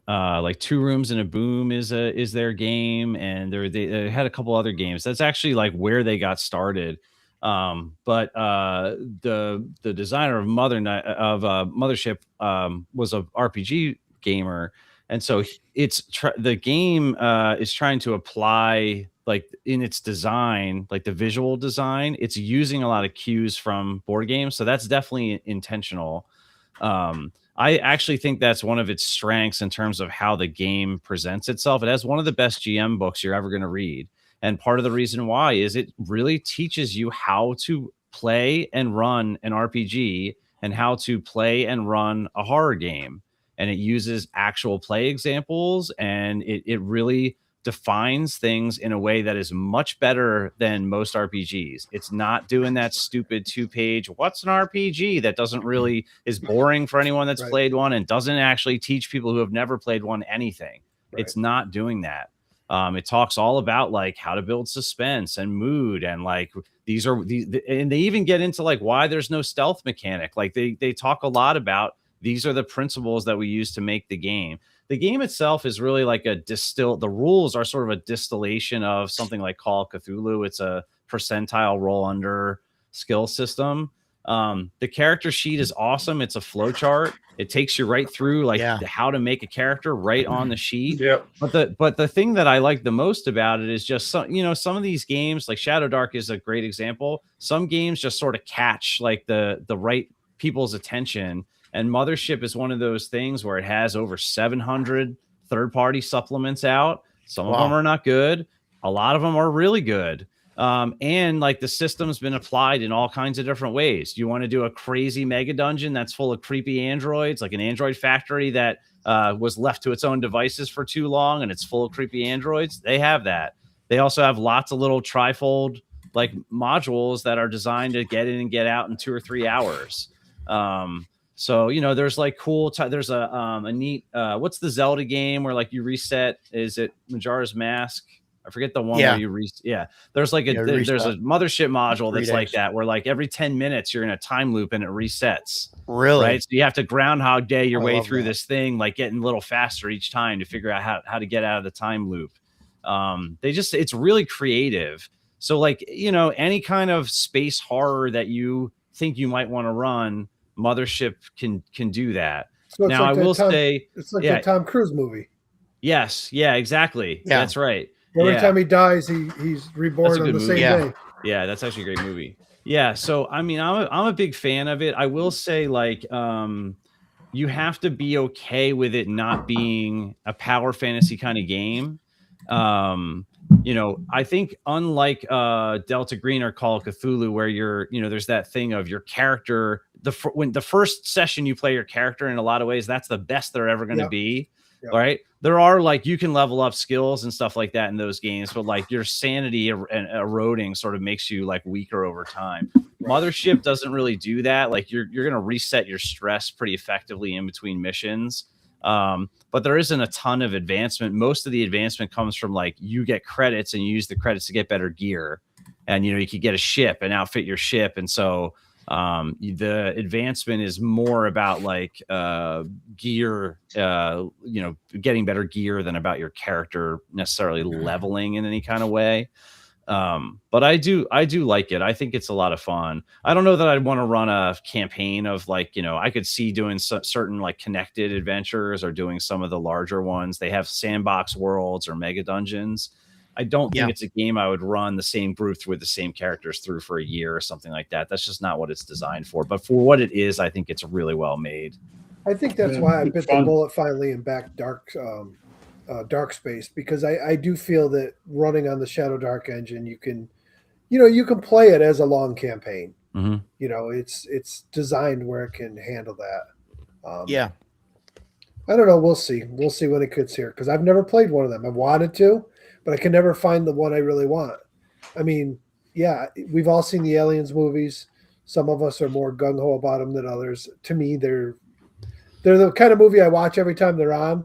Like Two Rooms and a Boom is their game, and they had a couple other games. That's actually like where they got started. But the designer of Mothership was a RPG gamer, and so the game is trying to apply, like in its design, like the visual design, it's using a lot of cues from board games, so that's definitely intentional. I actually think that's one of its strengths in terms of how the game presents itself. It has one of the best GM books you're ever going to read. And part of the reason why is it really teaches you how to play and run an RPG and how to play and run a horror game. And it uses actual play examples, and it really defines things in a way that is much better than most RPGs. It's not doing that stupid 2-page, what's an RPG, that doesn't really is boring for anyone that's Right. played one, and doesn't actually teach people who have never played one anything. Right. It's not doing that. It talks all about like how to build suspense and mood, and like and they even get into like why there's no stealth mechanic. Like they talk a lot about these are the principles that we use to make the game. The game itself is really like the rules are sort of a distillation of something like Call of Cthulhu. It's a percentile roll under skill system. The character sheet is awesome. It's a flow chart. It takes you right through like how to make a character right on the sheet. Yep. But the thing that I like the most about it is just some of these games, like Shadow Dark is a great example. Some games just sort of catch like the right people's attention. And Mothership is one of those things where it has over 700 third-party supplements out. Some of them are not good. A lot of them are really good. And like the system's been applied in all kinds of different ways. You want to do a crazy mega dungeon that's full of creepy androids, like an android factory that was left to its own devices for too long and it's full of creepy androids. They have that. They also have lots of little trifold like modules that are designed to get in and get out in 2 or 3 hours. So, there's like there's a neat, what's the Zelda game where like you reset? Is it Majora's Mask? I forget the one where you reset. There's like there's a Mothership module that's like that, where like every 10 minutes you're in a time loop and it resets. Really? Right. So you have to Groundhog Day your way through this thing, like getting a little faster each time to figure out how to get out of the time loop. It's really creative. So like, any kind of space horror that you think you might want to run, Mothership can do that. So now like I will say it's like the Tom Cruise movie. Yes, yeah, exactly. Yeah. That's right. Every time he dies, he's reborn on the same day. Yeah, that's actually a great movie. Yeah, so I mean, I'm a big fan of it. I will say, like, you have to be okay with it not being a power fantasy kind of game. I think unlike Delta Green or Call of Cthulhu, where there's that thing of your character. When the first session you play your character, in a lot of ways, that's the best they're ever going to be. Yep. Right. There are like you can level up skills and stuff like that in those games, but like your sanity and eroding sort of makes you like weaker over time. Mothership doesn't really do that. Like you're going to reset your stress pretty effectively in between missions. But there isn't a ton of advancement. Most of the advancement comes from like you get credits and you use the credits to get better gear, and you could get a ship and outfit your ship, and so the advancement is more about like gear, getting better gear than about your character necessarily leveling in any kind of way. But I do like it. I think it's a lot of fun. I don't know that I'd want to run a campaign of like, I could see doing certain like connected adventures or doing some of the larger ones. They have sandbox worlds or mega dungeons. I don't think it's a game I would run the same group with the same characters through for a year or something like that. That's just not what it's designed for. But for what it is, I think it's really well made. I think that's why I bit the bullet finally and backed Dark Space, because I do feel that running on the Shadow Dark engine, you can play it as a long campaign. Mm-hmm. It's designed where it can handle that. Yeah. I don't know. We'll see. We'll see when it gets here, because I've never played one of them. I've wanted to, but I can never find the one I really want. I mean, yeah, we've all seen the Aliens movies. Some of us are more gung ho about them than others. To me, they're the kind of movie I watch every time they're on,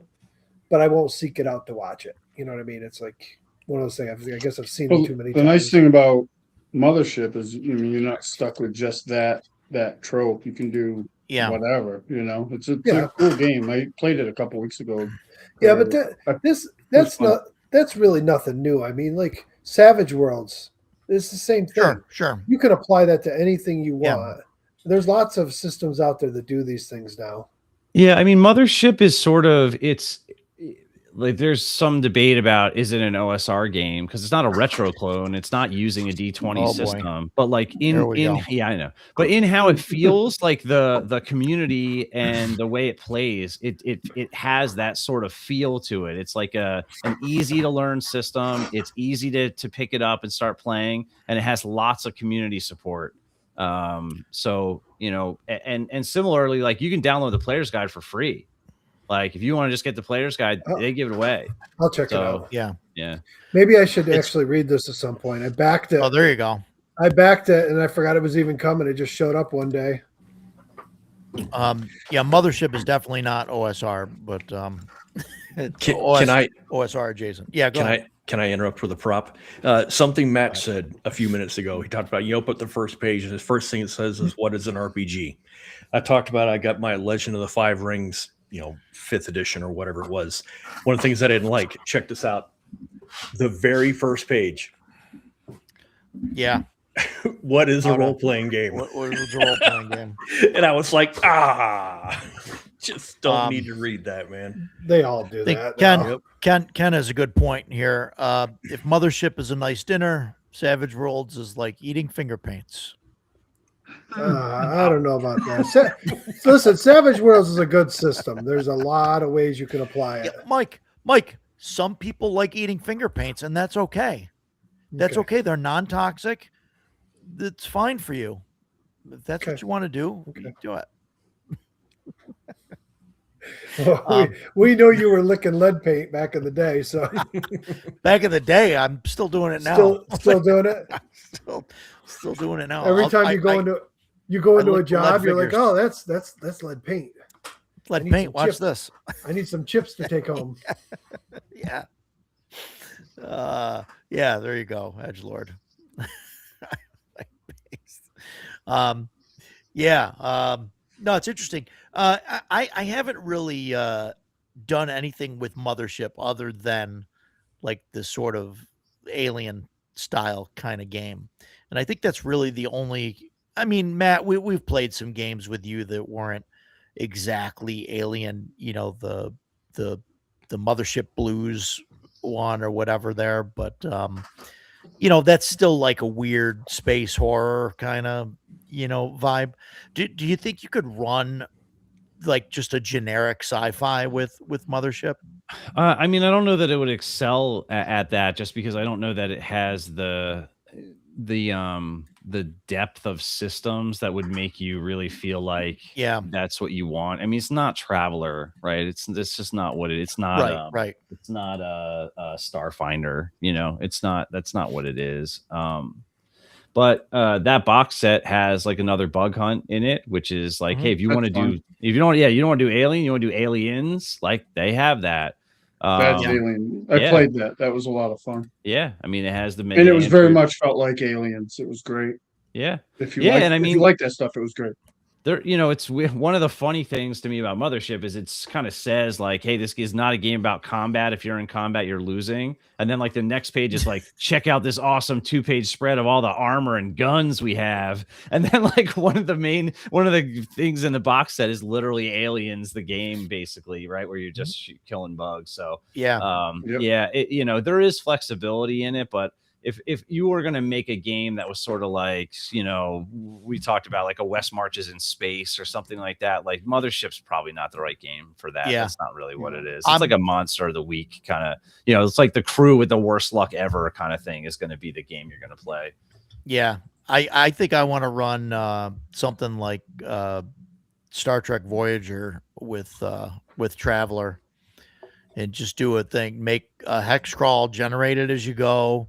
but I won't seek it out to watch it. You know what I mean? It's like one of those things. I guess I've seen it too many times. The nice thing about Mothership is, you're not stuck with just that trope. You can do whatever. It's a cool game. I played it a couple weeks ago. Yeah, but that's really nothing new. I mean, like Savage Worlds, it's the same thing. Sure. You can apply that to anything you want. There's lots of systems out there that do these things now. Yeah, I mean, Mothership is sort of, it's like there's some debate about, is it an OSR game? Because it's not a retro clone. It's not using a D20 system. But like I know. But in how it feels, like the community and the way it plays, it has that sort of feel to it. It's like an easy to learn system. It's easy to pick it up and start playing, and it has lots of community support. So and similarly, like you can download the player's guide for free. Like if you want to just get the player's guide, they give it away. I'll check it out. Yeah. Maybe I should actually read this at some point. I backed it. Oh, there you go. I backed it and I forgot it was even coming. It just showed up one day. Mothership is definitely not OSR, but can I OSR adjacent? Yeah, go ahead. Can I interrupt with a prop? Something Matt said a few minutes ago. He talked about you open up the first page, and the first thing it says is, "What is an RPG?" I talked about I got my Legend of the Five Rings, 5th edition or whatever it was. One of the things I didn't like. Check this out. The very first page. Yeah. What is a role-playing game? What is a role-playing game? And I was like, just don't need to read that, man. They all do that. Ken has a good point here. If Mothership is a nice dinner, Savage Worlds is like eating finger paints. I don't know about that. Listen, Savage Worlds is a good system. There's a lot of ways you can apply it. Yeah, Mike, some people like eating finger paints, and that's okay. That's okay. They're non-toxic. It's fine for you. If that's what you want to do, you do it. Well, we know you were licking lead paint back in the day. So back in the day, I'm still doing it now. Still doing it. Still doing it now. Every time you go into a job, you're like, oh, that's lead paint. Lead paint. Watch this. I need some chips to take home. Yeah. There you go, Edgelord. No, it's interesting. I haven't really done anything with Mothership other than like this sort of alien style kind of game. And I think that's really the only, I mean, Matt, we've played some games with you that weren't exactly alien, the Mothership Blues one or whatever there, but that's still like a weird space horror kind of vibe. Do you think you could run like just a generic sci-fi with Mothership? I mean, I don't know that it would excel at that, just because I don't know that it has the depth of systems that would make you really feel like that's what you want. I mean, it's not Traveler, right? It's just not what it's not. Right. It's not a Starfinder. That's not what it is. But that box set has like another bug hunt in it, which is like, Mhm. hey, if you want to That's fun. do, if you don't, yeah, you don't want to do Alien, you want to do Aliens, like they have that. That's Yeah. Alien. I yeah. played that. That was a lot of fun. Yeah, I mean, it has the And mega it was very android. much felt like Aliens. It was great. Yeah, If you yeah, like and I if you mean, like that stuff, it was great. there, it's one of the funny things to me about Mothership is it's kind of says like, hey, this is not a game about combat. If you're in combat, you're losing. And then like the next page is like, check out this awesome 2-page spread of all the armor and guns we have. And then like one of the things in the box set is literally Aliens, the game, basically, right, where you're just killing bugs. So Yeah. Yep. yeah, there is flexibility in it, but if you were going to make a game that was sort of like, we talked about like a West Marches in Space or something like that, like Mothership's probably not the right game for that. Yeah. That's not really what it is. It's I'm- like a Monster of the Week kind of, it's like the crew with the worst luck ever kind of thing is going to be the game you're going to play. Yeah. I think I want to run something like Star Trek Voyager with Traveler and just do a thing, make a hex crawl, generate it as you go.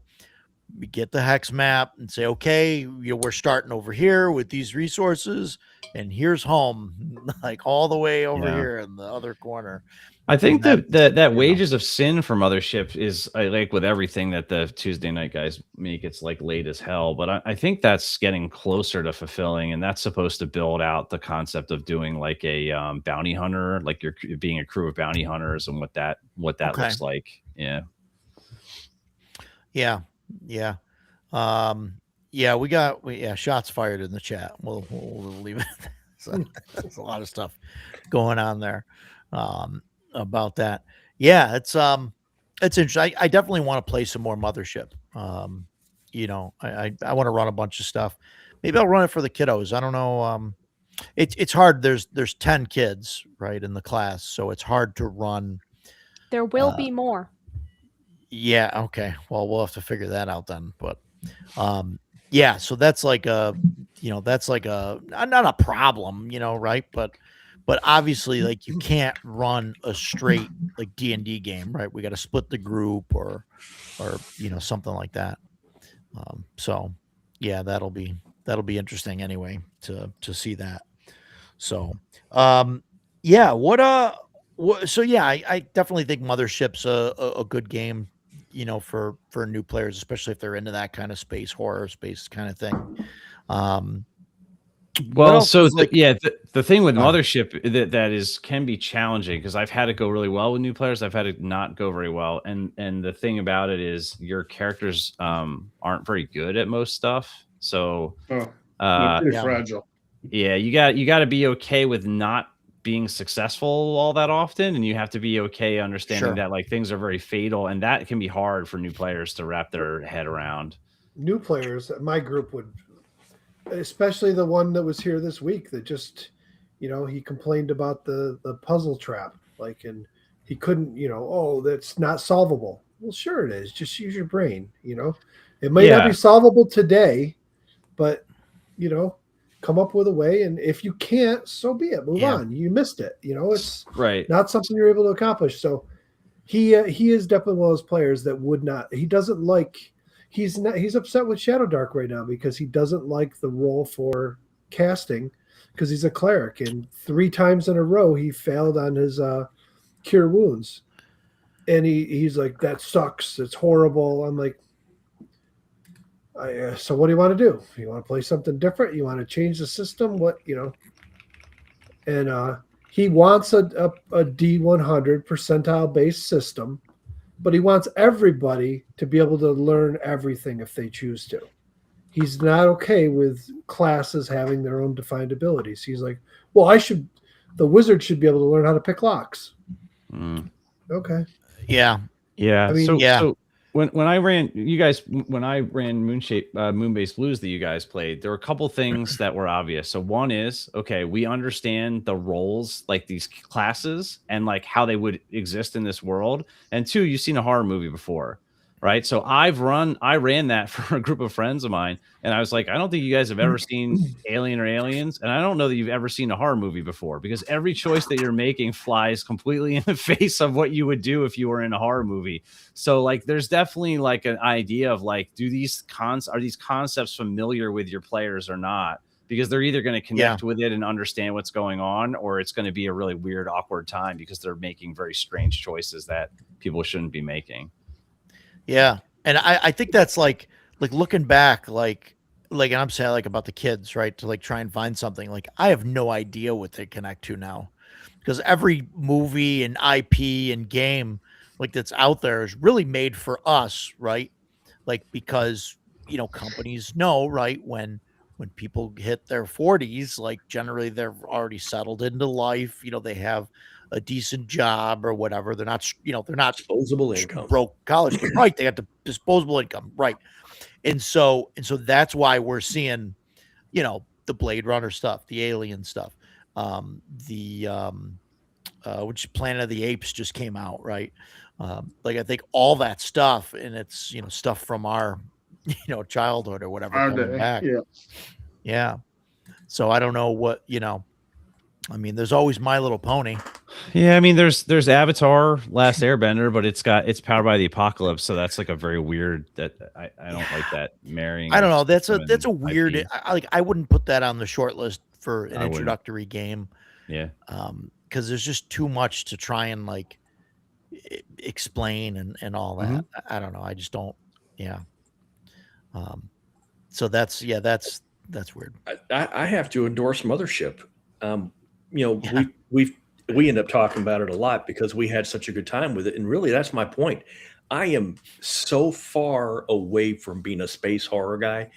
We get the hex map and say, okay, we're starting over here with these resources, and here's home, like all the way over Yeah. here in the other corner. I think And that Wages of Sin for Mothership is like with everything that the Tuesday night guys make, it's like late as hell. But I think that's getting closer to fulfilling, and that's supposed to build out the concept of doing like a bounty hunter, like you're being a crew of bounty hunters, and what that Okay. looks like. Yeah. Yeah. Yeah. Yeah, we got shots fired in the chat. We'll leave it at that. So there's a lot of stuff going on there about that. Yeah, it's interesting. I definitely want to play some more Mothership. I want to run a bunch of stuff. Maybe I'll run it for the kiddos. I don't know. It's hard. There's 10 kids right in the class, so it's hard to run. There will be more. Yeah. Okay. Well, we'll have to figure that out then. But, yeah. So that's like not a problem, right? But obviously, like you can't run a straight like D&D game, right? We got to split the group or something like that. So yeah, that'll be interesting anyway to see that. So, yeah. So yeah, I definitely think Mothership's a good game, for new players, especially if they're into that kind of horror space kind of thing. What Well, else so is, like- the thing with Oh. Mothership that can be challenging because I've had it go really well with new players. I've had it not go very well, and the thing about it is your characters aren't very good at most stuff. So Oh, they're pretty yeah. fragile. yeah, you got to be okay with not being successful all that often, and you have to be okay understanding Sure. that like things are very fatal, and that can be hard for new players to wrap their head around. New players, my group would, especially the one that was here this week that just, he complained about the puzzle trap, like, and he couldn't, oh, that's not solvable. Well, sure it is. Just use your brain. It may not Yeah. be solvable today, but come up with a way. And if you can't, so be it. Move Yeah. on. You missed it. It's Right. not something you're able to accomplish. So he is definitely one of those players that would not. He doesn't like. He's upset with Shadow Dark right now because he doesn't like the role for casting because he's a cleric, and 3 times in a row he failed on his cure wounds, and he's like, that sucks. It's horrible. I'm like, so what do you want to do? You want to play something different? You want to change the system? What? And he wants a D100 percentile based system, but he wants everybody to be able to learn everything if they choose to. He's not okay with classes having their own defined abilities. He's like, well, the wizard should be able to learn how to pick locks. Mm. Okay. Yeah. Yeah. I mean, so when I ran Moonbase Blues that you guys played, there were a couple things that were obvious. So one is, okay, we understand the roles, like these classes and like how they would exist in this world. And 2, you've seen a horror movie before. right? So I ran that for a group of friends of mine, and I was like, I don't think you guys have ever seen Alien or Aliens, and I don't know that you've ever seen a horror movie before, because every choice that you're making flies completely in the face of what you would do if you were in a horror movie. So like, there's definitely like an idea of like, are these concepts familiar with your players or not? Because they're either going to connect with it and understand what's going on, or it's going to be a really weird, awkward time because they're making very strange choices that people shouldn't be making. Yeah. And I think that's like looking back, like and I'm saying like about the kids, right? To like try and find something. Like I have no idea what they connect to now. Because every movie and IP and game like that's out there is really made for us, right? Like because companies know, right, when people hit their 40s, like generally they're already settled into life, they have a decent job or whatever. They're not, they're not Disposable income. broke college kid, right? They got the disposable income, right? And so that's why we're seeing, the Blade Runner stuff, the Alien stuff, which Planet of the Apes just came out, right? Like I think all that stuff, and it's stuff from our childhood or whatever Our coming day, back. yeah. Yeah. So I don't know what I mean, there's always My Little Pony. Yeah, I mean, there's Avatar: Last Airbender, but it's powered by the apocalypse, so that's like a very weird. That I don't like that marrying. I don't know. of That's system a and weird. IP. I wouldn't put that on the short list for an I wouldn't. introductory game. Yeah. Because there's just too much to try and like explain and all that. Mhm. I don't know. I just don't. Yeah. So that's weird. I have to endorse Mothership. Yeah. We end up talking about it a lot because we had such a good time with it, and really that's my point. I am so far away from being a space horror guy.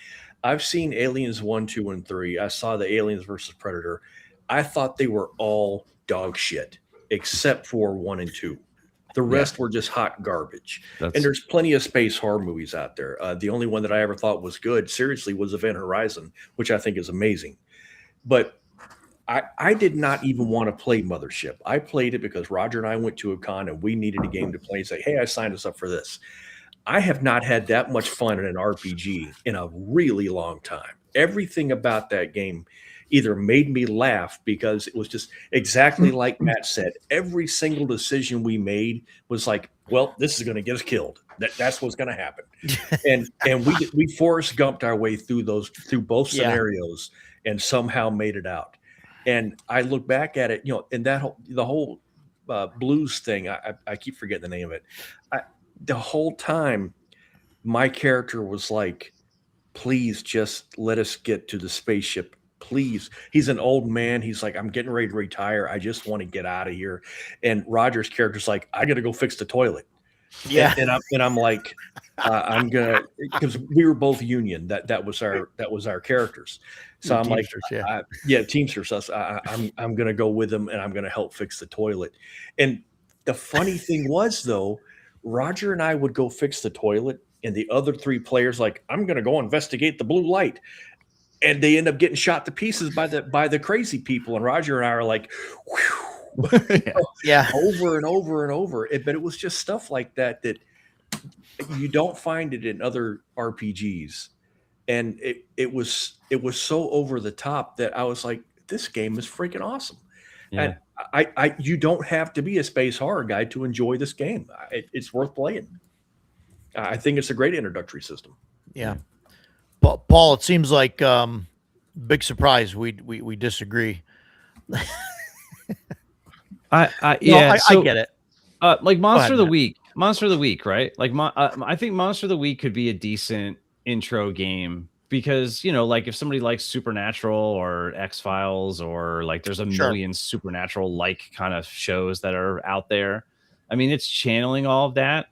I've seen Aliens 1, 2, and 3. I saw the Aliens versus Predator. I thought they were all dog shit except for 1 and 2. The rest were just hot garbage. And there's plenty of space horror movies out there. The only one that I ever thought was good, seriously, was Event Horizon, which I think is amazing. But I did not even want to play Mothership. I played it because Roger and I went to a con and we needed a game to play and say, hey, I signed us up for this. I have not had that much fun in an RPG in a really long time. Everything about that game either made me laugh because it was just exactly like Matt said. Every single decision we made was like, well, this is going to get us killed. That's what's going to happen. and we Forrest Gumped our way through both scenarios and somehow made it out. And I look back at it, and the whole blues thing. I keep forgetting the name of it. The whole time, my character was like, "Please, just let us get to the spaceship, please." He's an old man. He's like, "I'm getting ready to retire. I just want to get out of here." And Roger's character's like, "I got to go fix the toilet." Yeah. And I'm like, I'm gonna, because we were both union. That was our characters. So I'm like, Teamsters. I'm gonna go with them and I'm gonna help fix the toilet. And the funny thing was though, Roger and I would go fix the toilet, and the other 3 players like, I'm gonna go investigate the blue light. And they end up getting shot to pieces by the crazy people. And Roger and I are like, whew. Over and over and over. But it was just stuff like that you don't find it in other RPGs. And it was so over the top that I was like, this game is freaking awesome. Yeah. And you don't have to be a space horror guy to enjoy this game. It's worth playing. I think it's a great introductory system. Yeah. But Paul, it seems like big surprise. We disagree. I get it. Like Monster of the Matt. Week, right? Like I think Monster of the Week could be a decent intro game because like if somebody likes Supernatural or X-Files or like there's a million Supernatural like kind of shows that are out there. I mean, it's channeling all of that.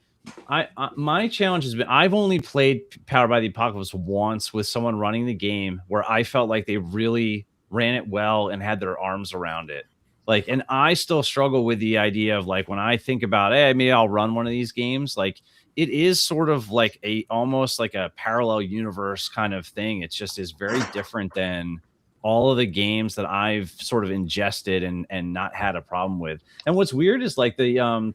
My challenge has been I've only played Powered by the Apocalypse once with someone running the game where I felt like they really ran it well and had their arms around it. Like, and I still struggle with the idea of like when I think about, hey, maybe I'll run one of these games. Like, it is sort of like almost like a parallel universe kind of thing. It's just is very different than all of the games that I've sort of ingested and not had a problem with. And what's weird is like the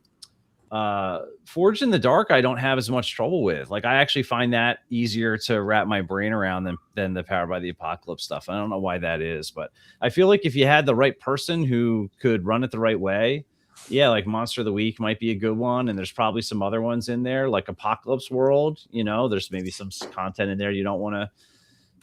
Forged in the Dark, I don't have as much trouble with. Like, I actually find that easier to wrap my brain around than the Powered by the Apocalypse stuff. I don't know why that is, but I feel like if you had the right person who could run it the right way, yeah, like Monster of the Week might be a good one. And there's probably some other ones in there, like Apocalypse World. There's maybe some content in there you don't want to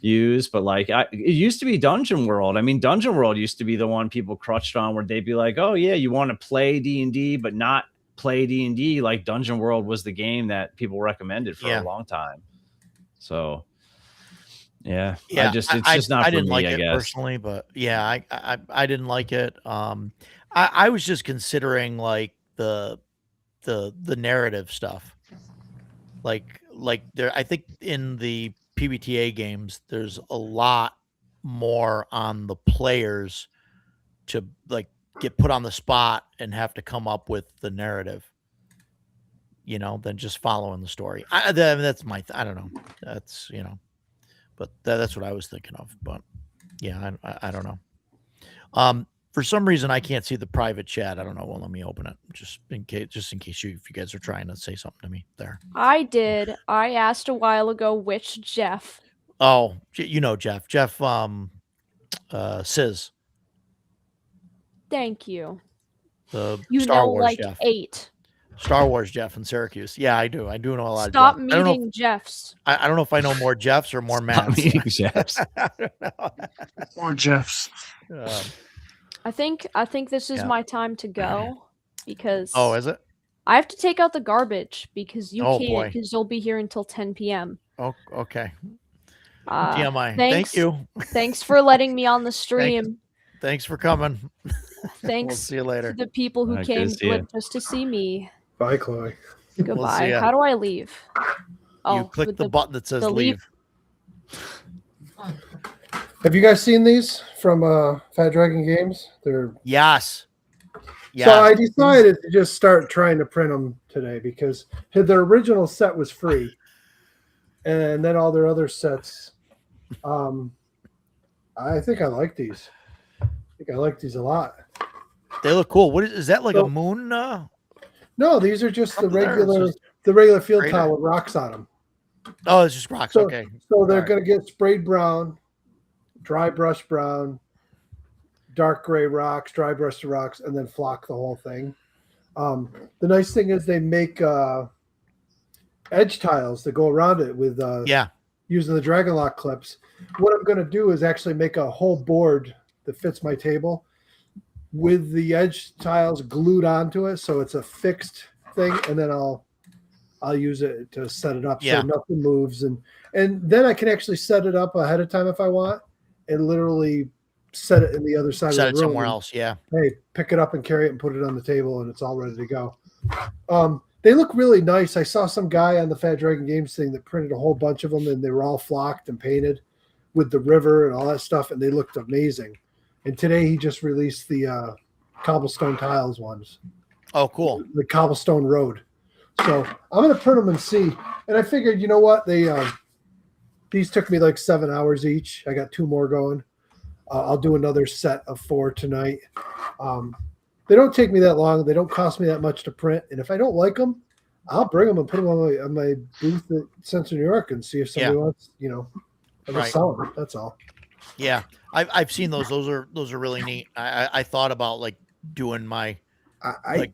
use, but like it used to be Dungeon World. I mean, Dungeon World used to be the one people crutched on, where they'd be like, oh yeah, you want to play D&D but not play D&D. Like, Dungeon World was the game that people recommended for a long time. So yeah, it's just not I for didn't me, like I it guess. personally, but yeah, I didn't like it. I was just considering like the narrative stuff, like there. I think in the PBTA games, there's a lot more on the players to like get put on the spot and have to come up with the narrative, than just following the story. That's I don't know. That's, but that's what I was thinking of. But yeah, I don't know. For some reason, I can't see the private chat. I don't know. Well, let me open it just in case if you guys are trying to say something to me there. I did. I asked a while ago which Jeff. Oh, Jeff. Jeff, Sis. Thank you. The You Star know, Wars like Jeff. 8. Star Wars Jeff in Syracuse. Yeah, I do. I do know a lot Stop of Jeff. I don't know meeting Jeffs. I don't know if I know more Jeffs or more Stop Matts. meeting Jeffs. I don't know. Or Jeff's. I think this is my time to go, because Oh, is it? I have to take out the garbage, because you Oh, can't, boy. because you'll be here until 10 p.m. Oh, okay. Uh, TMI. thanks. Thank you. Thanks for letting me on the stream. Thanks for coming. Thanks We'll see you to later. the people who Alright, good came to see ya. just to see me. Bye, Chloe. Goodbye. ya. How do I leave? You click with the button that says the leave. Have you guys seen these from Fat Dragon Games? They're Yes. Yeah. So I decided to just start trying to print them today, because their original set was free, and then all their other sets. I think I like these. I think I like these a lot. They look cool. What is that, like So- a moon? No, these are just the Up there, it's regular just the regular field greater. tile with rocks on them. Oh, it's just rocks. So, Okay. so they're Alright. going to get sprayed brown, dry brush brown, dark gray rocks, dry brush rocks, and then flock the whole thing. The nice thing is they make edge tiles that go around it with Yeah. using the Dragon Lock clips. What I'm going to do is actually make a whole board that fits my table with the edge tiles glued onto it, so it's a fixed thing, and then I'll use it to set it up Yeah. so nothing moves, and then I can actually set it up ahead of time if I want, and literally set it in the other side Set of it the room. somewhere else. Yeah. Hey, pick it up and carry it and put it on the table, and it's all ready to go. They look really nice. I saw some guy on the Fat Dragon Games thing that printed a whole bunch of them, and they were all flocked and painted with the river and all that stuff, and they looked amazing. And today he just released the cobblestone tiles ones, Oh, cool. the cobblestone road. So I'm going to print them and see. And I figured, you know what? These took me like 7 hours each. I got 2 more going. I'll do another set of 4 tonight. They don't take me that long. They don't cost me that much to print. And if I don't like them, I'll bring them and put them on my booth at Central New York and see if somebody wants, I'll just sell them. That's all. Yeah. I've seen those. Those are really neat. I thought about like doing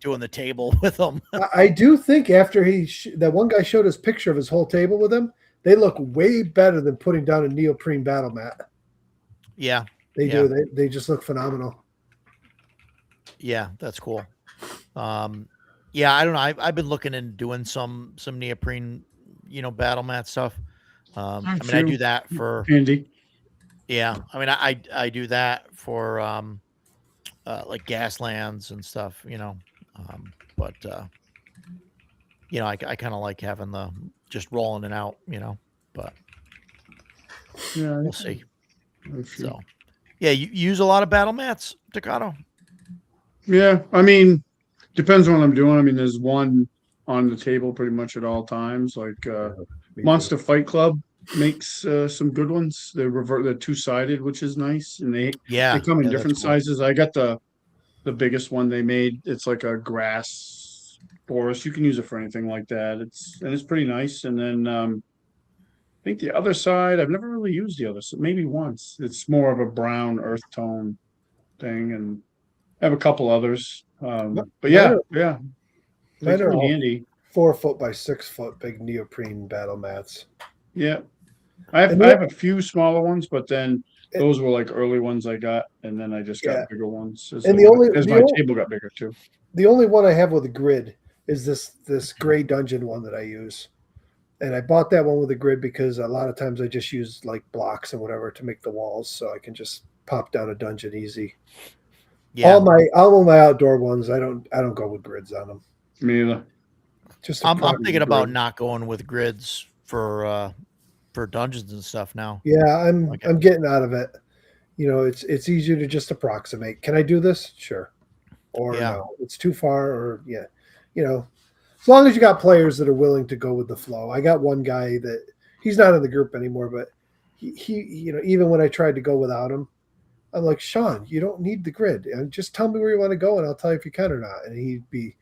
doing the table with them. I do think after that one guy showed his picture of his whole table with them, they look way better than putting down a neoprene battle mat. Yeah. They do. They just look phenomenal. Yeah, that's cool. Yeah, I don't know. I've been looking into doing some neoprene, battle mat stuff. I do that for Andy. Yeah, I mean, I do that for like Gaslands and stuff, but I kind of like having the just rolling it out, but Yeah, we'll see. that's true. So, yeah, you use a lot of battle mats, Takato? Yeah, I mean, depends on what I'm doing. I mean, there's one on the table pretty much at all times. Like Monster Fight Club makes some good ones. They're 2-sided, which is nice, and they come in different that's cool. sizes. I got the biggest one they made. It's like a grass forest. You can use it for anything like that. It's pretty nice. And then I think the other side, I've never really used the other side, maybe once. It's more of a brown earth tone thing, and I have a couple others. But yeah, Mine it's are pretty all handy. 4 foot by 6 foot big neoprene battle mats. Yeah. I And have a few smaller ones, but then And- those were like early ones I got, and then I just Yeah. got bigger ones as, And as the my only- table got bigger too. The only one I have with a grid is this gray dungeon one that I use. And I bought that one with a grid because a lot of times I just use like blocks and whatever to make the walls, so I can just pop down a dungeon easy. Yeah. All of my outdoor ones, I don't go with grids on them. Me either. Just a I'm proper thinking about grid. not going with grids for dungeons and stuff now. Yeah, Okay. I'm getting out of it. It's easier to just approximate. Can I do this? Sure. Or Yeah. no, it's too far. Or yeah, as long as you got players that are willing to go with the flow. I got one guy that he's not in the group anymore, but he even when I tried to go without him, I'm like, Sean, you don't need the grid, and just tell me where you want to go, and I'll tell you if you can or not. And he'd be,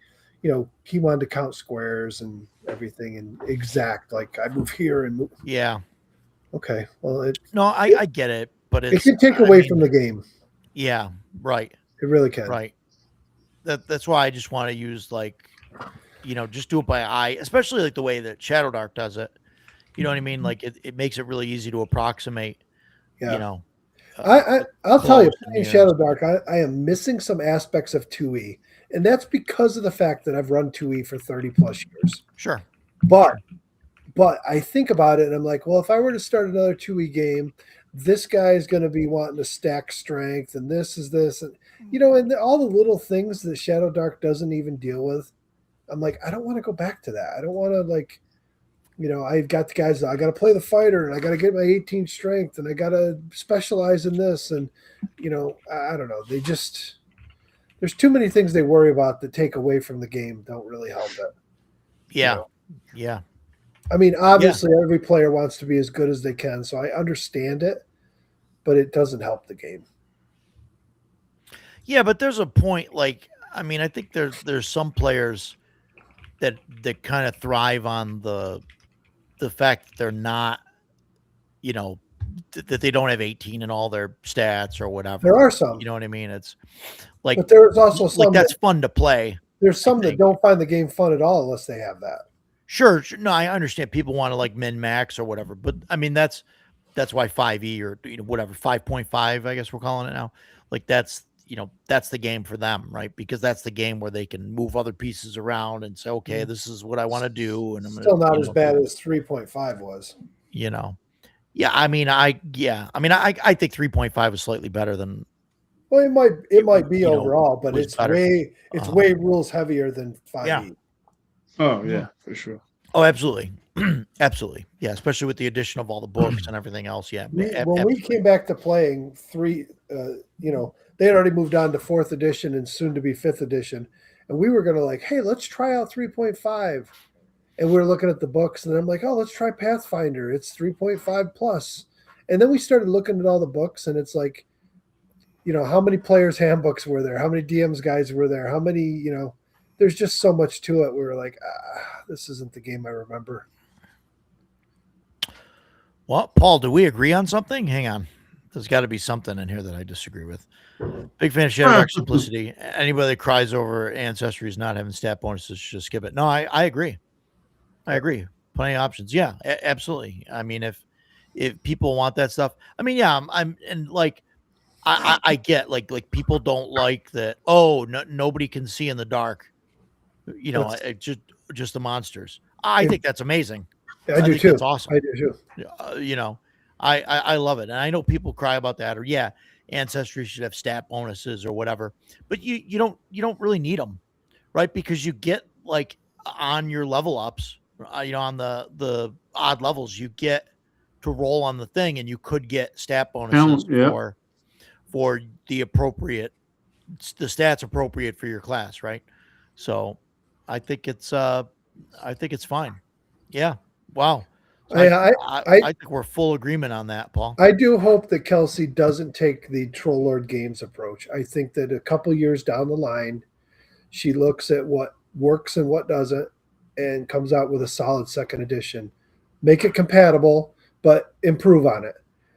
he wanted to count squares and everything and exact, like I move here and move. Yeah. Okay, well, it No, I get it, but it it's can take I away mean, from the game. Yeah. Right. It really can. Right. That's why I just want to use just do it by eye, especially like the way that Shadow Dark does it. You know what I mean? Like it makes it really easy to approximate. Yeah. I'll tell you, close in playing the Shadow Dark, I am missing some aspects of 2E, and that's because of the fact that I've run 2E for 30 plus years. Sure. But I think about it, and I'm like, well, if I were to start another 2E game, this guy is going to be wanting to stack strength, and this is this, and and all the little things that Shadow Dark doesn't even deal with. I'm like, I don't want to go back to that. I don't want to I've got the guys. I got to play the fighter, and I got to get my 18 strength, and I got to specialize in this, and I don't know. There's too many things they worry about that take away from the game. Don't really help it. Yeah. Yeah. I mean, obviously, every player wants to be as good as they can, so I understand it, but it doesn't help the game. Yeah, but there's a point. I think there's some players that kind of thrive on the fact that they're not, that they don't have 18 in all their stats or whatever. There are some. You know what I mean? It's like, but there's also some that's fun to play. There's some that think. don't find the game fun at all unless they have that. Sure. No, I understand people want to min max or whatever, but I mean that's why 5e or whatever 5.5, I guess we're calling it now. That's the game for them, right? Because that's the game where they can move other pieces around and say, okay, this is what I want to do, and I'm Still gonna, not as bad as 3.5 was. Yeah, I think 3.5 is slightly better than. Well, it might be overall, but was it's better. way rules heavier than 5e. Yeah. Oh yeah, for sure. Oh, absolutely, absolutely, yeah. Especially with the addition of all the books and everything else. Yeah. When we came back to playing 3, they had already moved on to 4th edition and soon to be 5th edition, and we were going to hey, let's try out 3.5. And we were looking at the books, and I'm like, oh, let's try Pathfinder. It's 3.5 plus. And then we started looking at all the books, and it's like, how many players' handbooks were there? How many DMs guides were there? How many, there's just so much to it. We were like, this isn't the game I remember. Well, Paul, do we agree on something? Hang on. There's got to be something in here that I disagree with. Big fan of Shadow Dark simplicity. Anybody that cries over Ancestries not having stat bonuses should just skip it. No, I agree. I agree. Plenty of options. Yeah, absolutely. I mean, if people want that stuff, I mean, yeah, I get like people don't like that. Oh, no, nobody can see in the dark. Just the monsters. I think that's amazing. I do think too. That's awesome. I do too. I love it, and I know people cry about that. Or yeah, Ancestry should have stat bonuses or whatever, but you don't really need them, right? Because you get on your level ups. On the odd levels, you get to roll on the thing, and you could get stat bonuses for the stats appropriate for your class, right? So, I think it's fine. Yeah. Wow. So I think we're full agreement on that, Paul. I do hope that Kelsey doesn't take the Troll Lord Games approach. I think that a couple years down the line, she looks at what works and what doesn't, and comes out with a solid second edition. Make it compatible, but improve on it,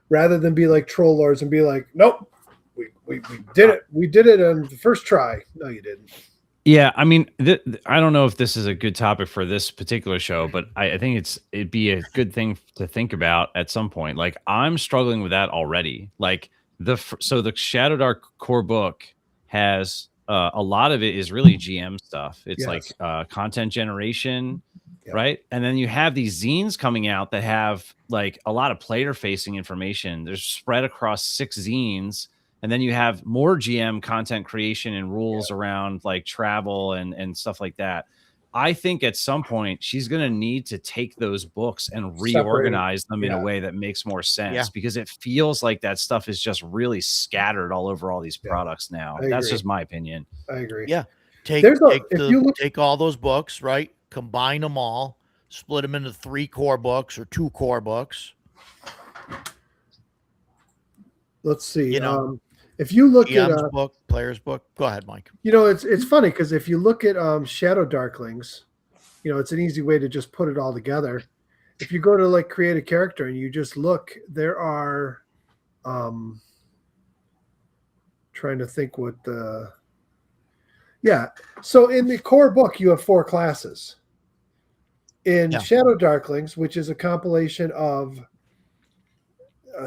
rather than be like Troll Lords and be like, nope, we did it. We did it on the first try. No, you didn't. Yeah, I mean, I don't know if this is a good topic for this particular show, but I think it'd be a good thing to think about at some point. Like, I'm struggling with that already. Like so the Shadow Dark core book has a lot of it is really GM stuff. It's Yes. like content generation, Yeah. right? And then you have these zines coming out that have like a lot of player facing information. They're spread across 6 zines. And then you have more GM content creation and rules around like travel and stuff like that. I think at some point she's going to need to take those books and reorganize them in a way that makes more sense, because it feels like that stuff is just really scattered all over all these products now. That's just my opinion. I agree. Yeah. Take all those books, right? Combine them all, split them into 3 core books or 2 core books. Let's see. You know, if you look GM's at book, player's book, go ahead, Mike. you know, it's funny because if you look at Shadow Darklings, you know, it's an easy way to just put it all together. If you go to like create a character and you just look, there are trying to think what the so in the core book you have 4 classes. In Shadow Darklings, which is a compilation of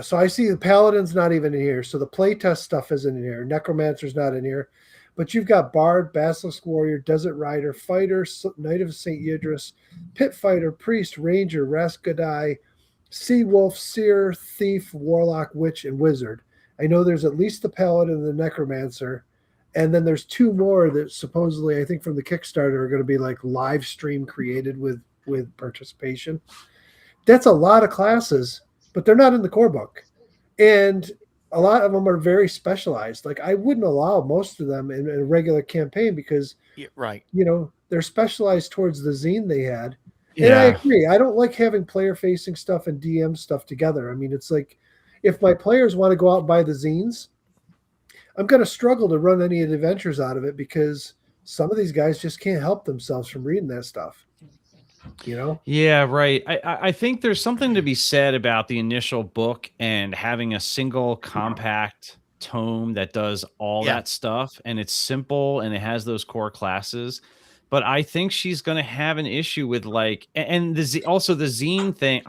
so I see the Paladin's not even in here. So the playtest stuff isn't in here. Necromancer's not in here. But you've got Bard, Basilisk Warrior, Desert Rider, Fighter, Knight of St. Yidris, Pit Fighter, Priest, Ranger, Rascadai, Sea Wolf, Seer, Thief, Warlock, Witch, and Wizard. I know there's at least the Paladin and the Necromancer. And then there's 2 more that supposedly, I think from the Kickstarter, are going to be like live stream created with participation. That's a lot of classes, but they're not in the core book. And a lot of them are very specialized. Like I wouldn't allow most of them in a regular campaign because, you know, they're specialized towards the zine they had. Yeah. And I agree. I don't like having player facing stuff and DM stuff together. I mean, it's like if my players want to go out and buy the zines, I'm going to struggle to run any adventures out of it because some of these guys just can't help themselves from reading that stuff. You know? Yeah, right. I think there's something to be said about the initial book and having a single compact tome that does all that stuff, and it's simple and it has those core classes. But I think she's going to have an issue with like, and also the zine thing.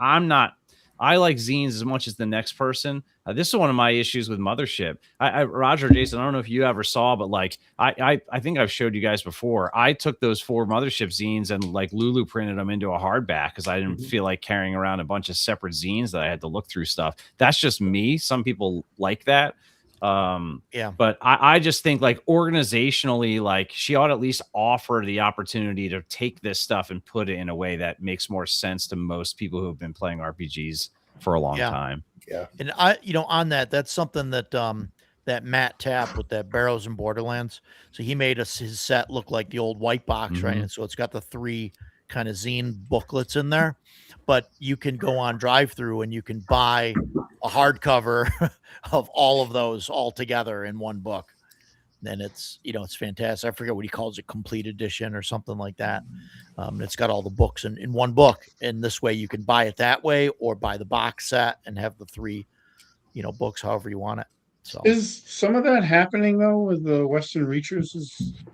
I like zines as much as the next person. This is one of my issues with Mothership. Roger, Jason, I don't know if you ever saw, but like I think I've showed you guys before. I took those 4 Mothership zines and like Lulu printed them into a hardback because I didn't feel like carrying around a bunch of separate zines that I had to look through stuff. That's just me. Some people like that. But I just think like organizationally, like she ought to at least offer the opportunity to take this stuff and put it in a way that makes more sense to most people who have been playing RPGs for a long time. Yeah. And on that's something that that Matt Tapp with that Barrows and Borderlands. So he made his set look like the old white box, right? And so it's got the 3 kind of zine booklets in there, but you can go on drive-through and you can buy a hardcover of all of those all together in one book. And it's, it's fantastic. I forget what he calls it, complete edition or something like that. It's got all the books in one book. And this way you can buy it that way or buy the box set and have the 3, books, however you want it. So is some of that happening though with the Western Reachers?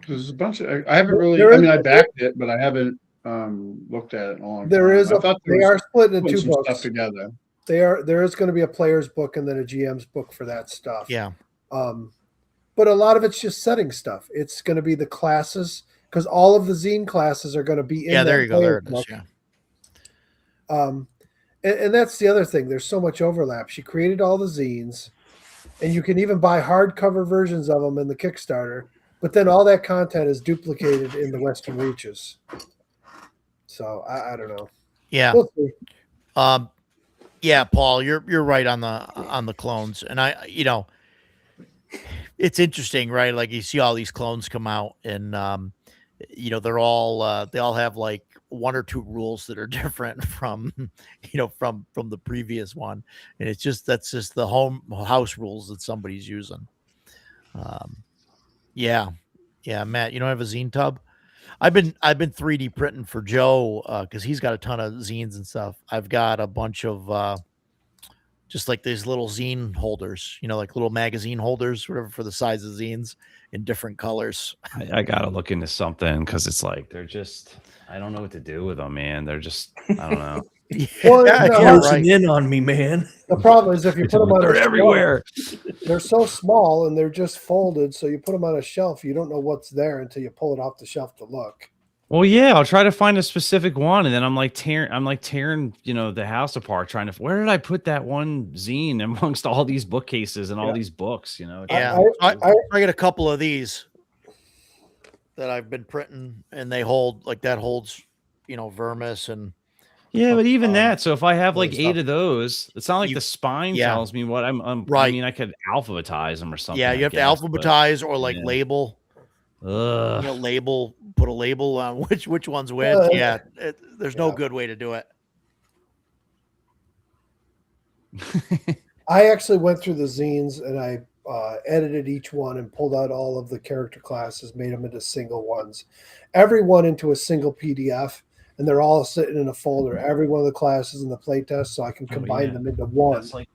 There's a bunch of, I haven't really, I mean, I backed it, but I haven't looked at it in a long time. They are split into 2 books stuff together. There is going to be a player's book and then a GM's book for that stuff. Yeah. But a lot of it's just setting stuff. It's going to be the classes because all of the zine classes are going to be in. Yeah, there you go. There it is. Yeah. And that's the other thing. There's so much overlap. She created all the zines, and you can even buy hardcover versions of them in the Kickstarter. But then all that content is duplicated in the Western Reaches. So I don't know. Yeah. We'll see. Yeah, Paul, you're right on the clones, and it's interesting, right? Like you see all these clones come out, and they're all they all have like 1 or 2 rules that are different from from the previous one, and that's just the house rules that somebody's using. Yeah, Matt, you don't have a zine tub? I've been 3D printing for Joe because he's got a ton of zines and stuff. I've got a bunch of just like these little zine holders, like little magazine holders, whatever, for the size of zines in different colors. I gotta look into something because it's like they're just. I don't know what to do with them, man. They're just. I don't know. Well, Yeah, no, yeah, Closing right. in on me, man. The problem is if you put them on They're a shelf, everywhere. they're so small and they're just folded. So you put them on a shelf, you don't know what's there until you pull it off the shelf to look. Well, yeah, I'll try to find a specific one, and then I'm like tearing, the house apart, trying to. Where did I put that one zine amongst all these bookcases and all Yeah. these books? It's Yeah, I- I get a couple of these that I've been printing, and they hold like that holds, Vermis and yeah, but even um, that. So if I have other like 8 stuff. of those, it's not like You- the spine yeah. tells me what I'm. I Right. mean, I could alphabetize them or something. yeah, I you have to guess, but- alphabetize or like yeah. label. Ugh. Put a label on which one's which. Yeah, there's no Yeah. good way to do it. I actually went through the zines and I edited each one and pulled out all of the character classes, made them into single ones, every one into a single PDF, and they're all sitting in a folder. Every one of the classes in the playtest, so I can Oh, combine yeah. them into one. That's like.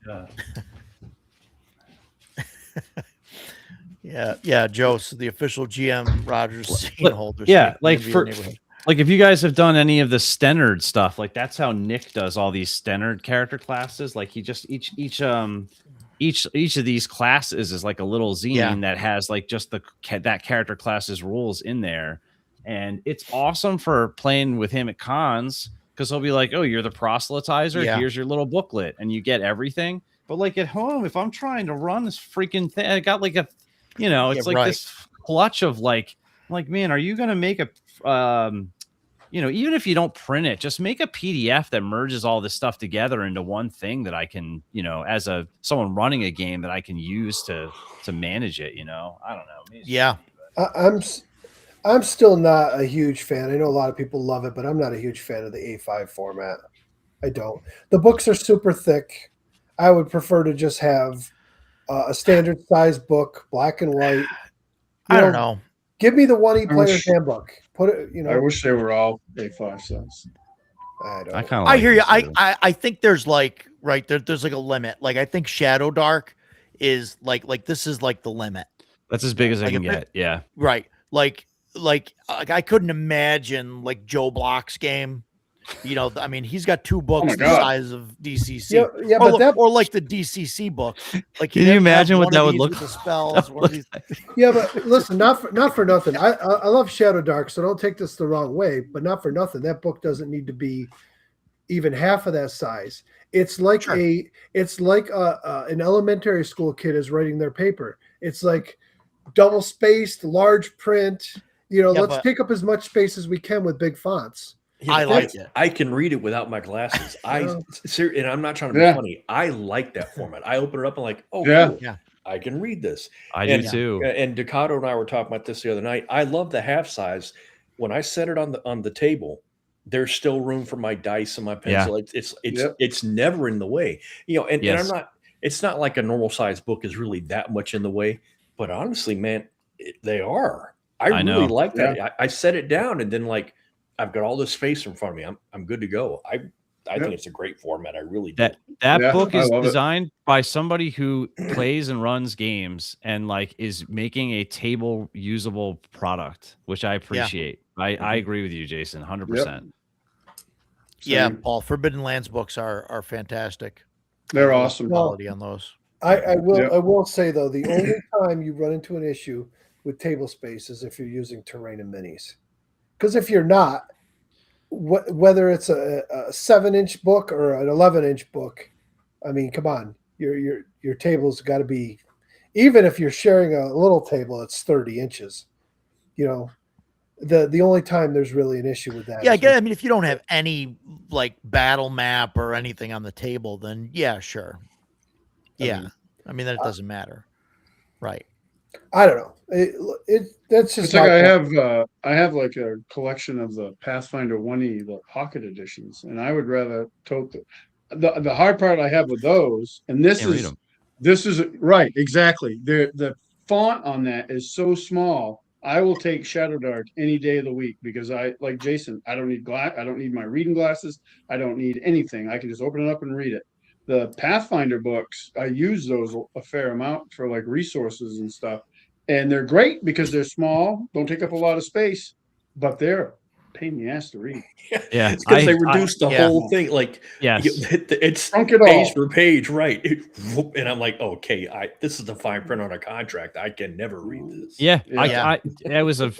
Yeah, Joe, so the official GM Rogers scene Look, holder. yeah, so like maybe for- your neighborhood. Like if you guys have done any of the Stennard stuff, like that's how Nick does all these Stennard character classes. Like he just each of these classes is like a little zine Yeah. that has like just that character class's rules in there, and it's awesome for playing with him at cons because he'll be like, "Oh, you're the proselytizer. Yeah. Here's your little booklet," and you get everything. But like at home, if I'm trying to run this freaking thing, I got like a, it's like right. this clutch of like, man, are you gonna make a even if you don't print it, just make a PDF that merges all this stuff together into one thing that I can, as someone running a game that I can use to manage it. I don't know. Maybe it's Yeah. just me, I'm still not a huge fan. I know a lot of people love it, but I'm not a huge fan of the A5 format. I don't. The books are super thick. I would prefer to just have a standard size book, black and white. I don't know. Give me the one E I player's wish- handbook. Put it, I wish they were all A5 size. I don't. I kind of. I hear you. I think there's like there's like a limit. Like I think Shadow Dark is like this is like the limit. That's as big as I Like, can if it- get. Yeah. Right. Like I couldn't imagine like Joe Block's game. I mean, he's got 2 books the God. size of DCC. Yeah, or, but that or like the DCC book. Like Can he'd you have to have imagine what one that of would these look with the spells? one of these- Yeah, but listen, not for nothing. I love Shadow Dark, so don't take this the wrong way. But not for nothing, that book doesn't need to be even half of that size. It's like Sure. an elementary school kid is writing their paper. It's like double spaced, large print. Let's but- take up as much space as we can with big fonts. I like it. I can read it without my glasses. Yeah. And I'm not trying to be Yeah. funny. I like that format. I open it up and like, oh, Yeah. cool. Yeah. I can read this. I And- do too. And Ducato and I were talking about this the other night. I love the half size. When I set it on the table, there's still room for my dice and my pencil. It's Yep. it's never in the way. And Yes. I'm not. It's not like a normal size book is really that much in the way. But honestly, man, they are. I I know. really like that. I set it down and then like I've got all this space in front of me. I'm good to go. I think it's a great format. I really do. That Yeah, book I is love it. designed by somebody who plays and runs games and like is making a table usable product, which I appreciate. I agree with you, Jason, 100%. Yeah, Same. Paul. Forbidden Lands books are fantastic. They're awesome. Quality on those. I will Yep. I will say though, the only time you run into an issue with table space is if you're using terrain and minis. Because if you're not, whether it's a 7-inch book or an 11-inch book, I mean, come on, your table's got to be. Even if you're sharing a little table, it's 30 inches. The only time there's really an issue with that. Yeah, is again, I mean, if you don't have any like battle map or anything on the table, then yeah, sure. Yeah, I mean, then it doesn't matter, right? I don't know. That's just It's like my- I have like a collection of the Pathfinder 1E, the pocket editions, and I would rather tote the hard part I have with those, and Can't read 'em. this is right, exactly. The font on that is so small. I will take Shadow Dark any day of the week because I like Jason. I don't need I don't need my reading glasses. I don't need anything. I can just open it up and read it. The Pathfinder books, I use those a fair amount for like resources and stuff, and they're great because they're small, don't take up a lot of space, but they're a pain in the ass to read. Yeah, It's because they I- reduced the yeah. whole thing. Like, Yes. it's Shrunk it page all. for page, right? And I'm like, okay, this is the fine print on a contract. I can never read this. Yeah, Yeah. that was a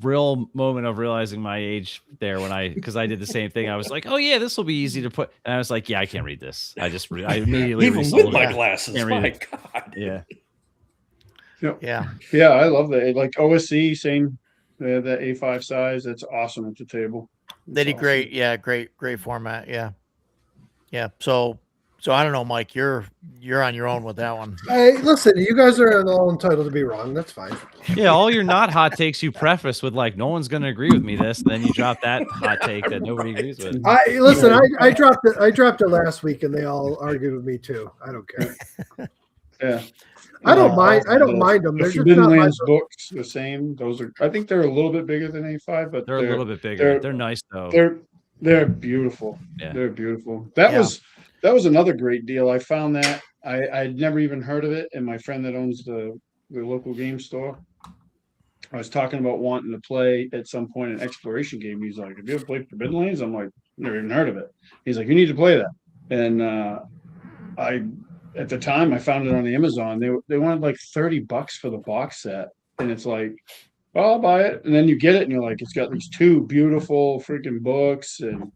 real moment of realizing my age there because I did the same thing. I was like, oh yeah, this will be easy to put, and I was like, yeah, I can't read this. I immediately Even resold with my it. glasses, Can't read my it. God. Yeah, Yeah. Yeah, I love that. Like OSC, same. They have that A5 size. That's awesome at the table. They It's did awesome. great. Yeah, great format. Yeah. Yeah. So I don't know, Mike, you're on your own with that one. Hey, listen, you guys are all entitled to be wrong. That's fine. yeah. All your not hot takes you preface with like, no one's gonna agree with me this, and then you drop that hot take that nobody agrees with. I dropped it. I dropped it last week, and they all argued with me too. I don't care. Yeah. I don't mind. I don't mind them. The They're just Forbidden not my Lands books, the same. Those are. I think they're a little bit bigger than A5, but They're a little bit bigger. They're nice though. they're beautiful. Yeah. They're beautiful. That was another great deal. I found that I'd never even heard of it, and my friend that owns the local game store, I was talking about wanting to play at some point an exploration game. He's like, "Have you ever played Forbidden Lands?" I'm like, "Never even heard of it." He's like, "You need to play that." And I at the time I found it on Amazon. They wanted like $30 for the box set, and it's like, oh, I'll buy it. And then you get it, and you're like, it's got these two beautiful freaking books, and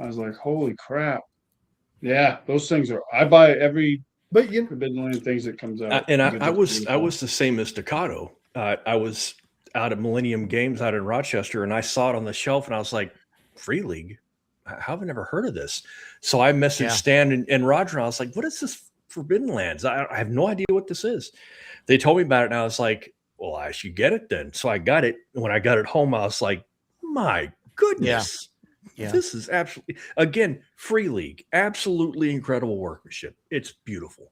I was like, holy crap! Yeah, those things are. I buy every But you, Forbidden Land things that comes out. And because I it's was beautiful. the same as Staccato. I was out at Millennium Games out in Rochester, and I saw it on the shelf, and I was like, Free League? How have I never heard of this? So I messaged Yeah. Stan and Roger, and I was like, what is this Forbidden Lands? I have no idea what this is. They told me about it, and I was like, well, I should get it then. So I got it. And when I got it home, I was like, my goodness. Yeah. This is absolutely, again, Free League. Absolutely incredible workmanship. It's beautiful.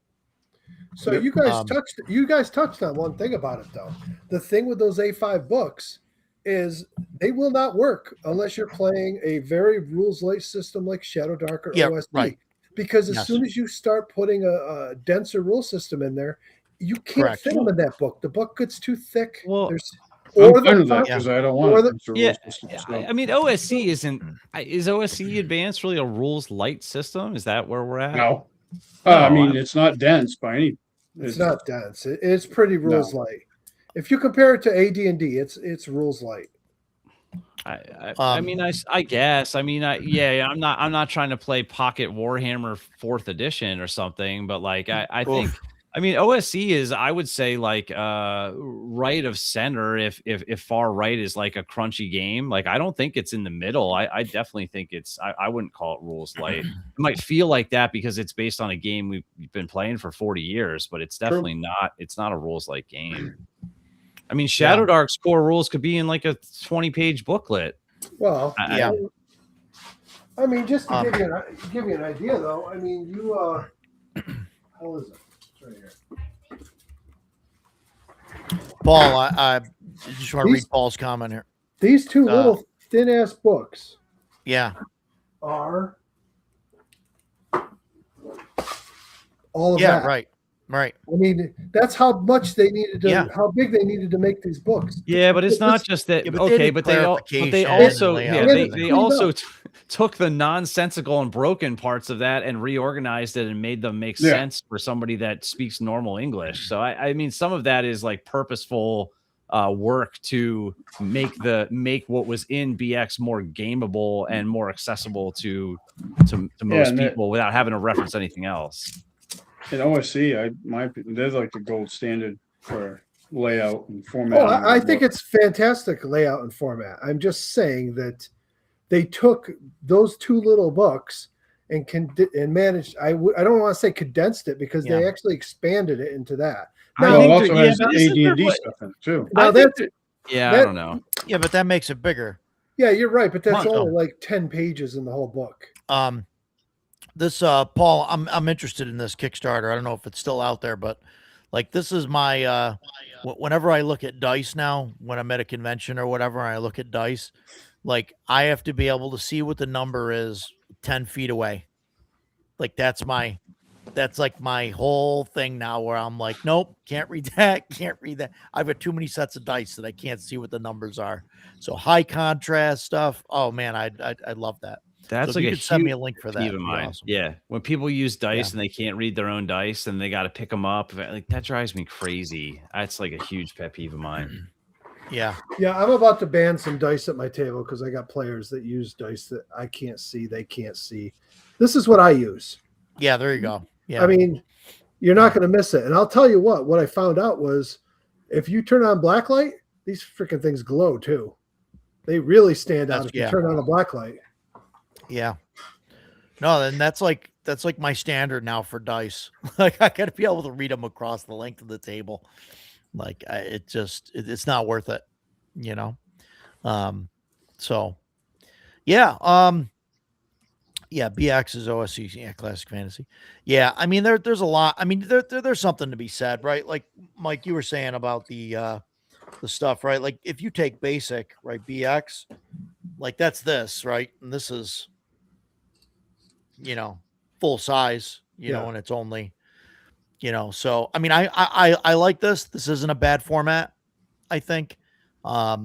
so you guys Um, touched on one thing about it though. The thing with those A5 books is they will not work unless you're playing a very rules light system like Shadow Dark or Yeah, OSP. right. Because as Yes. soon as you start putting a denser rule system in there, you can't Correct. fit them in that book. The book gets too thick. Well, There's I'm or fine the with that font- because I don't want or it. the- It's a yeah, rules system, so. I mean, OSC is OSC Advanced really a rules light system? Is that where we're at? No, No, I mean I'm- it's not dense by any. it's not dense. It's pretty rules light. If you compare it to AD&D, it's rules light. I mean, I guess. I mean, I'm not trying to play Pocket Warhammer 4th edition or something, but like, I think, I mean, OSC is, I would say, like right of center. If far right is like a crunchy game, like I don't think it's in the middle. I definitely think it's. I wouldn't call it rules light. It might feel like that because it's based on a game we've been playing for 40 years, but it's definitely not. It's not a rules light game. I mean, Shadow Dark's core rules could be in like a 20-page booklet. Well, Yeah. I mean, just to give you an idea, though. I mean, you how is it? It's right here. Paul, I just want to These- read Paul's comment here. These two little thin ass books Yeah. are all of Yeah. that. Right. Right. I mean, that's how much they needed to, Yeah. how big they needed to make these books. Yeah, but it's not just that. Yeah, but they Okay, did but they clarification also and yeah, layout they, and they everything. also took the nonsensical and broken parts of that and reorganized it and made them make Yeah. sense for somebody that speaks normal English. So I mean, some of that is like purposeful work to make what was in BX more gameable and more accessible to most and people without having to reference anything else. In OSC, my opinion, they're like the gold standard for layout and format. Oh, I think it's fantastic layout and format. I'm just saying that they took those two little books and managed. I don't want to say condensed it because they Yeah. actually expanded it into that. I Well, it think also there- yeah, has but isn't there AD&D what- stuff in it too. Now I think that's I that- don't know. Yeah, but that makes it bigger. yeah, you're right, but that's Come on, only like 10 pages in the whole book. This Paul, I'm interested in this Kickstarter. I don't know if it's still out there, but Like this is my whenever I look at dice now, when I'm at a convention or whatever, I look at dice, like I have to be able to see what the number is 10 feet away. Like that's like my whole thing now where I'm like, nope, can't read that, can't read that. I've got too many sets of dice that I can't see what the numbers are. So high contrast stuff. Oh man, I love that. That's so like if you a could send me huge a link for pet that. peeve It'd of be mine. awesome. Yeah, when people use dice Yeah. and they can't read their own dice and they got to pick them up, like that drives me crazy. That's like a huge pet peeve of mine. Yeah. Yeah, I'm about to ban some dice at my table because I got players that use dice that I can't see. They can't see. This is what I use. Yeah, there you go. Yeah. I mean, you're not going to miss it. And I'll tell you what I found out was if you turn on black light, these freaking things glow too. They really stand out if you turn on a black light. Yeah. No, then that's like my standard now for dice. Like I got to be able to read them across the length of the table. Like it's not worth it, you know. So yeah, yeah, BX is OSC, yeah, classic fantasy. Yeah, I mean there's a lot. I mean there's something to be said, right? Like Mike, you were saying about the stuff, right? Like if you take basic, right, BX, like that's this, right? And this is, you know, full size, you know, and it's only, you know, so I mean I like this. This isn't a bad format, I think. But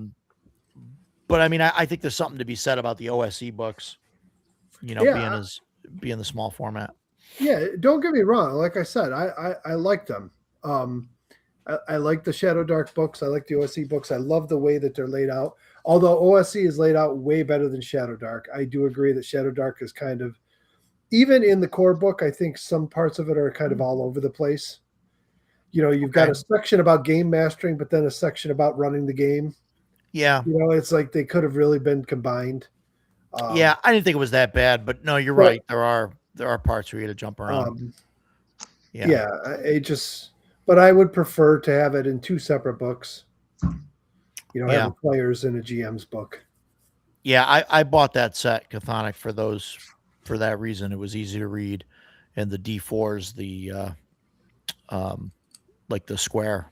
I mean I think there's something to be said about the OSE books, you know, being the small format. Yeah, don't get me wrong. Like I said, I like them. I like the Shadow Dark books. I like the OSE books. I love the way that they're laid out. Although OSE is laid out way better than Shadow Dark, I do agree that Shadow Dark is kind of, even in the core book, I think some parts of it are kind of all over the place. You know, you've got a section about game mastering, but then a section about running the game. Yeah. You know, it's like they could have really been combined. Yeah, I didn't think it was that bad, but no, you're right. There are parts where you got to jump around. Yeah, but I would prefer to have it in two separate books. You know, have the players in a GM's book. Yeah, I bought that set, Chthonic, for that reason. It was easy to read, and the D4's the like the square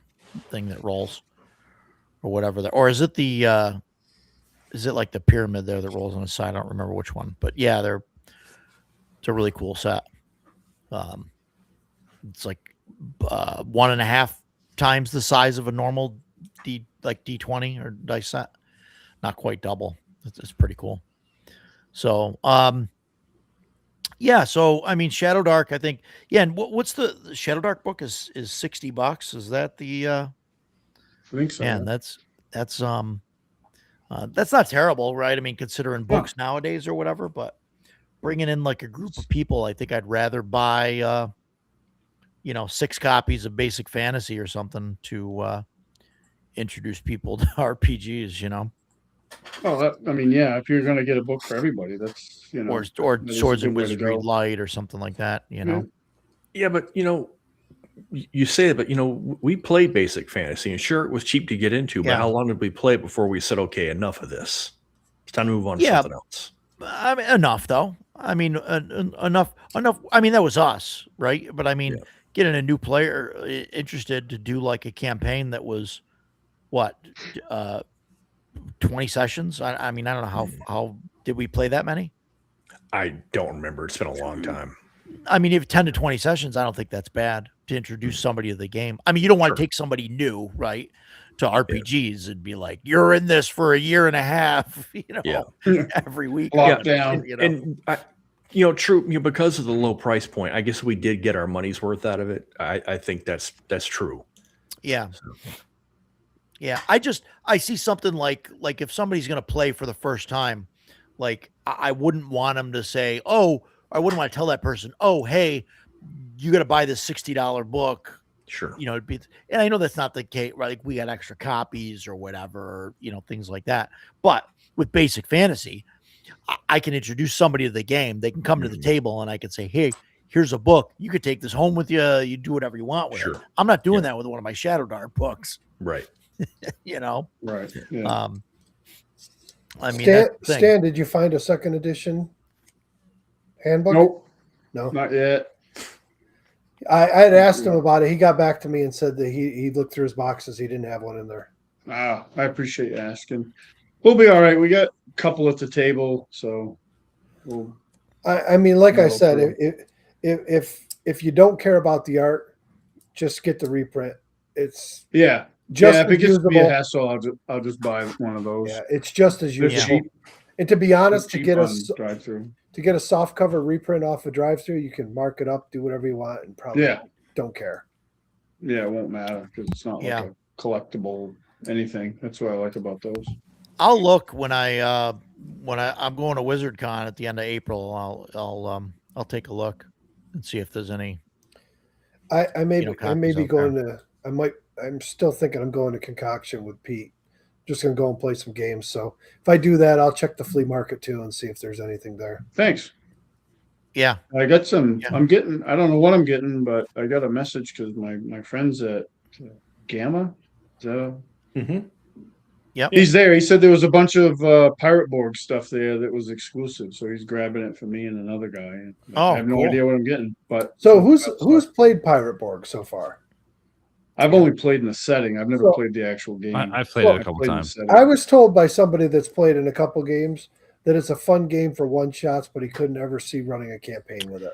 thing that rolls or whatever. Or is it the is it like the pyramid there that rolls on the side? I don't remember which one, but yeah, it's a really cool set. It's like 1.5 times the size of a normal D20 or dice set. Not quite double. It's pretty cool. So, yeah. So, I mean, Shadow Dark, I think, yeah. And what's the Shadow Dark book is $60? Is that the, I think so. Man, that's not terrible, right? I mean, considering books nowadays or whatever, but bringing in like a group of people, I think I'd rather buy, 6 copies of Basic Fantasy or something to introduce people to RPGs, you know. Oh, I mean, yeah. If you're going to get a book for everybody, that's or that is a Swords good and way to Wizardry go. Light or something like that, you know. Yeah, but you say that, but we played Basic Fantasy, and sure, it was cheap to get into. But how long did we play it before we said, "Okay, enough of this. It's time to move on to something else"? I mean, enough though. I mean, enough. I mean, that was us, right? But I mean, getting a new player interested to do like a campaign that was what 20 sessions. I mean, I don't know how did we play that many? I don't remember. It's been a long time. I mean, if 10 to 20 sessions, I don't think that's bad to introduce somebody to the game. I mean, you don't want to take somebody new, right, to RPGs and be like, you're in this for a year and a half, every week. Lockdown. And true, because of the low price point, I guess we did get our money's worth out of it. I think that's true. Yeah. Yeah. I see something like if somebody's going to play for the first time, like I wouldn't want them to say, I wouldn't want to tell that person, hey, you got to buy this $60 book. Sure. And I know that's not the case, right? Like we got extra copies or whatever, things like that. But with Basic Fantasy, I can introduce somebody to the game. They can come to the table and I can say, hey, here's a book. You could take this home with you. You do whatever you want with it. I'm not doing that with one of my Shadow Dark books. Right. Right. Yeah. I mean, Stan, did you find a second edition handbook? Nope. No, not yet. I had asked him about it. He got back to me and said that he looked through his boxes. He didn't have one in there. Ah, I appreciate you asking. We'll be all right. We got a couple at the table, so we'll. I mean, like I No, said, true. if you don't care about the art, just get the reprint. It's Yeah, just if as it gets to be a usable. hassle, I'll just buy one of those. Yeah, it's just as They're usable. cheap. And to be honest, to cheap get on us drive-through. to get a soft cover reprint off a drive-through, you can mark it up, do whatever you want, and probably Yeah, don't care. yeah, it won't matter because it's not like Yeah. a collectible anything. That's what I like about those. I'll look when I'm going to WizardCon at the end of April. I'll take a look and see if there's any. I may You know, I may copies be out going to. I'm still thinking I'm going to Concoction with Pete. Just gonna go and play some games. So if I do that, I'll check the flea market too and see if there's anything there. Thanks. Yeah. I got some. Yeah. I'm getting. I don't know what I'm getting, but I got a message because my friends at Gamma. So Mhm. Yep. he's there. He said there was a bunch of Pirate Borg stuff there that was exclusive, so he's grabbing it for me and another guy. And Oh, I have no cool. idea what I'm getting, but So who's played Pirate Borg so far? I've only played in the setting. I've never So- played the actual game. I've played Well, it a I couple played in the times. setting. I was told by somebody that's played in a couple games that it's a fun game for one shots, but he couldn't ever see running a campaign with it.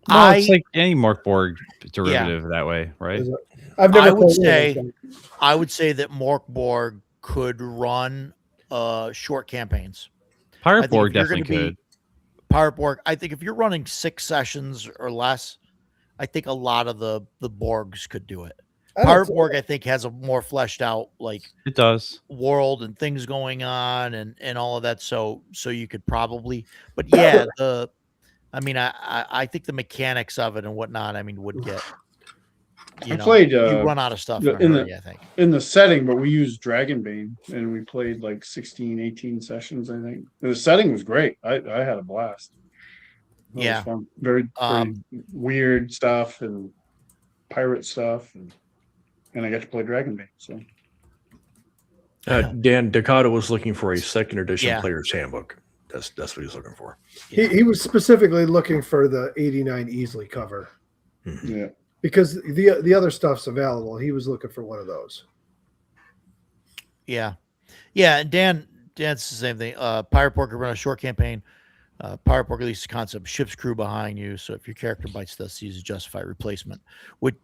No, it's like any Mark Borg derivative that way, right? Is it? I've never. I would played say- it. I would say that Mork Borg could run short campaigns. I Pirate think Borg if you're definitely gonna could. Pirate Borg, I think if you're running 6 sessions or less, I think a lot of the Borgs could do it. I don't Pirate think- Borg, I think, has a more fleshed out like It does. world and things going on and all of that. So you could probably, but yeah, I think the mechanics of it and whatnot, I mean, would get. I played, you run out of stuff the- in in a the- hurry, I think. in the setting, but we used Dragonbane and we played like 16, 18 sessions, I think. The setting was great. I had a blast. It was Yeah. fun. Very weird stuff and pirate stuff, and I got to play Dragonbane. So Dan Dakota was looking for a second edition Yeah. player's handbook. That's what he was looking for. He was specifically looking for the 89 easily cover yeah, because the other stuff's available. He was looking for one of those. Yeah. Yeah. And Dan's the same thing. Pirate Borg could run a short campaign. Pirate Borg released the concept ship's crew behind you. So if your character bites this, use a justified replacement. Which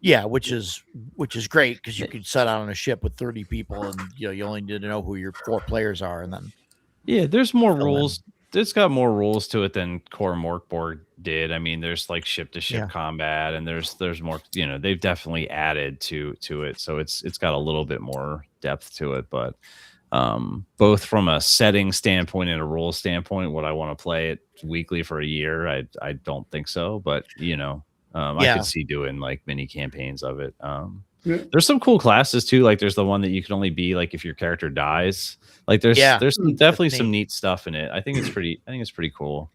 is great because you could set out on a ship with 30 people and you only need to know who your 4 players are and then Yeah, there's more Fill in. rules. It's got more rules to it than core Morkborg did. I mean, there's like ship to ship Yeah. combat, and there's more. They've definitely added to it, so it's got a little bit more depth to it. But both from a setting standpoint and a rule standpoint, would I want to play it weekly for a year? I don't think so. But I Yeah. could see doing like mini campaigns of it. Yeah. There's some cool classes too. Like there's the one that you can only be like if your character dies. Like there's definitely some neat stuff in it. I think it's pretty cool.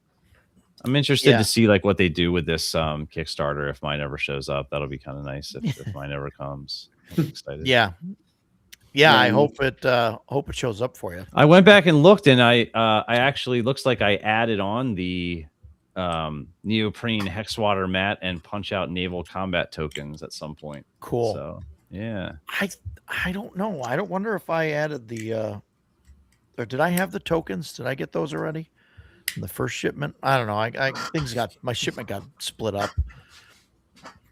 I'm interested Yeah. to see like what they do with this Kickstarter if mine ever shows up. That'll be kind of nice if mine ever comes. I'm excited. yeah. I hope it shows up for you. I went back and looked, and I actually looks like I added on the neoprene hexwater mat and punch out naval combat tokens at some point. Cool. So yeah. I don't know. I don't wonder if I added the or did I have the tokens? Did I get those already? In the first shipment? I don't know. My shipment got split up.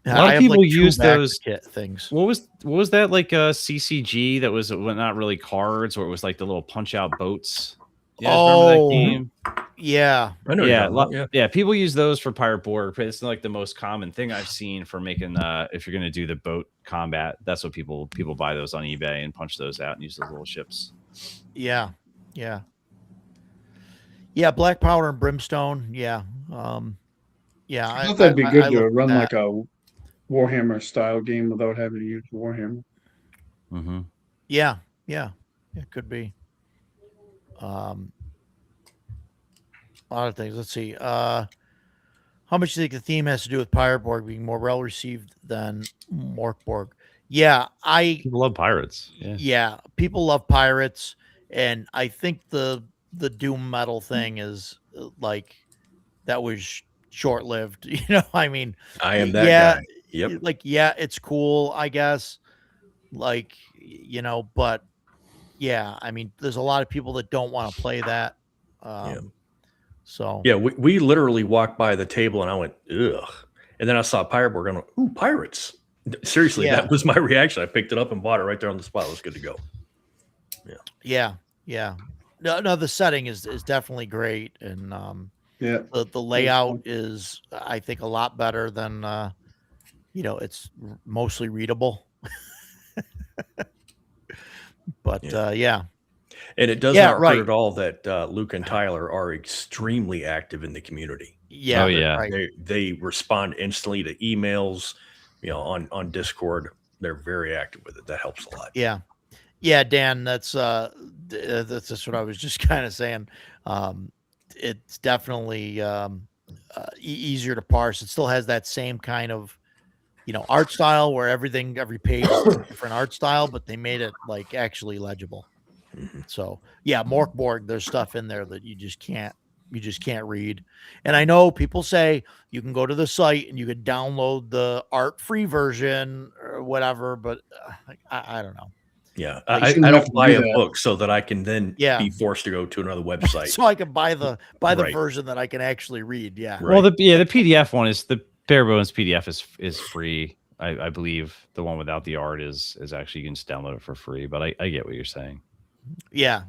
A lot of I have, people like, 2 use backer those kit things. What was that like a CCG that was not really cards, or it was like the little punch out boats? You guys remember that game? Yeah. I know. Yeah, people use those for Pirate Borg, but it's like the most common thing I've seen for making if you're going to do the boat combat. That's what people buy those on eBay and punch those out and use those little ships. Yeah. Black Powder and Brimstone. Yeah. I thought that'd be good to looked at run that. like a Warhammer style game without having to use Warhammer. Mm-hmm. Yeah, it could be. A lot of things. Let's see. How much do you think the theme has to do with Pirate Borg being more well received than Morkborg? Yeah, People love pirates. Yeah. people love pirates, and I think the Doom Metal thing is like that was short lived. I mean, I am that guy. Yep. like, yeah, it's cool, I guess. Like, but yeah, I mean, there's a lot of people that don't want to play that. So Yeah, we literally walked by the table and I went, ugh. And then I saw Pirate Board and I went, ooh, pirates. Seriously, Yeah. that was my reaction. I picked it up and bought it right there on the spot. It was good to go. yeah. No, the setting is definitely great, and Yeah. the layout is, I think, a lot better than it's mostly readable. But yeah. And it does Yeah, not right. hurt at all that Luke and Tyler are extremely active in the community. Yeah. Oh, yeah. Right. They respond instantly to emails, on Discord. They're very active with it. That helps a lot. Yeah. Yeah, Dan, that's just what I was just kind of saying. It's definitely easier to parse. It still has that same kind of, art style where every page is a different art style, but they made it like actually legible. So yeah, Morkborg, there's stuff in there that you just can't read. And I know people say you can go to the site and you can download the art free version or whatever, but I don't know. Yeah, You I shouldn't have don't to buy do a that. book so that I can then Yeah. be forced to go to another website. So I can buy the Right. version that I can actually read. Yeah. Right. Well, the PDF one is the bare bones PDF is free. I believe the one without the art is actually you can just download it for free. But I get what you're saying. Yeah.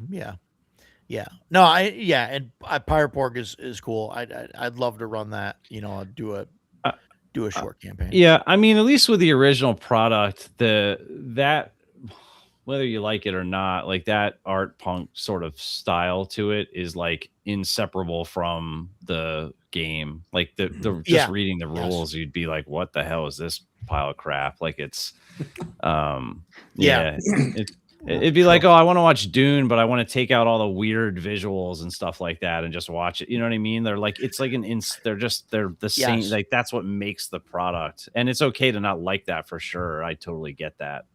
No, and Pyroporg is cool. I'd love to run that. Do a short campaign. Yeah, I mean, at least with the original product, that whether you like it or not, like that art punk sort of style to it is like inseparable from the game. Like the just Yeah. reading the Yes. rules, you'd be like, "What the hell is this pile of crap?" Like it's, Yeah. It'd be like, oh, I want to watch Dune, but I want to take out all the weird visuals and stuff like that and just watch it. You know what I mean? They're like, it's like they're the same. Yes. Like that's what makes the product. And it's okay to not like that for sure. I totally get that.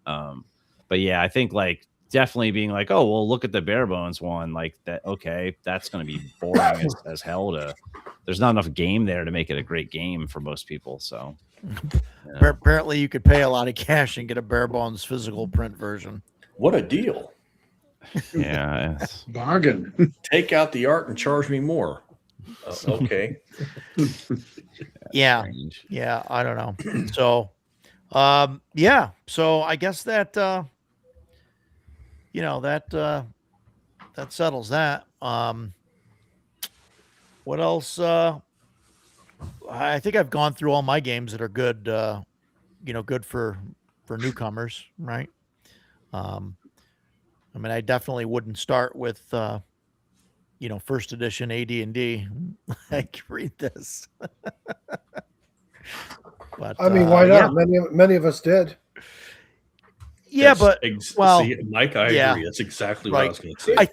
But yeah, I think like definitely being like, oh, well, look at the bare bones one like that. Okay. That's going to be boring as hell there's not enough game there to make it a great game for most people. So Apparently you could pay a lot of cash and get a bare bones physical print version. What a deal. yeah. Bargain. Take out the art and charge me more. Okay. Yeah. Strange. Yeah. I don't know. So, yeah. So I guess that, that settles that. What else? I think I've gone through all my games that are good, good for newcomers, right? I mean, I definitely wouldn't start with, first edition AD&D. Like, read this. But I mean, why not? Yeah, Many of us did. yeah, That's but well, see, Mike, I yeah. agree. That's exactly what I Right. was going to say. I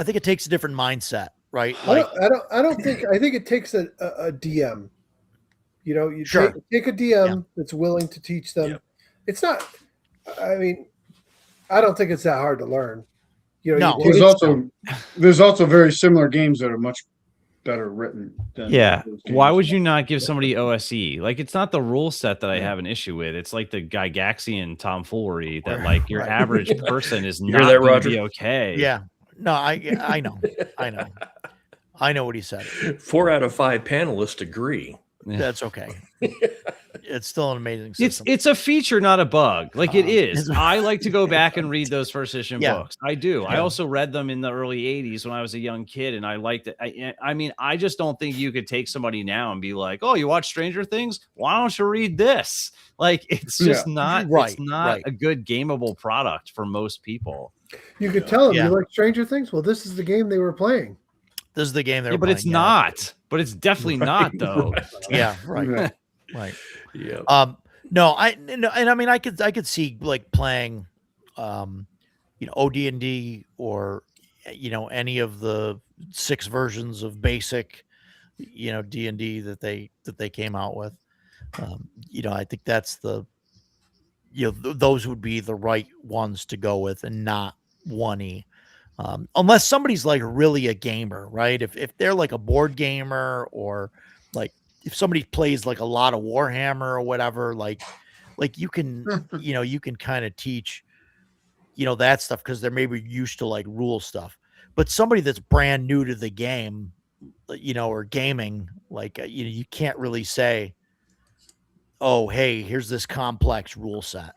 think it takes a different mindset, right? I Like, think it takes a DM. You Sure. take a DM that's willing to teach them. Yep. It's not. I mean, I don't think it's that hard to learn. No. There's also very similar games that are much better written than Yeah. those Why games. would you not give somebody OSE? Like, it's not the rule set that I have an issue with. It's like the Gygaxian tomfoolery that, like, your Right. average person is hear not that, going to Roger? be okay. yeah, no, I know what he said. 4 out of 5 panelists agree. That's okay. It's still an amazing system. It's a feature, not a bug. Like it is. it's- I like to go back and read those first edition Yeah. books. I do. I Yeah. also read them in the early 80s when I was a young kid, and I liked it. I mean, I just don't think you could take somebody now and be like, "Oh, you watch Stranger Things? Why don't you read this?" Like it's just not. Right, It's not right. a good gameable product for most people. You could tell them Yeah. you like Stranger Things. Well, this is the game they were playing. This is the game they're Yeah, but it's playing, not. But it's definitely not though. Yeah, right, Right. right. Yeah. No, and I mean, I could see like playing, OD&D or, any of the 6 versions of basic, D&D that they came out with. I think that's those would be the right ones to go with and not 1E. Unless somebody's like really a gamer, right? If they're like a board gamer or like, if somebody plays like a lot of Warhammer or whatever, like you can, you can kind of teach, that stuff because they're maybe used to like rule stuff. But somebody that's brand new to the game, or gaming, like, you can't really say, oh, hey, here's this complex rule set,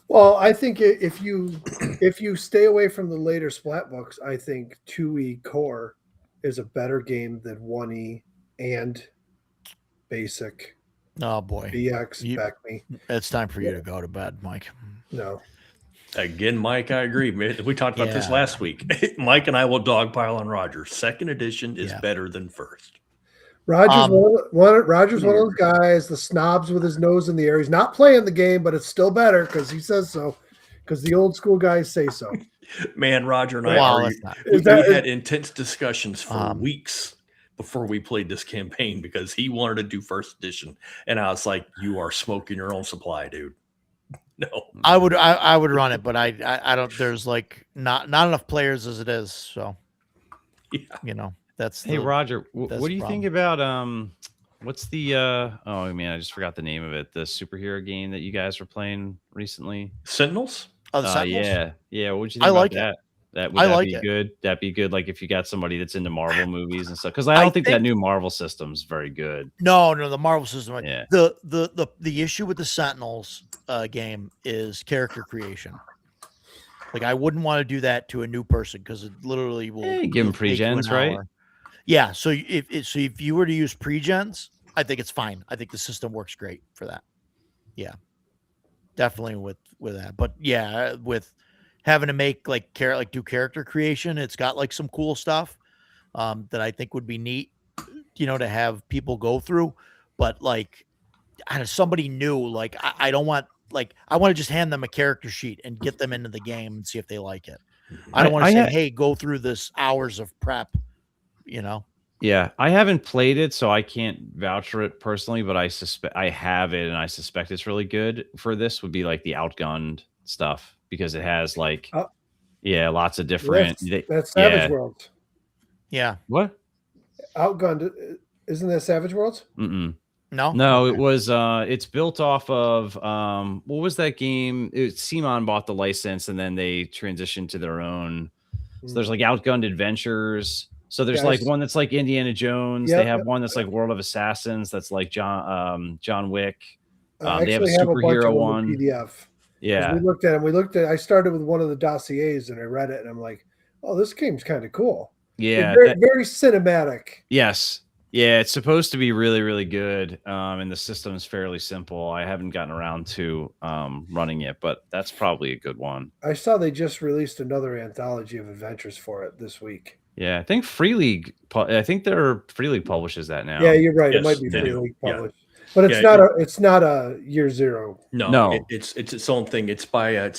Well, I think if you stay away from the later splat books, I think 2E Core is a better game than 1E and Basic. Oh boy, BX, back me. it's time for you to go to bed, Mike. No. Again, Mike, I agree. We talked about this Yeah. last week. Mike and I will dogpile on Rogers. Second edition is Yeah. better than first. Roger's Roger's one of those guys, the snobs with his nose in the air. He's not playing the game, but it's still better because he says so. Because the old school guys say so. Man, Roger and I Well, argued. that's not- We had intense discussions for weeks before we played this campaign because he wanted to do first edition, and I was like, "You are smoking your own supply, dude." No, I would run it, but I don't. There's like not enough players as it is, so yeah. That's Hey, Roger, what that's do the you think about what's the oh man, I just forgot the name of it. The superhero game that you guys were playing recently. Sentinels. Oh, the Sentinels? Yeah. What would you I think about like it. that? Would I that like be it. good? That'd be good. Like if you got somebody that's into Marvel movies and stuff. Because I don't think that think- new Marvel system's very good. No, the Marvel system. Yeah. The issue with the Sentinels game is character creation. Like I wouldn't want to do that to a new person because it literally will Give them it'll take you an pre-gens, right? hour. Yeah. So if you were to use pre-gens, I think it's fine. I think the system works great for that. Yeah, definitely with that. But yeah, with having to make do character creation, it's got like some cool stuff that I think would be neat, to have people go through. But like, somebody new, like I don't want. Like I want to just hand them a character sheet and get them into the game and see if they like it. I don't want to say, "Hey, go through this hours of prep." Yeah, I haven't played it, so I can't vouch for it personally. But I suspect I have it, and I suspect it's really good. For this would be like the Outgunned stuff because it has like, lots of different. That's Savage Worlds. Yeah. What? Outgunned, isn't that Savage Worlds? Mm-mm. No, it was it's built off of what was that game? Simon bought the license and then they transitioned to their own. So there's like Outgunned Adventures. So there's like one that's like Indiana Jones. They have one that's like World of Assassins. That's like John Wick. They have a superhero one. PDF. Yeah, we looked at them. I started with one of the dossiers and I read it and I'm like, oh, this game's kind of cool. Yeah, very cinematic. Yes. Yeah, it's supposed to be really, really good, and the system is fairly simple. I haven't gotten around to running it, but that's probably a good one. I saw they just released another anthology of adventures for it this week. Yeah, I think Free League. I think Free League publishes that now. Yeah, you're right. Yes, it might be they Free do. League Yeah. published, but it's not a year zero. No. It's its own thing. It's by a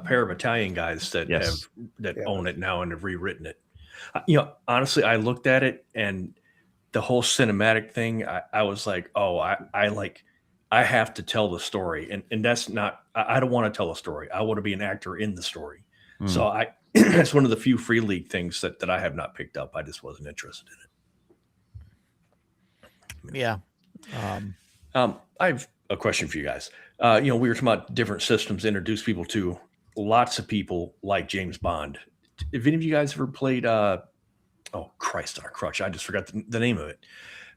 pair of Italian guys that own it now and have rewritten it. Honestly, I looked at it and the whole cinematic thing, I was like, oh, I have to tell the story. And that's not, I don't want to tell a story. I want to be an actor in the story. So that's one of the few Free League things that I have not picked up. I just wasn't interested in it. Yeah. I have a question for you guys. We were talking about different systems to introduce people to. Lots of people like James Bond. Have any of you guys ever played oh Christ on a crutch, I just forgot the name of it.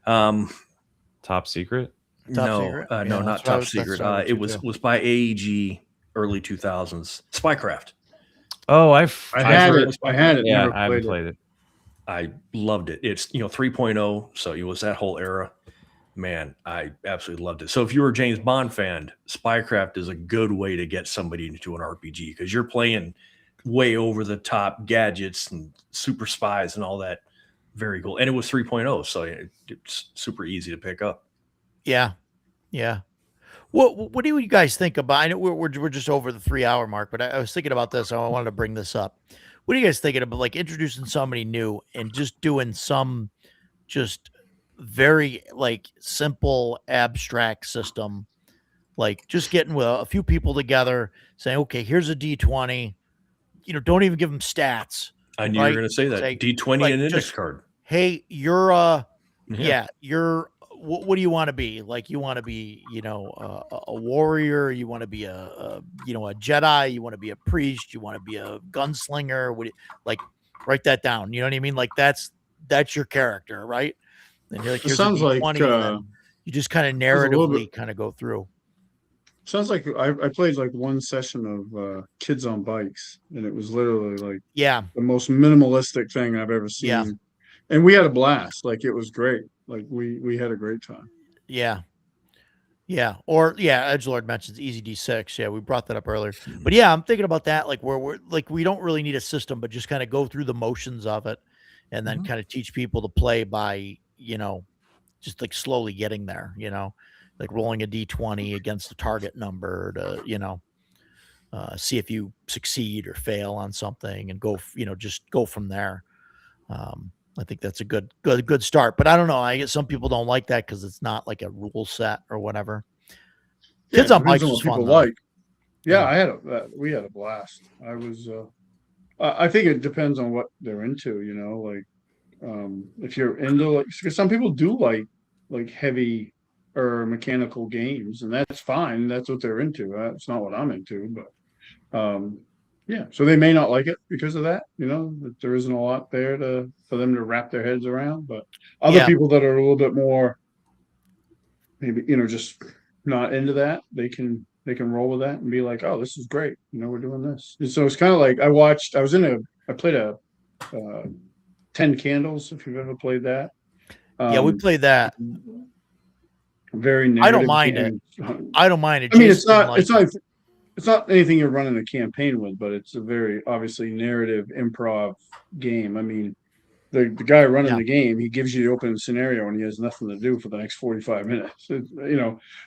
Top Secret? Top Secret? No, Yeah, not that's what I Top was- Secret. that's what I It was was by AEG, early 2000s. Spycraft. Oh, I had it. Yeah, never I haven't played it. played it. I loved it. It's 3.0, so it was that whole era. Man, I absolutely loved it. So if you're a James Bond fan, Spycraft is a good way to get somebody into an RPG because you're playing way over the top gadgets and super spies and all that. Very cool. And it was 3.0, so it's super easy to pick up. Yeah. Yeah. What do you guys think about? I know we're just over the 3 hour mark, but I was thinking about this. So I wanted to bring this up. What are you guys thinking about, like introducing somebody new and just doing some just very like simple abstract system, like just getting with a few people together, saying, okay, here's a D20. Don't even give them stats. I knew Right. you were going to say that. Say, D20 like, and index just- card. Hey, you're you're what do you want to be? Like, you want to be, a warrior. You want to be a Jedi. You want to be a priest. You want to be a gunslinger. Like, write that down. You know what I mean? Like, that's your character, right? And you're like, It here's a sounds like D20, and then you just kind of a little narratively bit- kind of go through. sounds like I played like one session of Kids on Bikes, and it was literally like Yeah, the most minimalistic thing I've ever seen. Yeah. And we had a blast. Like, it was great. Like, we had a great time. yeah. Yeah, or Edgelord mentions Easy D6. Yeah, we brought that up earlier. But yeah, I'm thinking about that. Like, where we're like, we don't really need a system, but just kind of go through the motions of it, and then kind of teach people to play by, just like slowly getting there. Like rolling a D20 against the target number to, see if you succeed or fail on something, and go, just go from there. I think that's a good start. But I don't know. I guess some people don't like that because it's not like a rule set or whatever. Yeah, Kids it on depends Bikes on was what fun, people though. like. Yeah. Yeah, we had a blast. I think it depends on what they're into, like, if you're into, like, because some people do like heavy or mechanical games, and that's fine. That's what they're into. That's not what I'm into, but yeah. So they may not like it because of that, that there isn't a lot there for them to wrap their heads around. But other Yeah. people that are a little bit more, maybe, just not into that, they can roll with that and be like, oh, this is great. We're doing this. And so it's kind of like I played a 10 Candles, if you've ever played that. Yeah, we played that. Very narrative. I don't mind it. game. I don't mind it. I mean, it's Jason not liked it. it's not anything you're running a campaign with, but it's a very obviously narrative improv game. I mean, the guy running Yeah. the game, he gives you the open scenario and he has nothing to do for the next 45 minutes.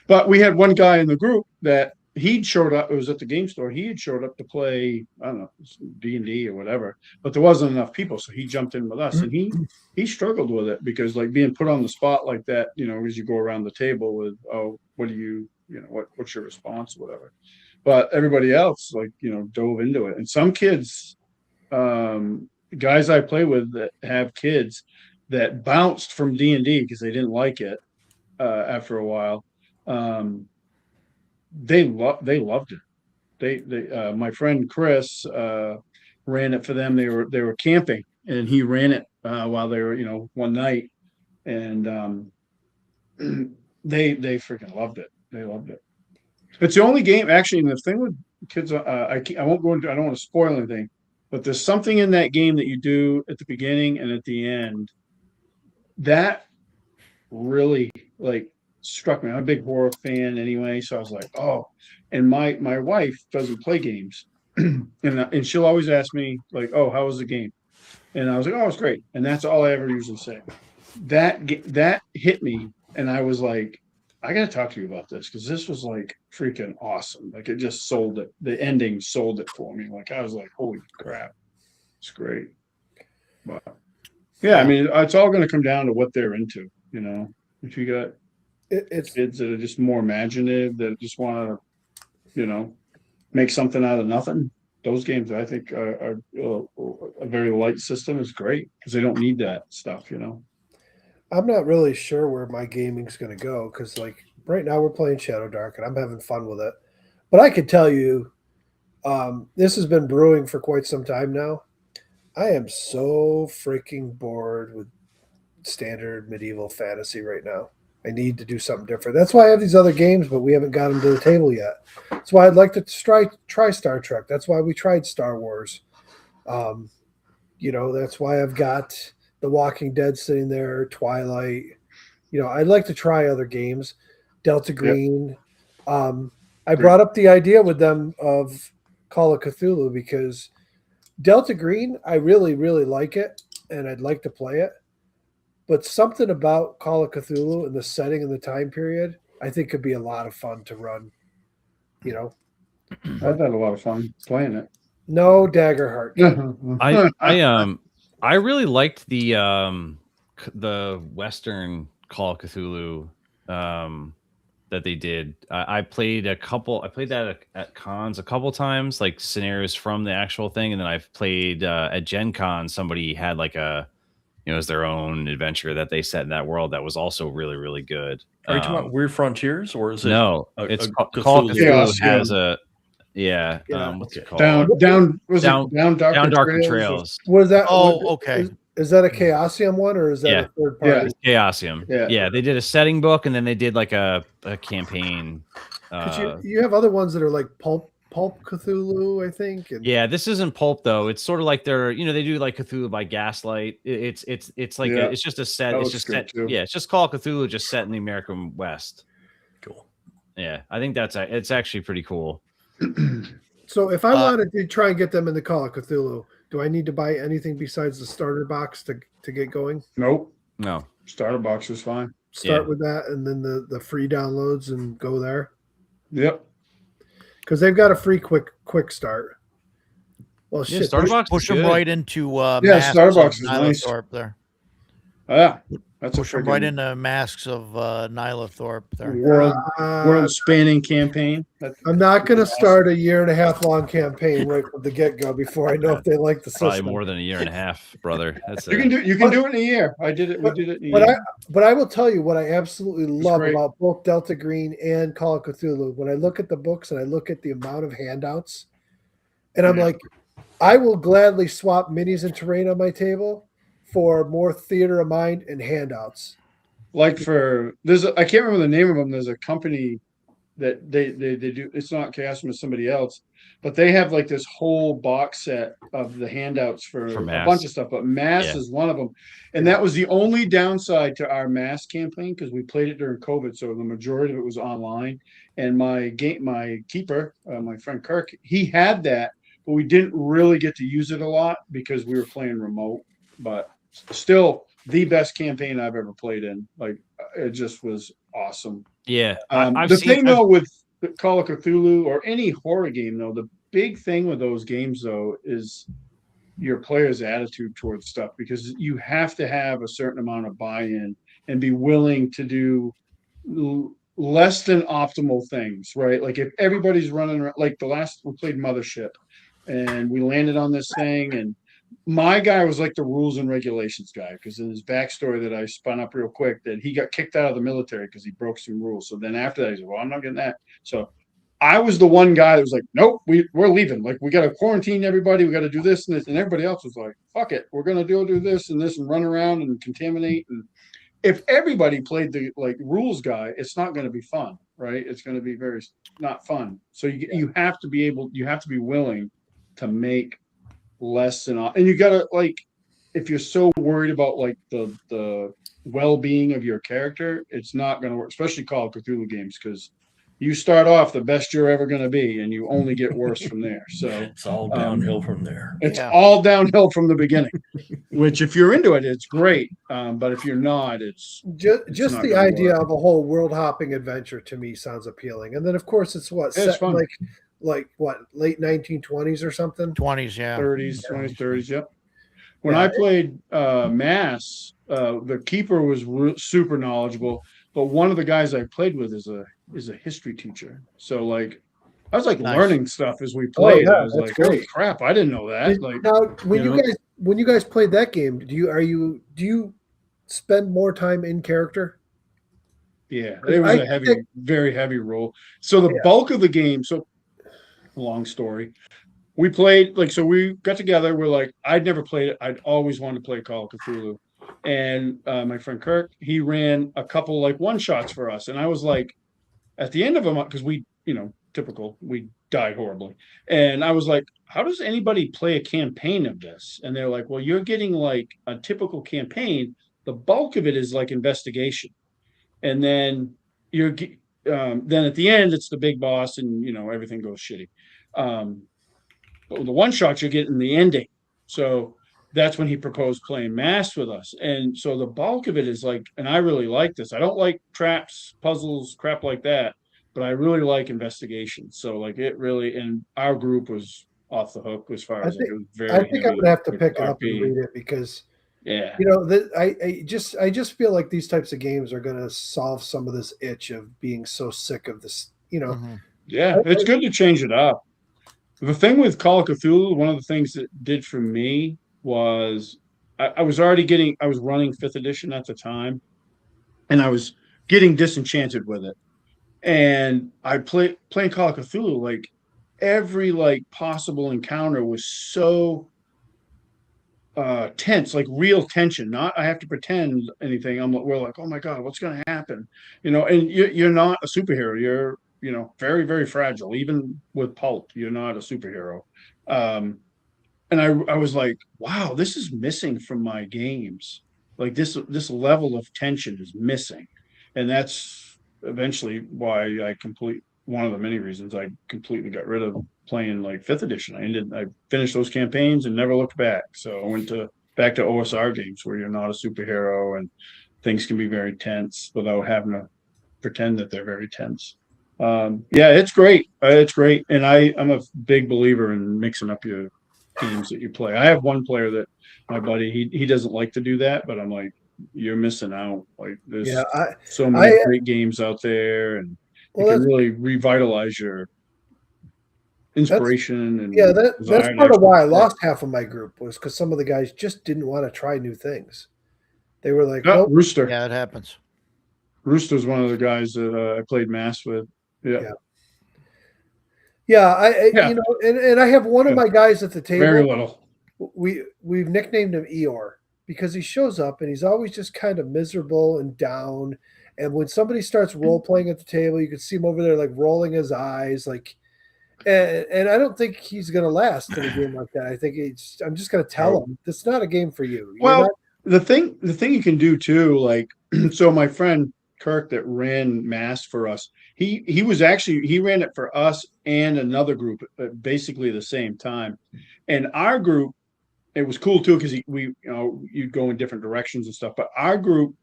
But we had one guy in the group that he'd showed up. It was at the game store. He had showed up to play, I don't know, D&D or whatever, but there wasn't enough people, so he jumped in with us, and he struggled with it because, like, being put on the spot like that, as you go around the table with, oh, what do you, what's your response, whatever. But everybody else, like, dove into it. And some kids, guys I play with that have kids that bounced from D&D because they didn't like it after a while. They loved it. They my friend Chris ran it for them. They were camping, and he ran it while they were, one night, and they freaking loved it. They loved it. It's the only game, actually. And the thing with kids, I won't go into. I don't want to spoil anything, but there's something in that game that you do at the beginning and at the end that really, like, struck me. I'm a big horror fan anyway, so I was like, oh. And my wife doesn't play games, and she'll always ask me, like, oh, how was the game? And I was like, oh, it's great. And that's all I ever usually say. That hit me, and I was like, I got to talk to you about this, because this was like freaking awesome. Like, it just sold it. The ending sold it for me. Like, I was like, holy crap, it's great. But yeah, I mean, it's all going to come down to what they're into. If you got It's kids that are just more imaginative, that just want to, make something out of nothing. Those games, I think, are a very light system is great because they don't need that stuff. I'm not really sure where my gaming's going to go because, like, right now we're playing Shadow Dark and I'm having fun with it. But I could tell you, this has been brewing for quite some time now. I am so freaking bored with standard medieval fantasy right now. I need to do something different. That's why I have these other games, but we haven't got them to the table yet. That's why I'd like to try Star Trek. That's why we tried Star Wars. That's why I've got The Walking Dead sitting there, Twilight. I'd like to try other games. Delta Green. I brought up the idea with them of Call of Cthulhu because Delta Green, I really, really like it, and I'd like to play it. But something about Call of Cthulhu and the setting and the time period, I think could be a lot of fun to run. I've had a lot of fun playing it. No Daggerheart. I really liked the Western Call of Cthulhu that they did. I played that at cons a couple times, like scenarios from the actual thing, and then I've played at Gen Con. Somebody had like a as their own adventure that they set in that world that was also really, really good. Are you talking about Weird Frontiers, or is it? No, a it's Cthulhu? Call of Cthulhu Chaos, has yeah. what's it called? Down Down Darker Darker Trails. Trails. What is that? Oh, what- okay. Is that a Chaosium one or is that Yeah. a third party? Chaosium. Yeah. Yeah, they did a setting book and then they did like a campaign. 'Cause you have other ones that are like Pulp Cthulhu, I think. And Yeah, this isn't pulp though. It's sort of like they're, they do like Cthulhu by Gaslight. It's like Yeah. it's just a set. That It's looks just good, set. too. Yeah, it's just Call of Cthulhu, just set in the American West. Cool. Yeah, I think it's actually pretty cool. so if I wanted to try and get them in the Call of Cthulhu, do I need to buy anything besides the starter box to get going? Nope. No, Starter box is fine. Start Yeah. with that and then the free downloads and go there. Yep. Because they've got a free quick start. Well, Yeah, shit. starter box Push is them good. right into Yeah, Masks Starbucks of is Nyla nice. Thorpe there. Yeah. That's Push a them right freaking into Masks of Nyla Thorpe there. world spanning campaign. I'm not going to start a 1.5 year long campaign right from the get go before I know if they like the Probably system. more than a year and a half, brother. That's You can do it in a year. I did it. We did it in a year. But I will tell you what I absolutely love great. about both Delta Green and Call of Cthulhu. When I look at the books and I look at the amount of handouts, and I'm like, I will gladly swap minis and terrain on my table for more theater of mind and handouts. Like I can't remember the name of them. There's a company that they do. It's not Chaosium, it's somebody else, but they have like this whole box set of the handouts for a Mass. bunch of stuff. But Mass Yeah. is one of them, and that was the only downside to our Mass campaign because we played it during COVID, so the majority of it was online. And my keeper, my friend Kirk, he had that, but we didn't really get to use it a lot because we were playing remote. But still, the best campaign I've ever played in. Like, it just was awesome. Yeah. The thing though with Call of Cthulhu or any horror game though, the big thing with those games though is your player's attitude towards stuff, because you have to have a certain amount of buy-in and be willing to do less than optimal things, right? Like if everybody's running around, like we played Mothership and we landed on this thing, and my guy was like the rules and regulations guy, because in his backstory that I spun up real quick, that he got kicked out of the military because he broke some rules. So then after that, he said, well, I'm not getting that. So I was the one guy that was like, nope, we're leaving. Like, we got to quarantine everybody. We got to do this and this. And everybody else was like, fuck it. We're going to do this and this and run around and contaminate. And if everybody played the rules guy, it's not going to be fun, right? It's going to be very not fun. So you have to be willing to make less than, and you gotta, like, if you're so worried about like the well-being of your character, it's not going to work, especially Call of Cthulhu games, because you start off the best you're ever going to be and you only get worse from there. So It's all downhill from there. it's all downhill from the beginning, which if you're into it, it's great. But if you're not, it's just not the gonna idea work. of a whole world hopping adventure to me sounds appealing. And then of course it's It's set in fun. like what, late 1920s or something. 20s, yeah. 30s, 20s, 30s. Yep. When I played Mass, the keeper was super knowledgeable, but one of the guys I played with is a history teacher. So like, I was like Nice. learning stuff as we played. yeah, I was that's like, holy great. crap, I didn't know that. Like, Now, when you you guys played that game, do you spend more time in character? yeah, it was a very heavy role. So the bulk of the game, so long story. We played, so we got together. We're like, I'd never played it. I'd always wanted to play Call of Cthulhu. And my friend Kirk, he ran a couple one shots for us. And I was like, at the end of them, because we, typical, we died horribly. And I was like, how does anybody play a campaign of this? And they're like, well, you're getting a typical campaign. The bulk of it is investigation. And then then at the end, it's the big boss and, everything goes shitty. But the one shot you're getting the ending. So that's when he proposed playing Mass with us. And so the bulk of it is and I really like this. I don't like traps, puzzles, crap like that, but I really like investigation. So it really, and our group was off the hook as far as it was very I think I'm heavy gonna have to with pick it up and RP. read it because Yeah. I just feel like these types of games are gonna solve some of this itch of being so sick of this. Mhm. Yeah, it's good to change it up. The thing with Call of Cthulhu, one of the things that did for me was I was already getting, I was running 5th edition at the time, and I was getting disenchanted with it. And I playing Call of Cthulhu, like every like possible encounter was so tense, like real tension. Not I have to pretend anything. We're like, oh my god, what's going to happen? And you're not a superhero. You're very very fragile. Even with pulp, you're not a superhero. And I was like, wow, this is missing from my games. Like this level of tension is missing, and that's eventually why one of the many reasons I completely got rid of playing like 5th edition. I finished those campaigns and never looked back. So I went back to OSR games where you're not a superhero and things can be very tense without having to pretend that they're very tense. Yeah, it's great. It's great. And I'm a big believer in mixing up your teams that you play. I have one player that my buddy, he doesn't like to do that, but I'm like, you're missing out. Like there's so many great games out there, and it can really revitalize your inspiration. That's part of why I lost half of my group, was because some of the guys just didn't want to try new things. They were like, nope. Rooster. Yeah, it happens. Rooster's one of the guys that I played Mass with. Yeah. And I have one of my guys at the table. Very little. We've nicknamed him Eeyore because he shows up and he's always just kind of miserable and down. And when somebody starts role playing at the table, you can see him over there like rolling his eyes, like. And I don't think he's going to last in a game like that. I think I'm just going to tell him this is not a game for you. The thing you can do too, like, so my friend Kirk that ran Mass for us, he ran it for us and another group at basically the same time. And our group, it was cool too because you'd go in different directions and stuff. But our group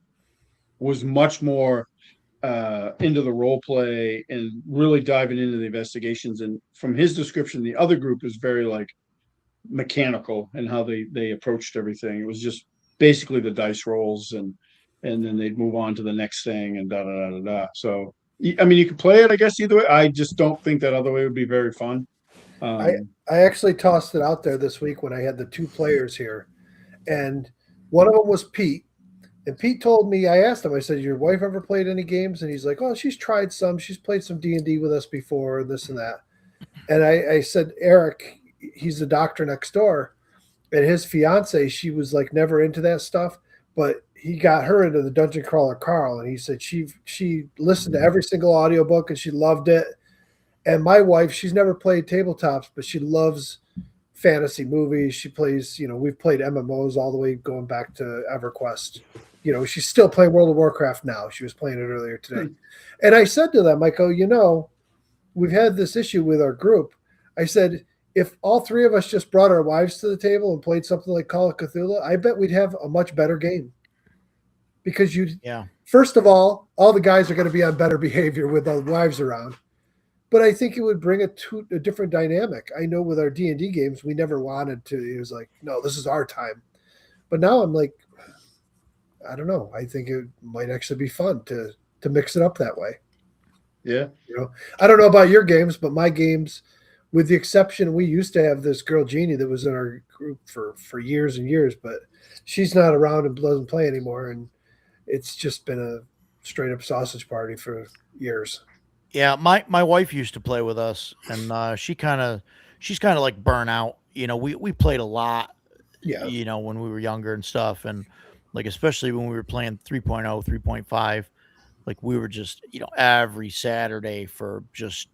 was much more into the role play and really diving into the investigations. And from his description, the other group was very like mechanical in how they approached everything. It was just basically the dice rolls and then they'd move on to the next thing and da da da da da. So I mean, you could play it, I guess, either way. I just don't think that other way would be very fun. I actually tossed it out there this week when I had the 2 players here, and one of them was Pete. And Pete told me, I asked him, I said, your wife ever played any games? And he's like, oh, she's tried some. She's played some D&D with us before, and this and that. And I said, Eric, he's the doctor next door. And his fiance, she was like never into that stuff, but he got her into the Dungeon Crawler Carl. And he said she listened to every single audiobook and she loved it. And my wife, she's never played tabletops, but she loves fantasy movies. She plays, we've played MMOs all the way going back to EverQuest. She's still playing World of Warcraft now. She was playing it earlier today. And I said to them, I go, we've had this issue with our group. I said, if all 3 of us just brought our wives to the table and played something like Call of Cthulhu, I bet we'd have a much better game. Because first of all the guys are going to be on better behavior with the wives around. But I think it would bring a different dynamic. I know with our D&D games, we never wanted to. It was like, no, this is our time. But now I'm like, I don't know. I think it might actually be fun to mix it up that way. Yeah. I don't know about your games, but my games, with the exception, we used to have this girl, Jeannie, that was in our group for years and years, but she's not around and doesn't play anymore. And it's just been a straight up sausage party for years. Yeah, my wife used to play with us, and she's kind of like burnout. We played a lot. Yeah. When we were younger and stuff, and like especially when we were playing 3.0, 3.5, like we were just every Saturday for just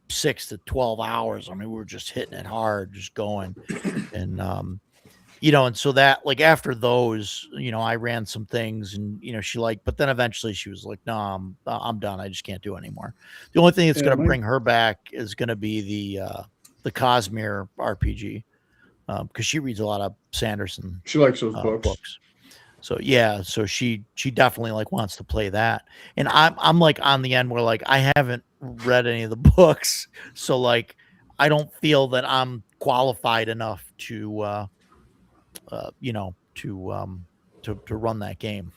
6 to 12 hours. I mean, we were just hitting it hard, just going, and and so that, like, after those, I ran some things and, she liked, but then eventually she was like, no, I'm done. I just can't do it anymore. The only thing that's going to bring her back is going to be the Cosmere RPG. Cause she reads a lot of Sanderson. She likes those books. So yeah. So she definitely like wants to play that. And I'm like on the end where like, I haven't read any of the books. So like, I don't feel that I'm qualified enough to run that game,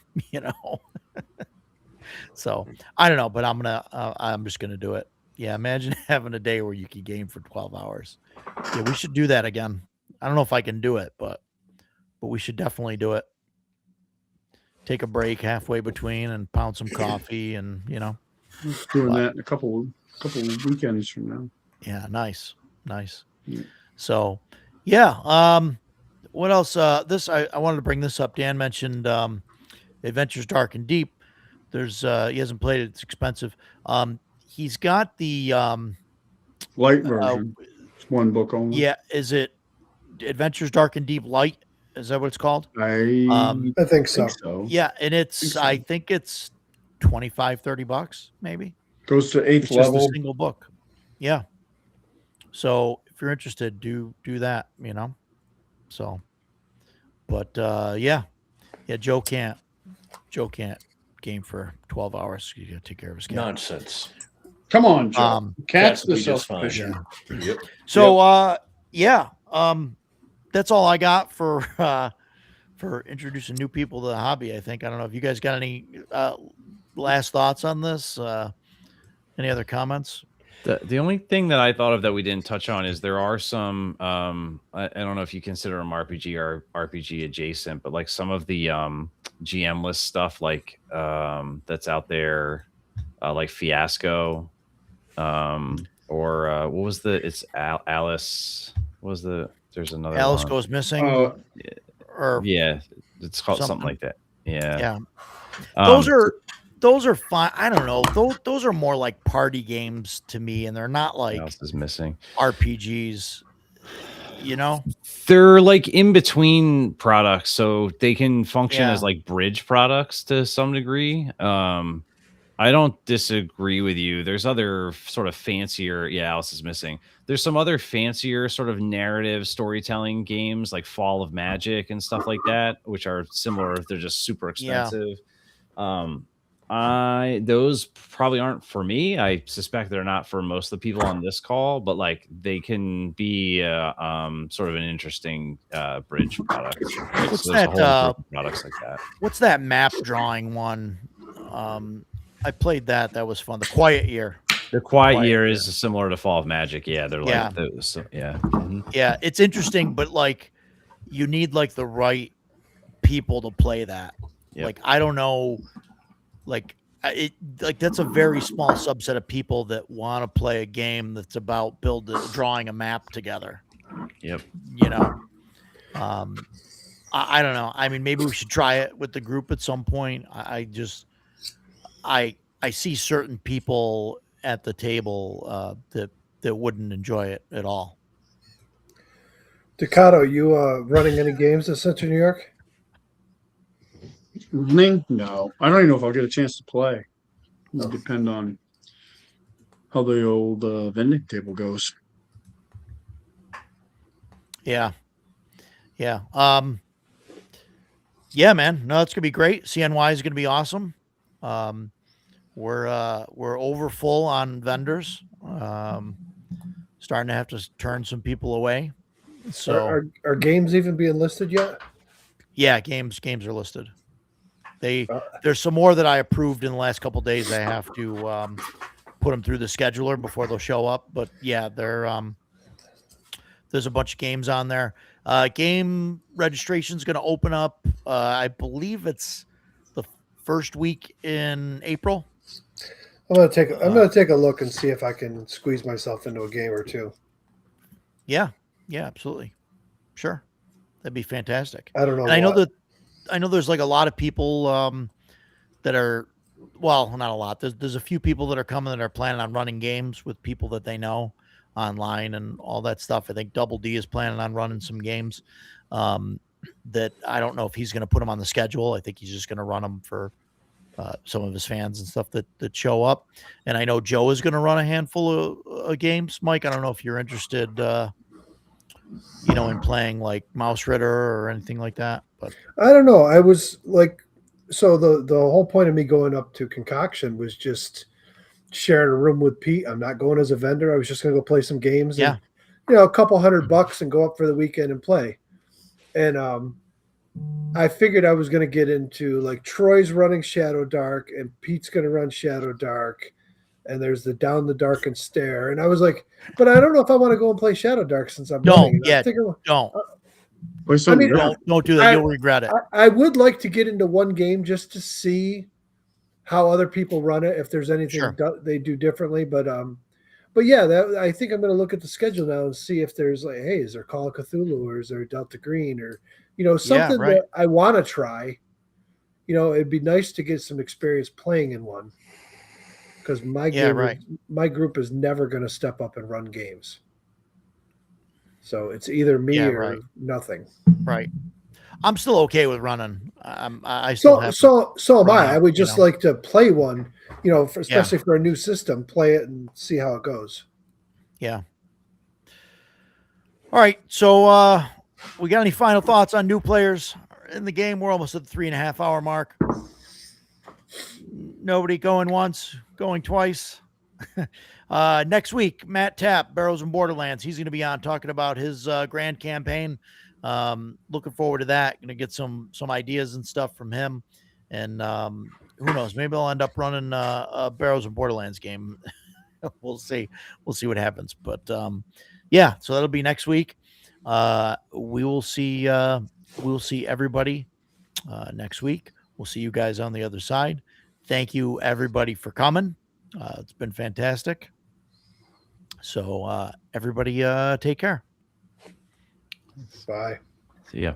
So I don't know, but I'm just gonna do it. Yeah, imagine having a day where you could game for 12 hours. Yeah, we should do that again. I don't know if I can do it, but but we should definitely do it. Take a break halfway between and pound some coffee, and Doing that in a couple weekends from now. yeah, nice. Yeah. So, yeah. What else? I wanted to bring this up. Dan mentioned Adventures Dark and Deep. There's he hasn't played it. It's expensive. He's got the Light version. It's one book only. yeah. Is it Adventures Dark and Deep Light? Is that what it's called? I I think so. think so. Yeah, and it's I think it's $25-$30 maybe. Goes to 8th It's just a level. single book. Yeah. So if you're interested, do that. So, but yeah. Joe can't game for 12 hours. You gotta take care of his cat. Nonsense. Come on, Joe. Cats Cats will the be just fine. self-sufficient. Yep. So yeah. That's all I got for introducing new people to the hobby. I think. I don't know if you guys got any last thoughts on this. Any other comments? The only thing that I thought of that we didn't touch on is there are some I don't know if you consider them RPG or RPG adjacent, but like some of the GM list stuff like that's out there, like Fiasco, or what was it's Alice? What was there's another Alice one. Goes Missing, or Yeah, it's called something something. like that. Yeah. yeah. Um, Those are fine. I don't know. Those are more like party games to me, and they're not like Alice is missing. RPGs. They're like in between products, so they can function Yeah. as like bridge products to some degree. I don't disagree with you. There's other sort of fancier, Alice is missing. There's some other fancier sort of narrative storytelling games like Fall of Magic and stuff like that, which are similar. They're just super expensive. Those probably aren't for me. I suspect they're not for most of the people on this call, but like they can be sort of an interesting bridge product. What's So there's a that, whole group of products like that. What's that map drawing one? I played that. That was fun. The Quiet Year. The Quiet Quiet Year Year. is similar to Fall of Magic. Yeah, they're like Yeah. those. Yeah. Mhm. Yeah, it's interesting, but like you need like the right people to play that. Yep. Like I don't know, like that's a very small subset of people that want to play a game that's about drawing a map together. Yep. I don't know. I mean, maybe we should try it with the group at some point. I see certain people at the table that wouldn't enjoy it at all. Ducato, you running any games in Central New York? Evening? No. I don't even know if I'll get a chance to play. It'll depend on how the old vending table goes. Yeah. Yeah, man. No, it's gonna be great. CNY is gonna be awesome. We're over full on vendors. Starting to have to turn some people away. So Are games even being listed yet? yeah, games are listed. There's some more that I approved in the last couple of days. I have to put them through the scheduler before they'll show up. But yeah, there's a bunch of games on there. Game registration is going to open up. I believe it's the first week in April. I'm gonna take a look and see if I can squeeze myself into a game or two. Yeah, absolutely, sure, that'd be fantastic. I don't know. And I know there's like a lot of people that are, well, not a lot. There's a few people that are coming that are planning on running games with people that they know online and all that stuff. I think Double D is planning on running some games that I don't know if he's going to put them on the schedule. I think he's just going to run them for some of his fans and stuff that show up. And I know Joe is going to run a handful of games. Mike, I don't know if you're interested, in playing like Mouse Ritter or anything like that, but I don't know. I was like, so the whole point of me going up to Concoction was just sharing a room with Pete. I'm not going as a vendor. I was just going to go play some games. Yeah. And, a couple $100 and go up for the weekend and play. And I figured I was going to get into like Troy's running Shadow Dark and Pete's going to run Shadow Dark. And there's the Down the Dark and Stare. And I was like, but I don't know if I want to go and play Shadow Dark since I'm running. And I'm thinking, don't. Play something mean, different. Don't do that. I- You'll regret it. I would like to get into one game just to see how other people run it, if there's anything Sure. they do differently. But yeah, I think I'm going to look at the schedule now and see if there's like, hey, is there Call of Cthulhu or is there Delta Green or something right. that I want to try. It'd be nice to get some experience playing in one, because my group is never going to step up and run games. So it's either me or nothing. Right. I'm still okay with running. I still have. So am run I. it, I would just like to play one, especially Yeah. for a new system, play it and see how it goes. Yeah. All right. So we got any final thoughts on new players in the game? We're almost at the 3.5 hour mark. Nobody going once, going twice. Next week, Matt Tapp, Barrows and Borderlands. He's going to be on talking about his grand campaign. Looking forward to that. Going to get some ideas and stuff from him. And who knows? Maybe I'll end up running a Barrows and Borderlands game. We'll see. We'll see what happens. But yeah, so that'll be next week. We will see everybody next week. We'll see you guys on the other side. Thank you everybody for coming. It's been fantastic. So everybody take care. Bye. See ya.